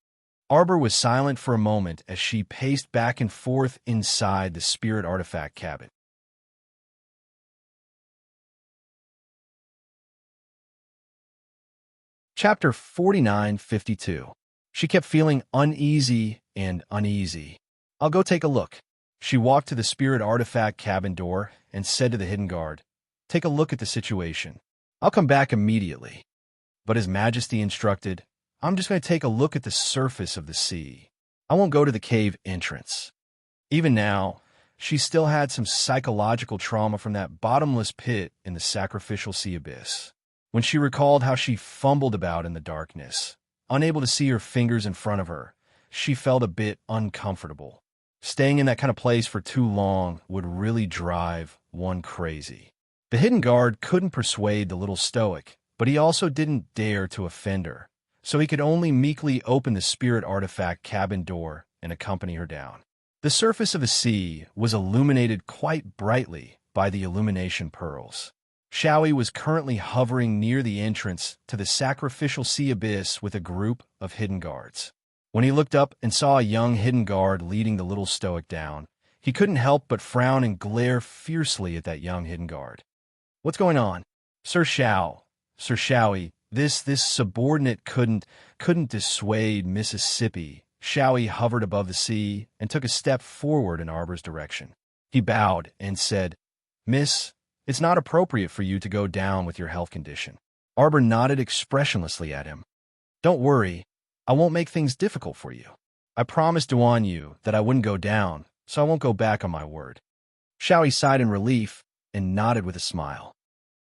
Arbor was silent for a moment as she paced back and forth inside the spirit artifact cabin. Chapter 49:52. She kept feeling uneasy and uneasy. "I'll go take a look." She walked to the spirit artifact cabin door and said to the hidden guard, "Take a look at the situation. I'll come back immediately." But His Majesty instructed, "I'm just going to take a look at the surface of the sea. I won't go to the cave entrance." Even now, she still had some psychological trauma from that bottomless pit in the sacrificial sea abyss. When she recalled how she fumbled about in the darkness, unable to see her fingers in front of her, she felt a bit uncomfortable. Staying in that kind of place for too long would really drive one crazy. The hidden guard couldn't persuade the little stoic, but he also didn't dare to offend her, so he could only meekly open the spirit artifact cabin door and accompany her down. The surface of the sea was illuminated quite brightly by the illumination pearls. Xiaoyi was currently hovering near the entrance to the sacrificial sea abyss with a group of hidden guards. When he looked up and saw a young hidden guard leading the little stoic down, he couldn't help but frown and glare fiercely at that young hidden guard. "What's going on?" Sir Xiaoyi, this subordinate couldn't dissuade Mississippi." Xiaoyi hovered above the sea and took a step forward in Arbor's direction. He bowed and said, "Miss, it's not appropriate for you to go down with your health condition." Arbor nodded expressionlessly at him. "Don't worry, I won't make things difficult for you. I promised Duan Yu that I wouldn't go down, so I won't go back on my word." Xiaoyi sighed in relief and nodded with a smile.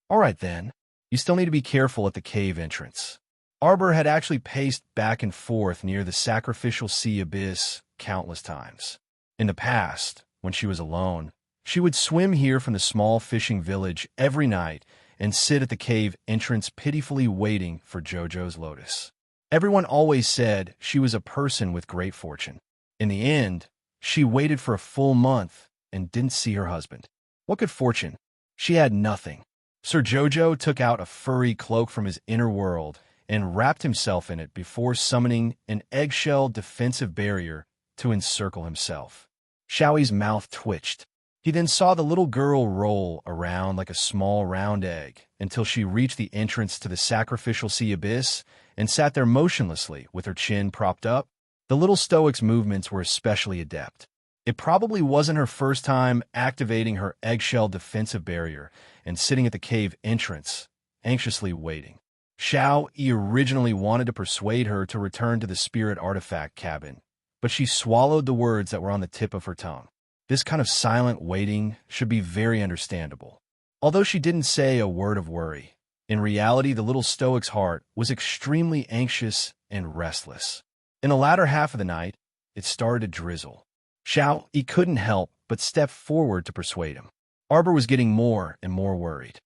"All right then, you still need to be careful at the cave entrance." Arbor had actually paced back and forth near the sacrificial sea abyss countless times. In the past, when she was alone, she would swim here from the small fishing village every night and sit at the cave entrance pitifully waiting for Jojo's lotus. Everyone always said she was a person with great fortune. In the end, she waited for a full month and didn't see her husband. What good fortune? She had nothing. Sir Jojo took out a furry cloak from his inner world and wrapped himself in it before summoning an eggshell defensive barrier to encircle himself. Xiaoyi's mouth twitched. He then saw the little girl roll around like a small round egg until she reached the entrance to the sacrificial sea abyss and sat there motionlessly with her chin propped up. The little stoic's movements were especially adept. It probably wasn't her first time activating her eggshell defensive barrier and sitting at the cave entrance, anxiously waiting. Xiaoyi originally wanted to persuade her to return to the spirit artifact cabin, but she swallowed the words that were on the tip of her tongue. This kind of silent waiting should be very understandable. Although she didn't say a word of worry, in reality the little stoic's heart was extremely anxious and restless. In the latter half of the night, it started to drizzle. Xiaoyi couldn't help but step forward to persuade him. Arbor was getting more and more worried.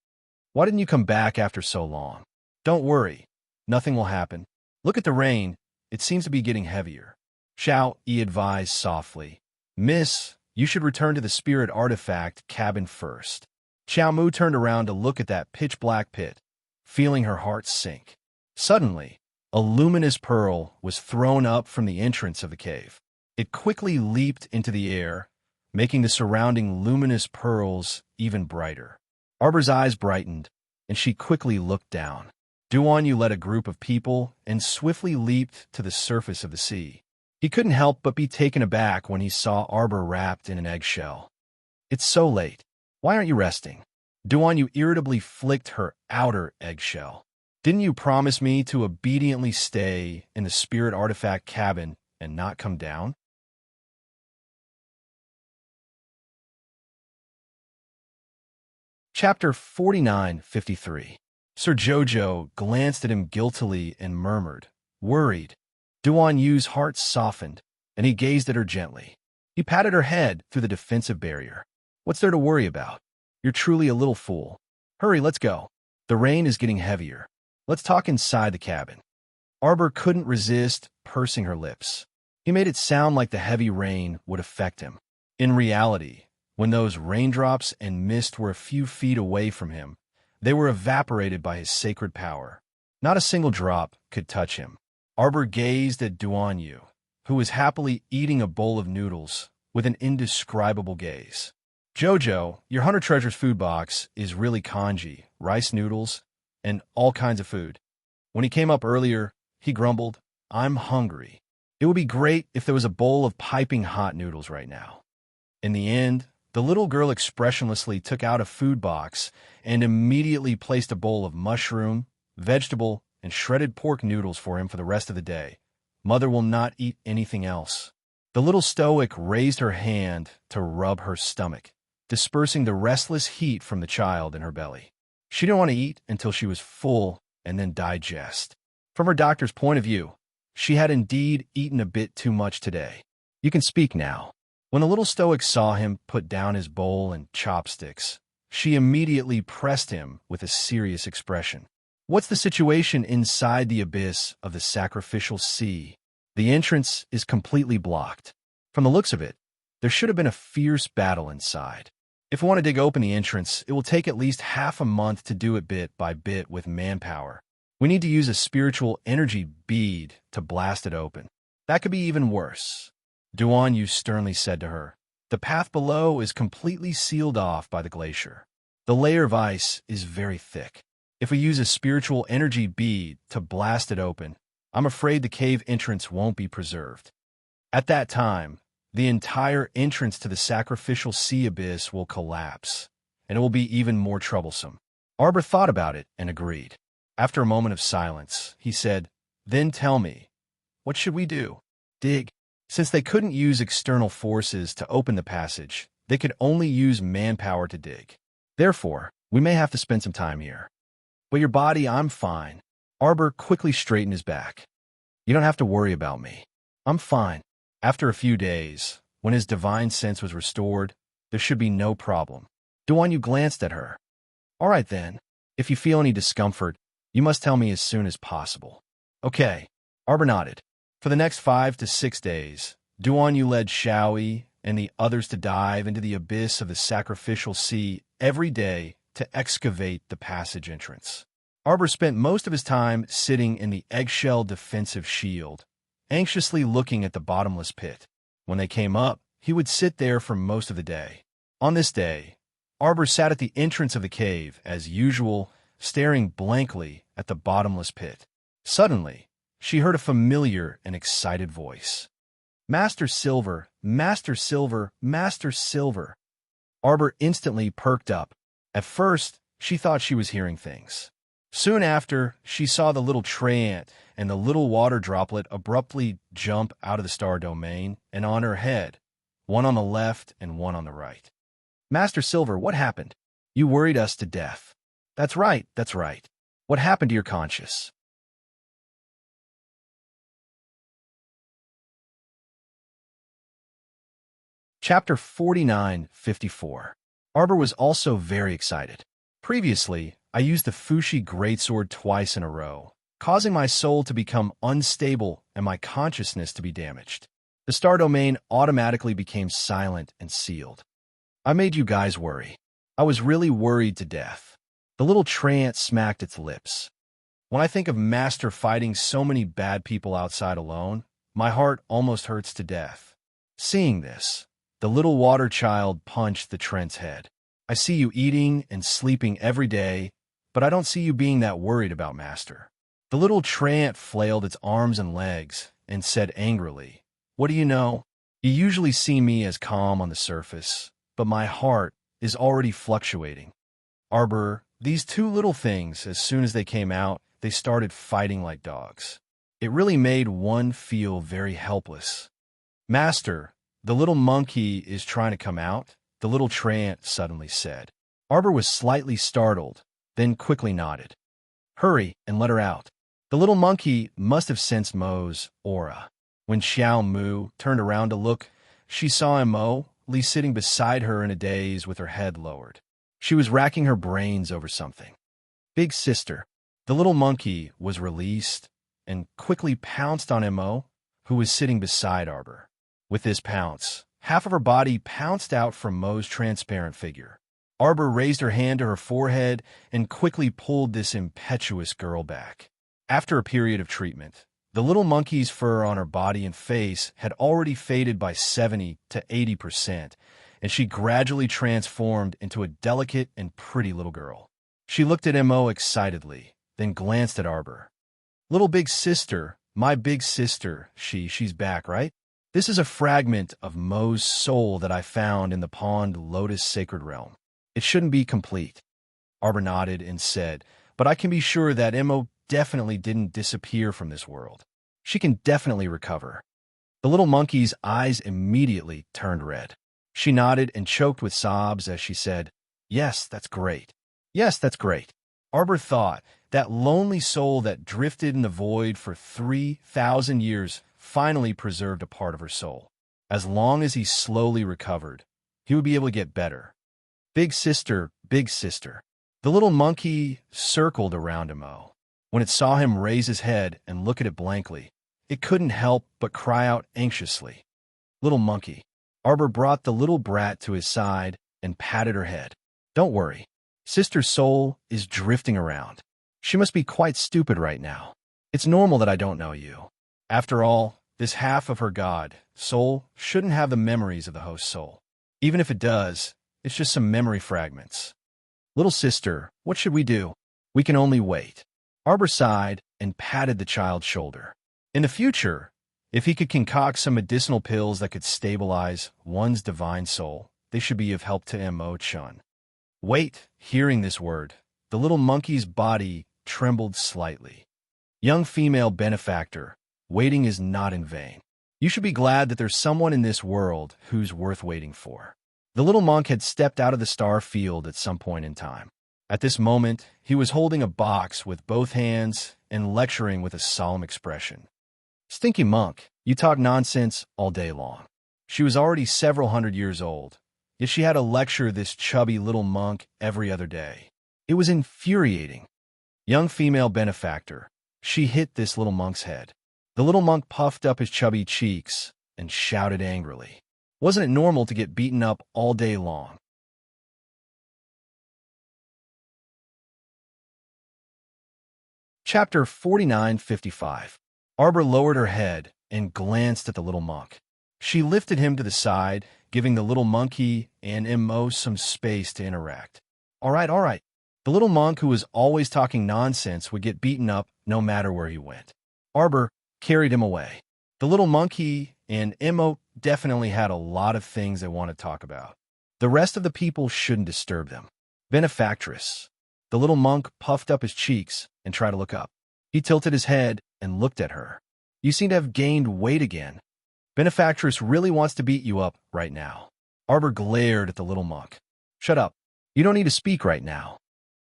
"Why didn't you come back after so long?" "Don't worry, nothing will happen. Look at the rain, it seems to be getting heavier." Xiaoyi advised softly, "Miss, you should return to the spirit artifact cabin first." Xiao Mu turned around to look at that pitch-black pit, feeling her heart sink. Suddenly, a luminous pearl was thrown up from the entrance of the cave. It quickly leaped into the air, making the surrounding luminous pearls even brighter. Arbor's eyes brightened, and she quickly looked down. Duan Yu led a group of people and swiftly leaped to the surface of the sea. He couldn't help but be taken aback when he saw Arbor wrapped in an eggshell. "It's so late. Why aren't you resting?" Duan Yu irritably flicked her outer eggshell. "Didn't you promise me to obediently stay in the spirit artifact cabin and not come down?" Chapter 49:53. Sir Jojo glanced at him guiltily and murmured, worried. Duan Yu's heart softened, and he gazed at her gently. He patted her head through the defensive barrier. What's there to worry about? You're truly a little fool. Hurry, let's go. The rain is getting heavier. Let's talk inside the cabin. Arbor couldn't resist pursing her lips. He made it sound like the heavy rain would affect him. In reality, when those raindrops and mist were a few feet away from him, they were evaporated by his sacred power. Not a single drop could touch him. Arbor gazed at Duan Yu, who was happily eating a bowl of noodles with an indescribable gaze. Jojo, your Hunter Treasures food box is really congee, rice noodles, and all kinds of food. When he came up earlier, he grumbled, I'm hungry. It would be great if there was a bowl of piping hot noodles right now. In the end, the little girl expressionlessly took out a food box and immediately placed a bowl of mushroom, vegetable, and shredded pork noodles for him for the rest of the day. Mother will not eat anything else. The little stoic raised her hand to rub her stomach, dispersing the restless heat from the child in her belly. She didn't want to eat until she was full and then digest. From her doctor's point of view, she had indeed eaten a bit too much today. You can speak now. When the little stoic saw him put down his bowl and chopsticks, she immediately pressed him with a serious expression. What's the situation inside the abyss of the sacrificial sea? The entrance is completely blocked. From the looks of it, there should have been a fierce battle inside. If we want to dig open the entrance, it will take at least half a month to do it bit by bit with manpower. We need to use a spiritual energy bead to blast it open. That could be even worse. Duan Yu sternly said to her, the path below is completely sealed off by the glacier. The layer of ice is very thick. If we use a spiritual energy bead to blast it open, I'm afraid the cave entrance won't be preserved. At that time, the entire entrance to the sacrificial sea abyss will collapse, and it will be even more troublesome. Arbor thought about it and agreed. After a moment of silence, he said, then tell me, what should we do? Dig. Since they couldn't use external forces to open the passage, they could only use manpower to dig. Therefore, we may have to spend some time here. But your body, I'm fine. Arbor quickly straightened his back. You don't have to worry about me. I'm fine. After a few days, when his divine sense was restored, there should be no problem. Duan Yu glanced at her. All right then. If you feel any discomfort, you must tell me as soon as possible. Okay. Arbor nodded. For the next 5 to 6 days, Duan Yu led Xiaoyi and the others to dive into the abyss of the sacrificial sea every day to excavate the passage entrance. Arbor spent most of his time sitting in the eggshell defensive shield, anxiously looking at the bottomless pit. When they came up, he would sit there for most of the day. On this day, Arbor sat at the entrance of the cave, as usual, staring blankly at the bottomless pit. Suddenly, she heard a familiar and excited voice. Master Silver, Master Silver, Master Silver. Arbor instantly perked up. At first, she thought she was hearing things. Soon after, she saw the little treant and the little water droplet abruptly jump out of the star domain and on her head, one on the left and one on the right. Master Silver, what happened? You worried us to death. That's right, that's right. What happened to your conscience? Chapter 49-54. Arbor was also very excited. Previously, I used the Fushi Greatsword twice in a row, causing my soul to become unstable and my consciousness to be damaged. The star domain automatically became silent and sealed. I made you guys worry. I was really worried to death. The little treant smacked its lips. When I think of Master fighting so many bad people outside alone, my heart almost hurts to death. Seeing this, the little water child punched the treant's head. I see you eating and sleeping every day, but I don't see you being that worried about Master. The little treant flailed its arms and legs and said angrily, what do you know? You usually see me as calm on the surface, but my heart is already fluctuating. Arbor, these two little things, as soon as they came out, they started fighting like dogs. It really made one feel very helpless. Master, the little monkey is trying to come out, the little treant suddenly said. Arbor was slightly startled, then quickly nodded. Hurry and let her out. The little monkey must have sensed Mo's aura. When Xiao Mu turned around to look, she saw a Mo, quietly sitting beside her in a daze with her head lowered. She was racking her brains over something. Big Sister. The little monkey was released and quickly pounced on Mo, who was sitting beside Arbor. With this pounce, half of her body pounced out from Mo's transparent figure. Arbor raised her hand to her forehead and quickly pulled this impetuous girl back. After a period of treatment, the little monkey's fur on her body and face had already faded by 70 to 80%, and she gradually transformed into a delicate and pretty little girl. She looked at Mo excitedly, then glanced at Arbor. "Little big sister, my big sister, she's back, right? This is a fragment of Mo's soul that I found in the pond Lotus Sacred Realm. It shouldn't be complete." Arbor nodded and said, "But I can be sure that Mo definitely didn't disappear from this world. She can definitely recover." The little monkey's eyes immediately turned red. She nodded and choked with sobs as she said, "Yes, that's great. Yes, that's great." Arbor thought that lonely soul that drifted in the void for 3,000 years finally preserved a part of her soul. As long as he slowly recovered, he would be able to get better. Big Sister, Big Sister. The little monkey circled around Mo. When it saw him raise his head and look at it blankly, it couldn't help but cry out anxiously. "Little monkey." Arbor brought the little brat to his side and patted her head. "Don't worry. Sister's soul is drifting around. She must be quite stupid right now. It's normal that I don't know you. After all, this half of her god, soul, shouldn't have the memories of the host soul. Even if it does, it's just some memory fragments. Little sister, what should we do? We can only wait." Arbor sighed and patted the child's shoulder. In the future, if he could concoct some medicinal pills that could stabilize one's divine soul, they should be of help to Mo-chan. Wait, hearing this word, the little monkey's body trembled slightly. Young female benefactor, waiting is not in vain. You should be glad that there's someone in this world who's worth waiting for. The little monk had stepped out of the star field at some point in time. At this moment, he was holding a box with both hands and lecturing with a solemn expression. "Stinky monk, you talk nonsense all day long." She was already several hundred years old, yet she had to lecture this chubby little monk every other day. It was infuriating. Young female benefactor, she hit this little monk's head. The little monk puffed up his chubby cheeks and shouted angrily. Wasn't it normal to get beaten up all day long? Chapter 4955. Arbor lowered her head and glanced at the little monk. She lifted him to the side, giving the little monkey and Mo some space to interact. All right. The little monk who was always talking nonsense would get beaten up no matter where he went. Arbor carried him away. The little monkey and Mo definitely had a lot of things they want to talk about. The rest of the people shouldn't disturb them. Benefactress. The little monk puffed up his cheeks and tried to look up. He tilted his head and looked at her. You seem to have gained weight again. Benefactress really wants to beat you up right now. Arbor glared at the little monk. Shut up. You don't need to speak right now.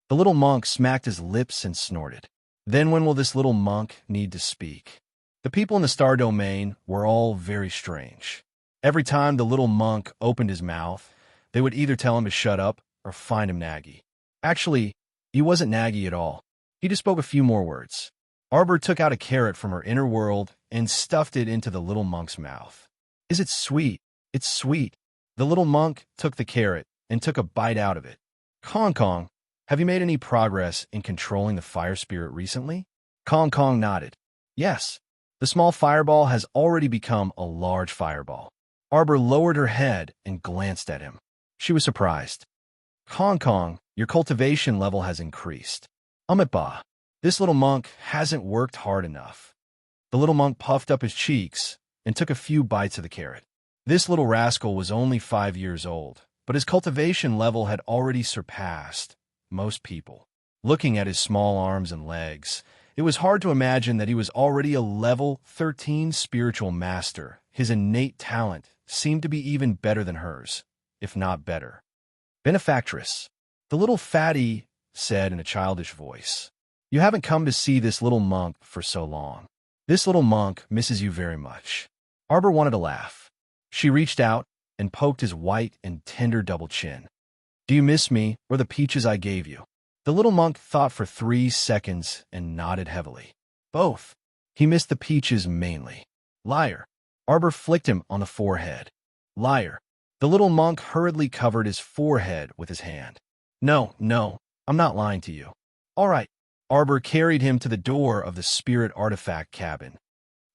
The little monk smacked his lips and snorted. Then when will this little monk need to speak? The people in the star domain were all very strange. Every time the little monk opened his mouth, they would either tell him to shut up or find him naggy. Actually, he wasn't naggy at all. He just spoke a few more words. Arbor took out a carrot from her inner world and stuffed it into the little monk's mouth. Is it sweet? It's sweet. The little monk took the carrot and took a bite out of it. Kong Kong, have you made any progress in controlling the fire spirit recently? Kong Kong nodded. Yes. The small fireball has already become a large fireball. Arbor lowered her head and glanced at him. She was surprised. Kong Kong, your cultivation level has increased. Bah. This little monk hasn't worked hard enough. The little monk puffed up his cheeks and took a few bites of the carrot. This little rascal was only 5 years old, but his cultivation level had already surpassed most people. Looking at his small arms and legs, it was hard to imagine that he was already a level 13 spiritual master. His innate talent seemed to be even better than hers, if not better. Benefactress, the little fatty said in a childish voice. You haven't come to see this little monk for so long. This little monk misses you very much. Arbor wanted to laugh. She reached out and poked his white and tender double chin. Do you miss me or the peaches I gave you? The little monk thought for 3 seconds and nodded heavily. Both. He missed the peaches mainly. Liar. Arbor flicked him on the forehead. Liar. The little monk hurriedly covered his forehead with his hand. No, I'm not lying to you. All right. Arbor carried him to the door of the spirit artifact cabin.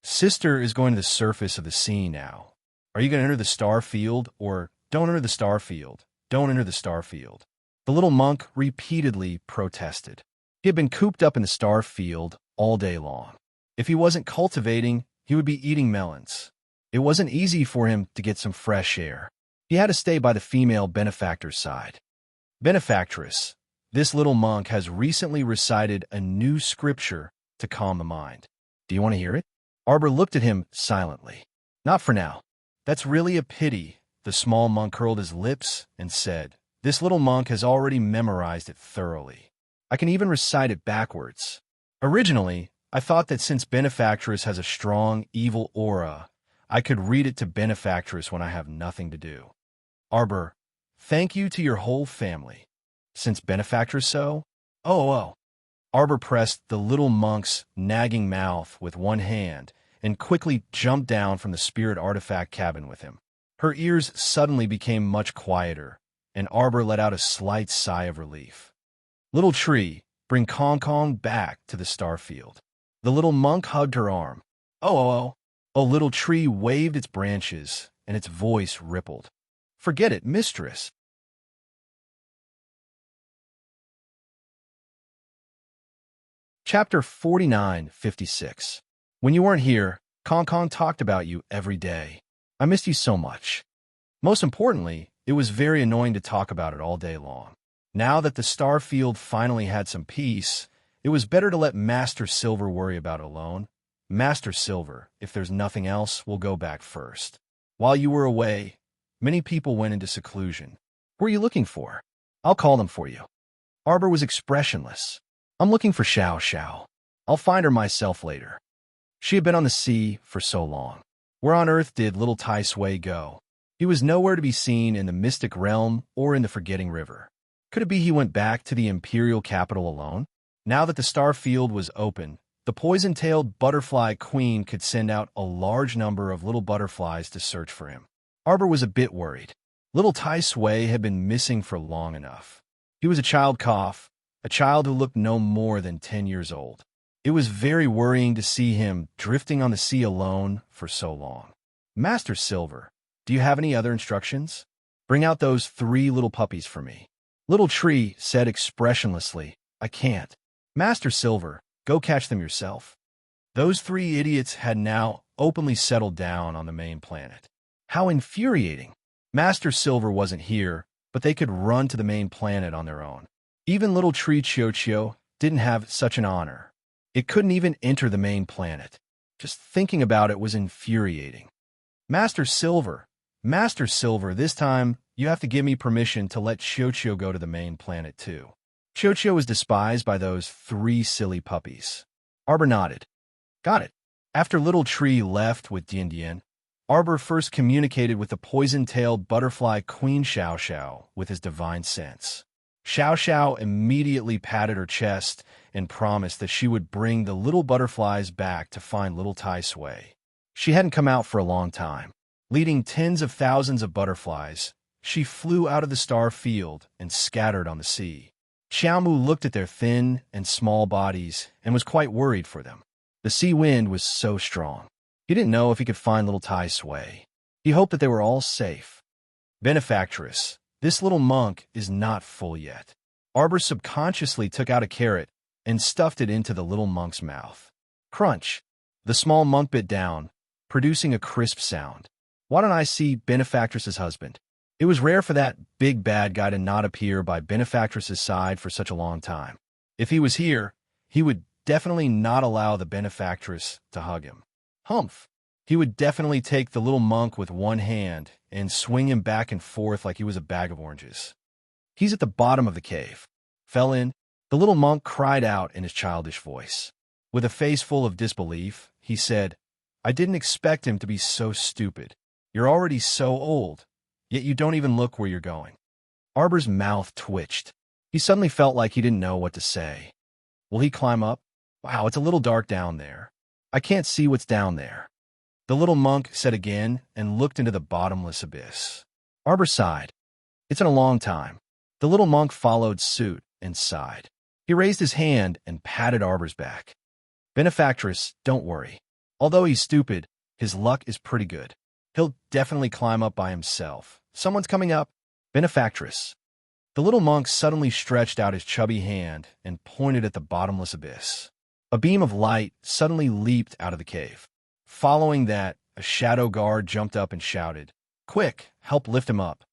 Sister is going to the surface of the sea now. Are you going to enter the star field, or don't enter the star field? Don't enter the star field. The little monk repeatedly protested. He had been cooped up in the star field all day long. If he wasn't cultivating, he would be eating melons. It wasn't easy for him to get some fresh air. He had to stay by the female benefactor's side. Benefactress, this little monk has recently recited a new scripture to calm the mind. Do you want to hear it? Arbor looked at him silently. Not for now. That's really a pity. The small monk curled his lips and said, This little monk has already memorized it thoroughly. I can even recite it backwards. Originally, I thought that since Benefactress has a strong, evil aura, I could read it to Benefactress when I have nothing to do. Arbor, thank you to your whole family. Since Benefactress so? Oh. Arbor pressed the little monk's nagging mouth with one hand and quickly jumped down from the spirit artifact cabin with him. Her ears suddenly became much quieter, and Arbor let out a slight sigh of relief. Little tree, bring Kong back to the starfield. The little monk hugged her arm. Oh, little tree waved its branches, and its voice rippled. Forget it, mistress. Chapter 49:56. When you weren't here, Kong talked about you every day. I missed you so much. Most importantly, it was very annoying to talk about it all day long. Now that the starfield finally had some peace, it was better to let Master Silver worry about it alone. Master Silver, if there's nothing else, will go back first. While you were away, many people went into seclusion. Who are you looking for? I'll call them for you. Arbor was expressionless. I'm looking for Xiao. I'll find her myself later. She had been on the sea for so long. Where on earth did little Tai Sui go? He was nowhere to be seen in the Mystic Realm or in the Forgetting River. Could it be he went back to the Imperial capital alone? Now that the star field was open, the poison-tailed butterfly queen could send out a large number of little butterflies to search for him. Arbor was a bit worried. Little Tai Sui had been missing for long enough. He was a child cough, a child who looked no more than 10 years old. It was very worrying to see him drifting on the sea alone for so long. Master Silver, do you have any other instructions? Bring out those 3 little puppies for me. Little Tree said expressionlessly, I can't. Master Silver, go catch them yourself. Those 3 idiots had now openly settled down on the main planet. How infuriating. Master Silver wasn't here, but they could run to the main planet on their own. Even Little Tree Chio didn't have such an honor. It couldn't even enter the main planet. Just thinking about it was infuriating. Master Silver, this time you have to give me permission to let Chio go to the main planet too. Chio was despised by those 3 silly puppies. Arbor nodded. Got it. After Little Tree left with Dian, Arbor first communicated with the poison-tailed butterfly Queen Xiao with his divine sense. Xiao immediately patted her chest and promised that she would bring the little butterflies back to find little Tai Sui. She hadn't come out for a long time. Leading tens of thousands of butterflies, she flew out of the star field and scattered on the sea. Xiaomu looked at their thin and small bodies and was quite worried for them. The sea wind was so strong. He didn't know if he could find little Tai Sui. He hoped that they were all safe. Benefactress, this little monk is not full yet. Arbor subconsciously took out a carrot and stuffed it into the little monk's mouth. Crunch! The small monk bit down, producing a crisp sound. Why don't I see Benefactress's husband? It was rare for that big bad guy to not appear by Benefactress's side for such a long time. If he was here, he would definitely not allow the Benefactress to hug him. Humph! He would definitely take the little monk with one hand and swing him back and forth like he was a bag of oranges. He's at the bottom of the cave. Fell in? The little monk cried out in his childish voice. With a face full of disbelief, he said, I didn't expect him to be so stupid. You're already so old. yet you don't even look where you're going. Arbor's mouth twitched. He suddenly felt like he didn't know what to say. Will he climb up? Wow, it's a little dark down there. I can't see what's down there. The little monk said again and looked into the bottomless abyss. Arbor sighed. It's been a long time. The little monk followed suit and sighed. He raised his hand and patted Arbor's back. Benefactress, don't worry. Although he's stupid, his luck is pretty good. He'll definitely climb up by himself. Someone's coming up. Benefactress. The little monk suddenly stretched out his chubby hand and pointed at the bottomless abyss. A beam of light suddenly leaped out of the cave. Following that, a shadow guard jumped up and shouted, "Quick, help lift him up."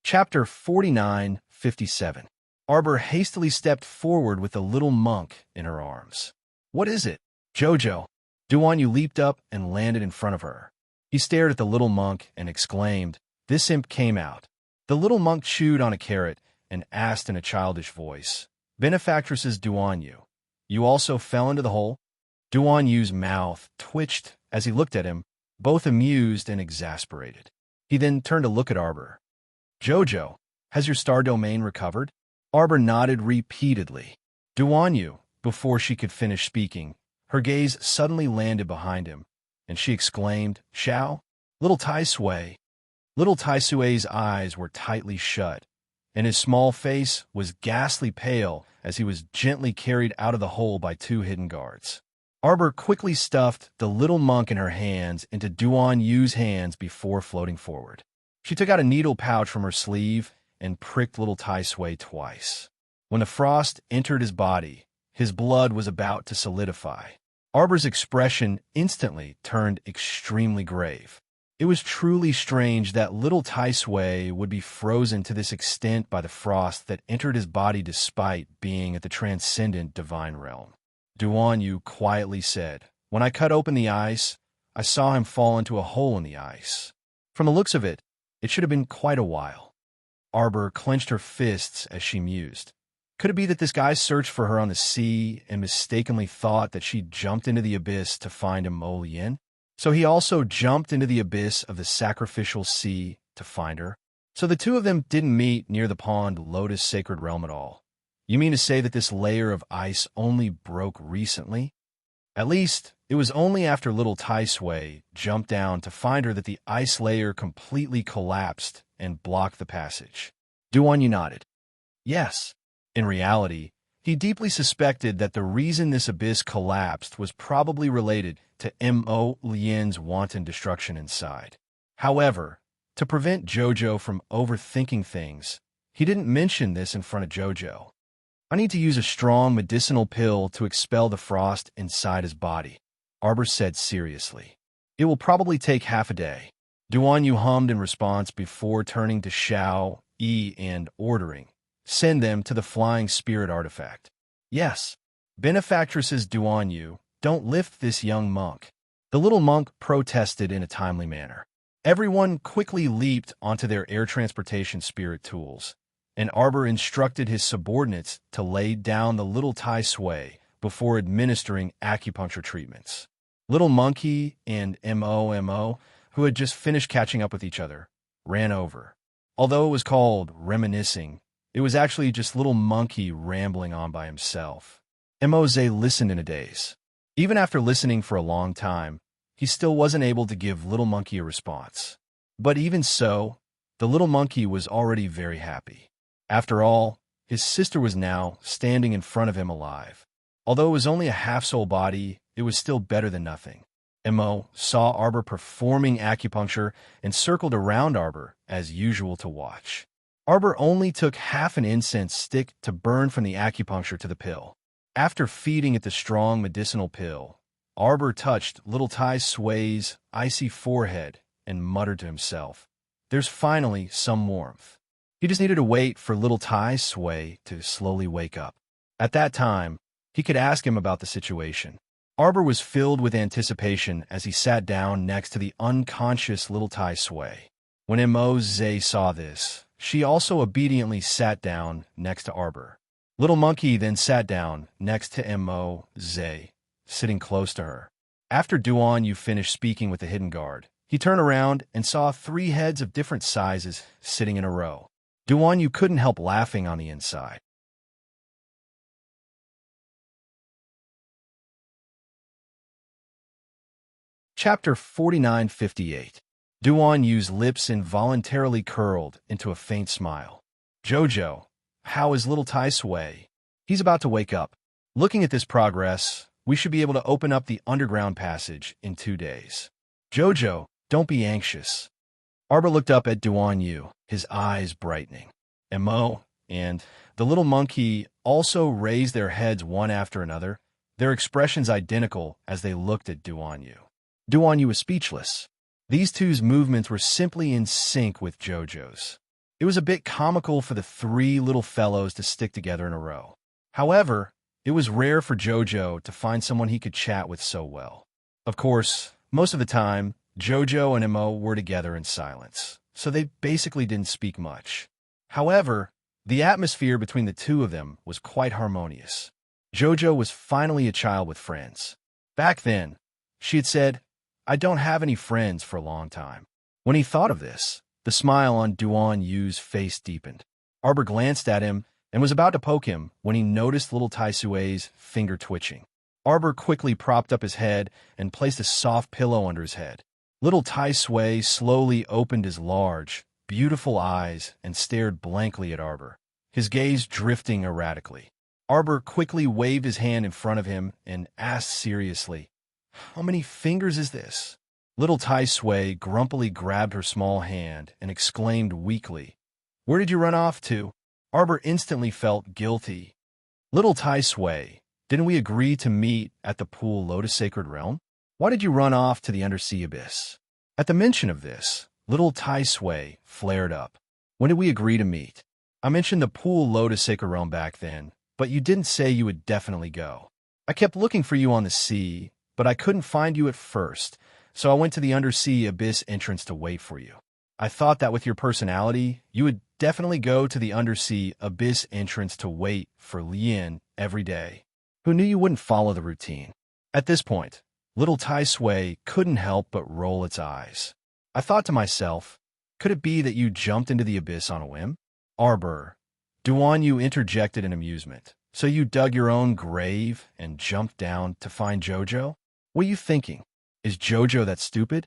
Chapter 49:57. Arbor hastily stepped forward with the little monk in her arms. "What is it?" "Jojo." Duanyu leaped up and landed in front of her. He stared at the little monk and exclaimed, "This imp came out." The little monk chewed on a carrot and asked in a childish voice, "Benefactress's Duanyu, you also fell into the hole?" Duanyu's mouth twitched as he looked at him, both amused and exasperated. He then turned to look at Arbor. "Jojo, has your star domain recovered?" Arbor nodded repeatedly. Duanyu, before she could finish speaking, her gaze suddenly landed behind him, and she exclaimed, "Xiao? Little Tai Sui." Little Tai Sui's eyes were tightly shut, and his small face was ghastly pale as he was gently carried out of the hole by two hidden guards. Arbor quickly stuffed the little monk in her hands into Duanyu's hands before floating forward. She took out a needle pouch from her sleeve and pricked little Tai Sui twice. When the frost entered his body, his blood was about to solidify. Arbor's expression instantly turned extremely grave. It was truly strange that little Tai Sui would be frozen to this extent by the frost that entered his body despite being at the transcendent divine realm. Duanyu quietly said, "When I cut open the ice, I saw him fall into a hole in the ice. From the looks of it, it should have been quite a while." Arbor clenched her fists as she mused. Could it be that this guy searched for her on the sea and mistakenly thought that she jumped into the abyss to find a Mo Lien? So he also jumped into the abyss of the sacrificial sea to find her? So the two of them didn't meet near the pond Lotus Sacred Realm at all. You mean to say that this layer of ice only broke recently? At least, it was only after little Tai Sui jumped down to find her that the ice layer completely collapsed and blocked the passage. Duanyu nodded. Yes. In reality, he deeply suspected that the reason this abyss collapsed was probably related to Mo Lien's wanton destruction inside. However, to prevent Jojo from overthinking things, he didn't mention this in front of Jojo. "I need to use a strong medicinal pill to expel the frost inside his body," Arbor said seriously. "It will probably take half a day." Duanyu hummed in response before turning to Xiao Yi and ordering, "Send them to the flying spirit artifact." "Yes." "Benefactress's Duanyu, don't lift this young monk." The little monk protested in a timely manner. Everyone quickly leaped onto their air transportation spirit tools, and Arbor instructed his subordinates to lay down the little Tai Sui before administering acupuncture treatments. Little Monkey and Mo, who had just finished catching up with each other, ran over. Although it was called reminiscing, it was actually just Little Monkey rambling on by himself. Mose listened in a daze. Even after listening for a long time, he still wasn't able to give Little Monkey a response. But even so, the Little Monkey was already very happy. After all, his sister was now standing in front of him alive. Although it was only a half-soul body, it was still better than nothing. Mo saw Arbor performing acupuncture and circled around Arbor as usual to watch. Arbor only took half an incense stick to burn from the acupuncture to the pill. After feeding it the strong medicinal pill, Arbor touched little Tai Sui's icy forehead and muttered to himself, "There's finally some warmth." He just needed to wait for little Tai Sui to slowly wake up. At that time, he could ask him about the situation. Arbor was filled with anticipation as he sat down next to the unconscious little Tai Sui. When Mose saw this, she also obediently sat down next to Arbor. Little Monkey then sat down next to Mose, sitting close to her. After Duan Yu finished speaking with the hidden guard, he turned around and saw 3 heads of different sizes sitting in a row. Duan Yu couldn't help laughing on the inside. Chapter 4958. Duan Yu's lips involuntarily curled into a faint smile. Jojo, how is little Tai Sui? He's about to wake up. Looking at this progress, we should be able to open up the underground passage in 2 days. Jojo, don't be anxious. Arbor looked up at Duan Yu, his eyes brightening. Mo and the little monkey also raised their heads one after another, their expressions identical as they looked at Duan Yu. Duan Yu was speechless. These two's movements were simply in sync with Jojo's. It was a bit comical for the 3 little fellows to stick together in a row. However, it was rare for Jojo to find someone he could chat with so well. Of course, most of the time, Jojo and Mo were together in silence, so they basically didn't speak much. However, the atmosphere between the 2 of them was quite harmonious. Jojo was finally a child with friends. Back then, she had said, "I don't have any friends for a long time." When he thought of this, the smile on Duan Yu's face deepened. Arbor glanced at him and was about to poke him when he noticed little Tai Sui's finger twitching. Arbor quickly propped up his head and placed a soft pillow under his head. Little Tai Sui slowly opened his large, beautiful eyes and stared blankly at Arbor, his gaze drifting erratically. Arbor quickly waved his hand in front of him and asked seriously, "How many fingers is this?" Little Tai Sui grumpily grabbed her small hand and exclaimed weakly, "Where did you run off to?" Arbor instantly felt guilty. "Little Tai Sui, didn't we agree to meet at the pool Lotus Sacred Realm? Why did you run off to the undersea abyss?" At the mention of this, little Tai Sui flared up. "When did we agree to meet? I mentioned the pool Lotus Sacred Realm back then, but you didn't say you would definitely go. I kept looking for you on the sea, but I couldn't find you at first, so I went to the undersea abyss entrance to wait for you. I thought that with your personality, you would definitely go to the undersea abyss entrance to wait for Lien every day. Who knew you wouldn't follow the routine?" At this point, little Tai Sui couldn't help but roll its eyes. I thought to myself, could it be that you jumped into the abyss on a whim? Arbor, Duan Yu interjected in amusement. So you dug your own grave and jumped down to find Jojo? What are you thinking? Is Jojo that stupid?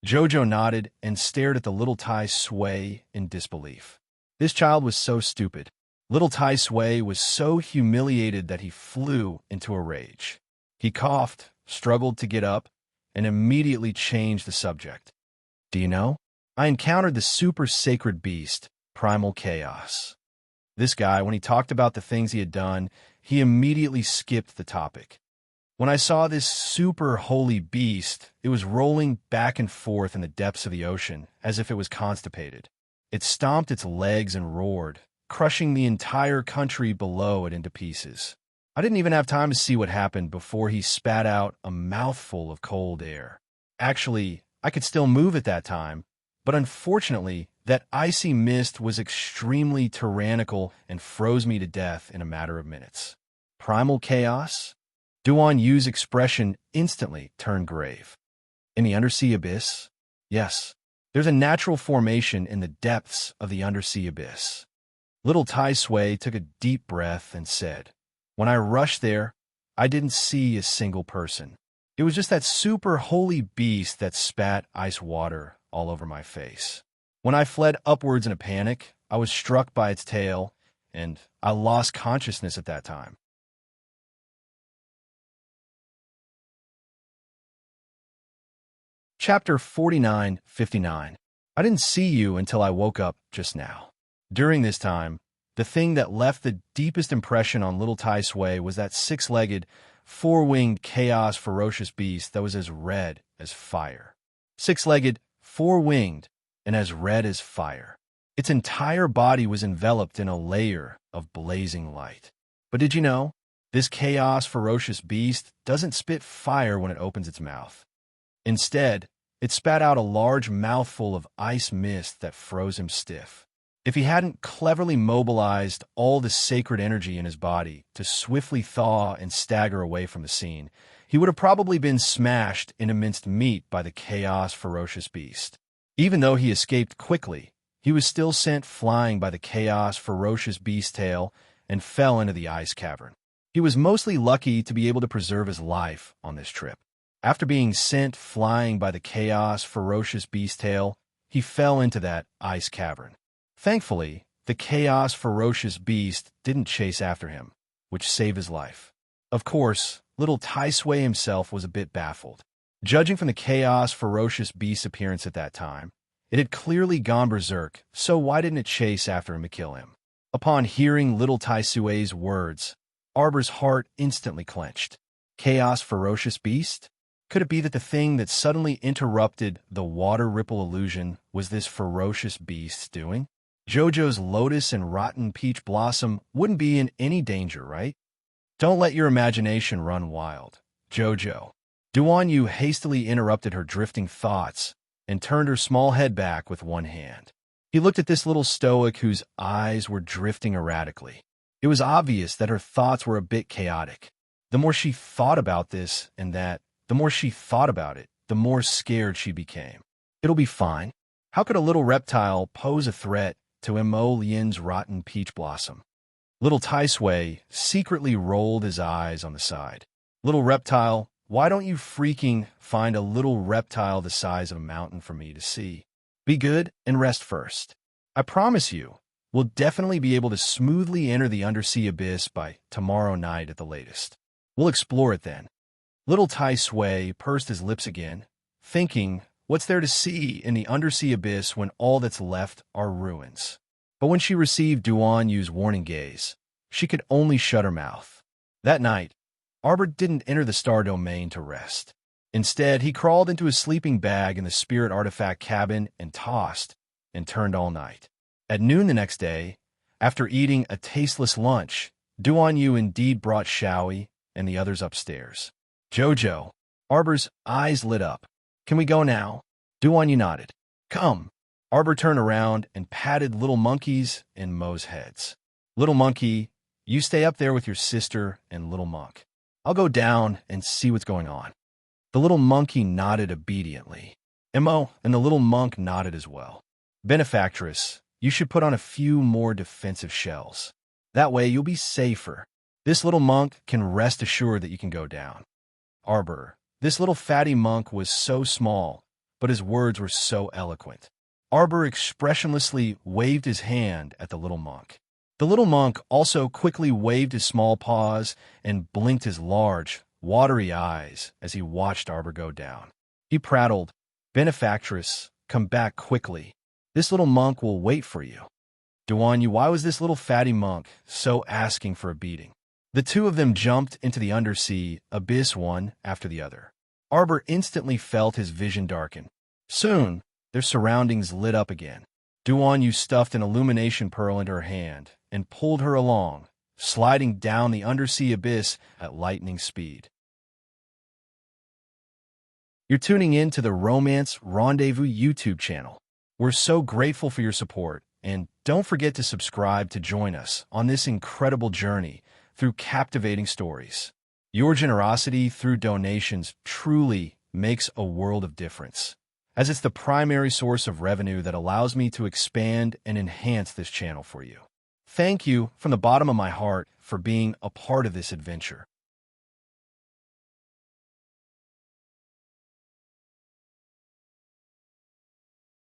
Jojo nodded and stared at the little Tai Sui in disbelief. This child was so stupid. Little Tai Sui was so humiliated that he flew into a rage. He coughed, struggled to get up, and immediately changed the subject. Do you know? I encountered the super sacred beast, Primal Chaos. This guy, when he talked about the things he had done, he immediately skipped the topic. When I saw this super holy beast, it was rolling back and forth in the depths of the ocean as if it was constipated. It stomped its legs and roared, crushing the entire country below it into pieces. I didn't even have time to see what happened before he spat out a mouthful of cold air. Actually, I could still move at that time, but unfortunately, that icy mist was extremely tyrannical and froze me to death in a matter of minutes. Primal Chaos? Duan Yu's expression instantly turned grave. In the undersea abyss? Yes, there's a natural formation in the depths of the undersea abyss. Little Tai Sui took a deep breath and said, when I rushed there, I didn't see a single person. It was just that super holy beast that spat ice water all over my face. When I fled upwards in a panic, I was struck by its tail, and I lost consciousness at that time. Chapter 4959. I didn't see you until I woke up just now. During this time, the thing that left the deepest impression on little Tai Sui was that six-legged, four-winged, chaos ferocious beast that was as red as fire. Six-legged, four-winged, and as red as fire. Its entire body was enveloped in a layer of blazing light. But did you know? This chaos ferocious beast doesn't spit fire when it opens its mouth. Instead, it spat out a large mouthful of ice mist that froze him stiff. If he hadn't cleverly mobilized all the sacred energy in his body to swiftly thaw and stagger away from the scene, he would have probably been smashed into minced meat by the chaos ferocious beast. Even though he escaped quickly, he was still sent flying by the chaos ferocious beast tail and fell into the ice cavern. He was mostly lucky to be able to preserve his life on this trip. After being sent flying by the chaos ferocious beast tail, he fell into that ice cavern. Thankfully, the chaos ferocious beast didn't chase after him, which saved his life. Of course, little Tai Sui himself was a bit baffled. Judging from the chaos ferocious beast's appearance at that time, it had clearly gone berserk, so why didn't it chase after him to kill him? Upon hearing little Tai Sui's words, Arbor's heart instantly clenched. Chaos ferocious beast? Could it be that the thing that suddenly interrupted the water ripple illusion was this ferocious beast's doing? Jojo's lotus and rotten peach blossom wouldn't be in any danger, right? Don't let your imagination run wild, Jojo. Duan Yu hastily interrupted her drifting thoughts and turned her small head back with one hand. He looked at this little stoic whose eyes were drifting erratically. It was obvious that her thoughts were a bit chaotic. The more she thought about this and that, the more she thought about it, the more scared she became. It'll be fine. How could a little reptile pose a threat to Mo Lian's rotten peach blossom? Little Tai Sui secretly rolled his eyes on the side. Little reptile, why don't you freaking find a little reptile the size of a mountain for me to see? Be good and rest first. I promise you, we'll definitely be able to smoothly enter the undersea abyss by tomorrow night at the latest. We'll explore it then. Little Tai Sui pursed his lips again, thinking, what's there to see in the undersea abyss when all that's left are ruins? But when she received Duan Yu's warning gaze, she could only shut her mouth. That night, Arbor didn't enter the star domain to rest. Instead, he crawled into his sleeping bag in the spirit artifact cabin and tossed and turned all night. At noon the next day, after eating a tasteless lunch, Duan Yu indeed brought Xiaoi and the others upstairs. Jojo, Arbor's eyes lit up. Can we go now? Duan Yu nodded. Come. Arbor turned around and patted Little Monkey's and Mo's heads. Little Monkey, you stay up there with your sister and Little Monk. I'll go down and see what's going on. The little monkey nodded obediently. Mo and the little monk nodded as well. Benefactress, you should put on a few more defensive shells. That way you'll be safer. This little monk can rest assured that you can go down. Arbor, this little fatty monk was so small, but his words were so eloquent. Arbor expressionlessly waved his hand at the little monk. The little monk also quickly waved his small paws and blinked his large, watery eyes as he watched Arbor go down. He prattled, Benefactress, come back quickly. This little monk will wait for you. Duan Yu, why was this little fatty monk so asking for a beating? The two of them jumped into the undersea abyss one after the other. Arbor instantly felt his vision darken. Soon, their surroundings lit up again. Duan Yu stuffed an illumination pearl into her hand and pulled her along, sliding down the undersea abyss at lightning speed. You're tuning in to the Romance Rendezvous YouTube channel. We're so grateful for your support, and don't forget to subscribe to join us on this incredible journey through captivating stories. Your generosity through donations truly makes a world of difference, as it's the primary source of revenue that allows me to expand and enhance this channel for you. Thank you from the bottom of my heart for being a part of this adventure.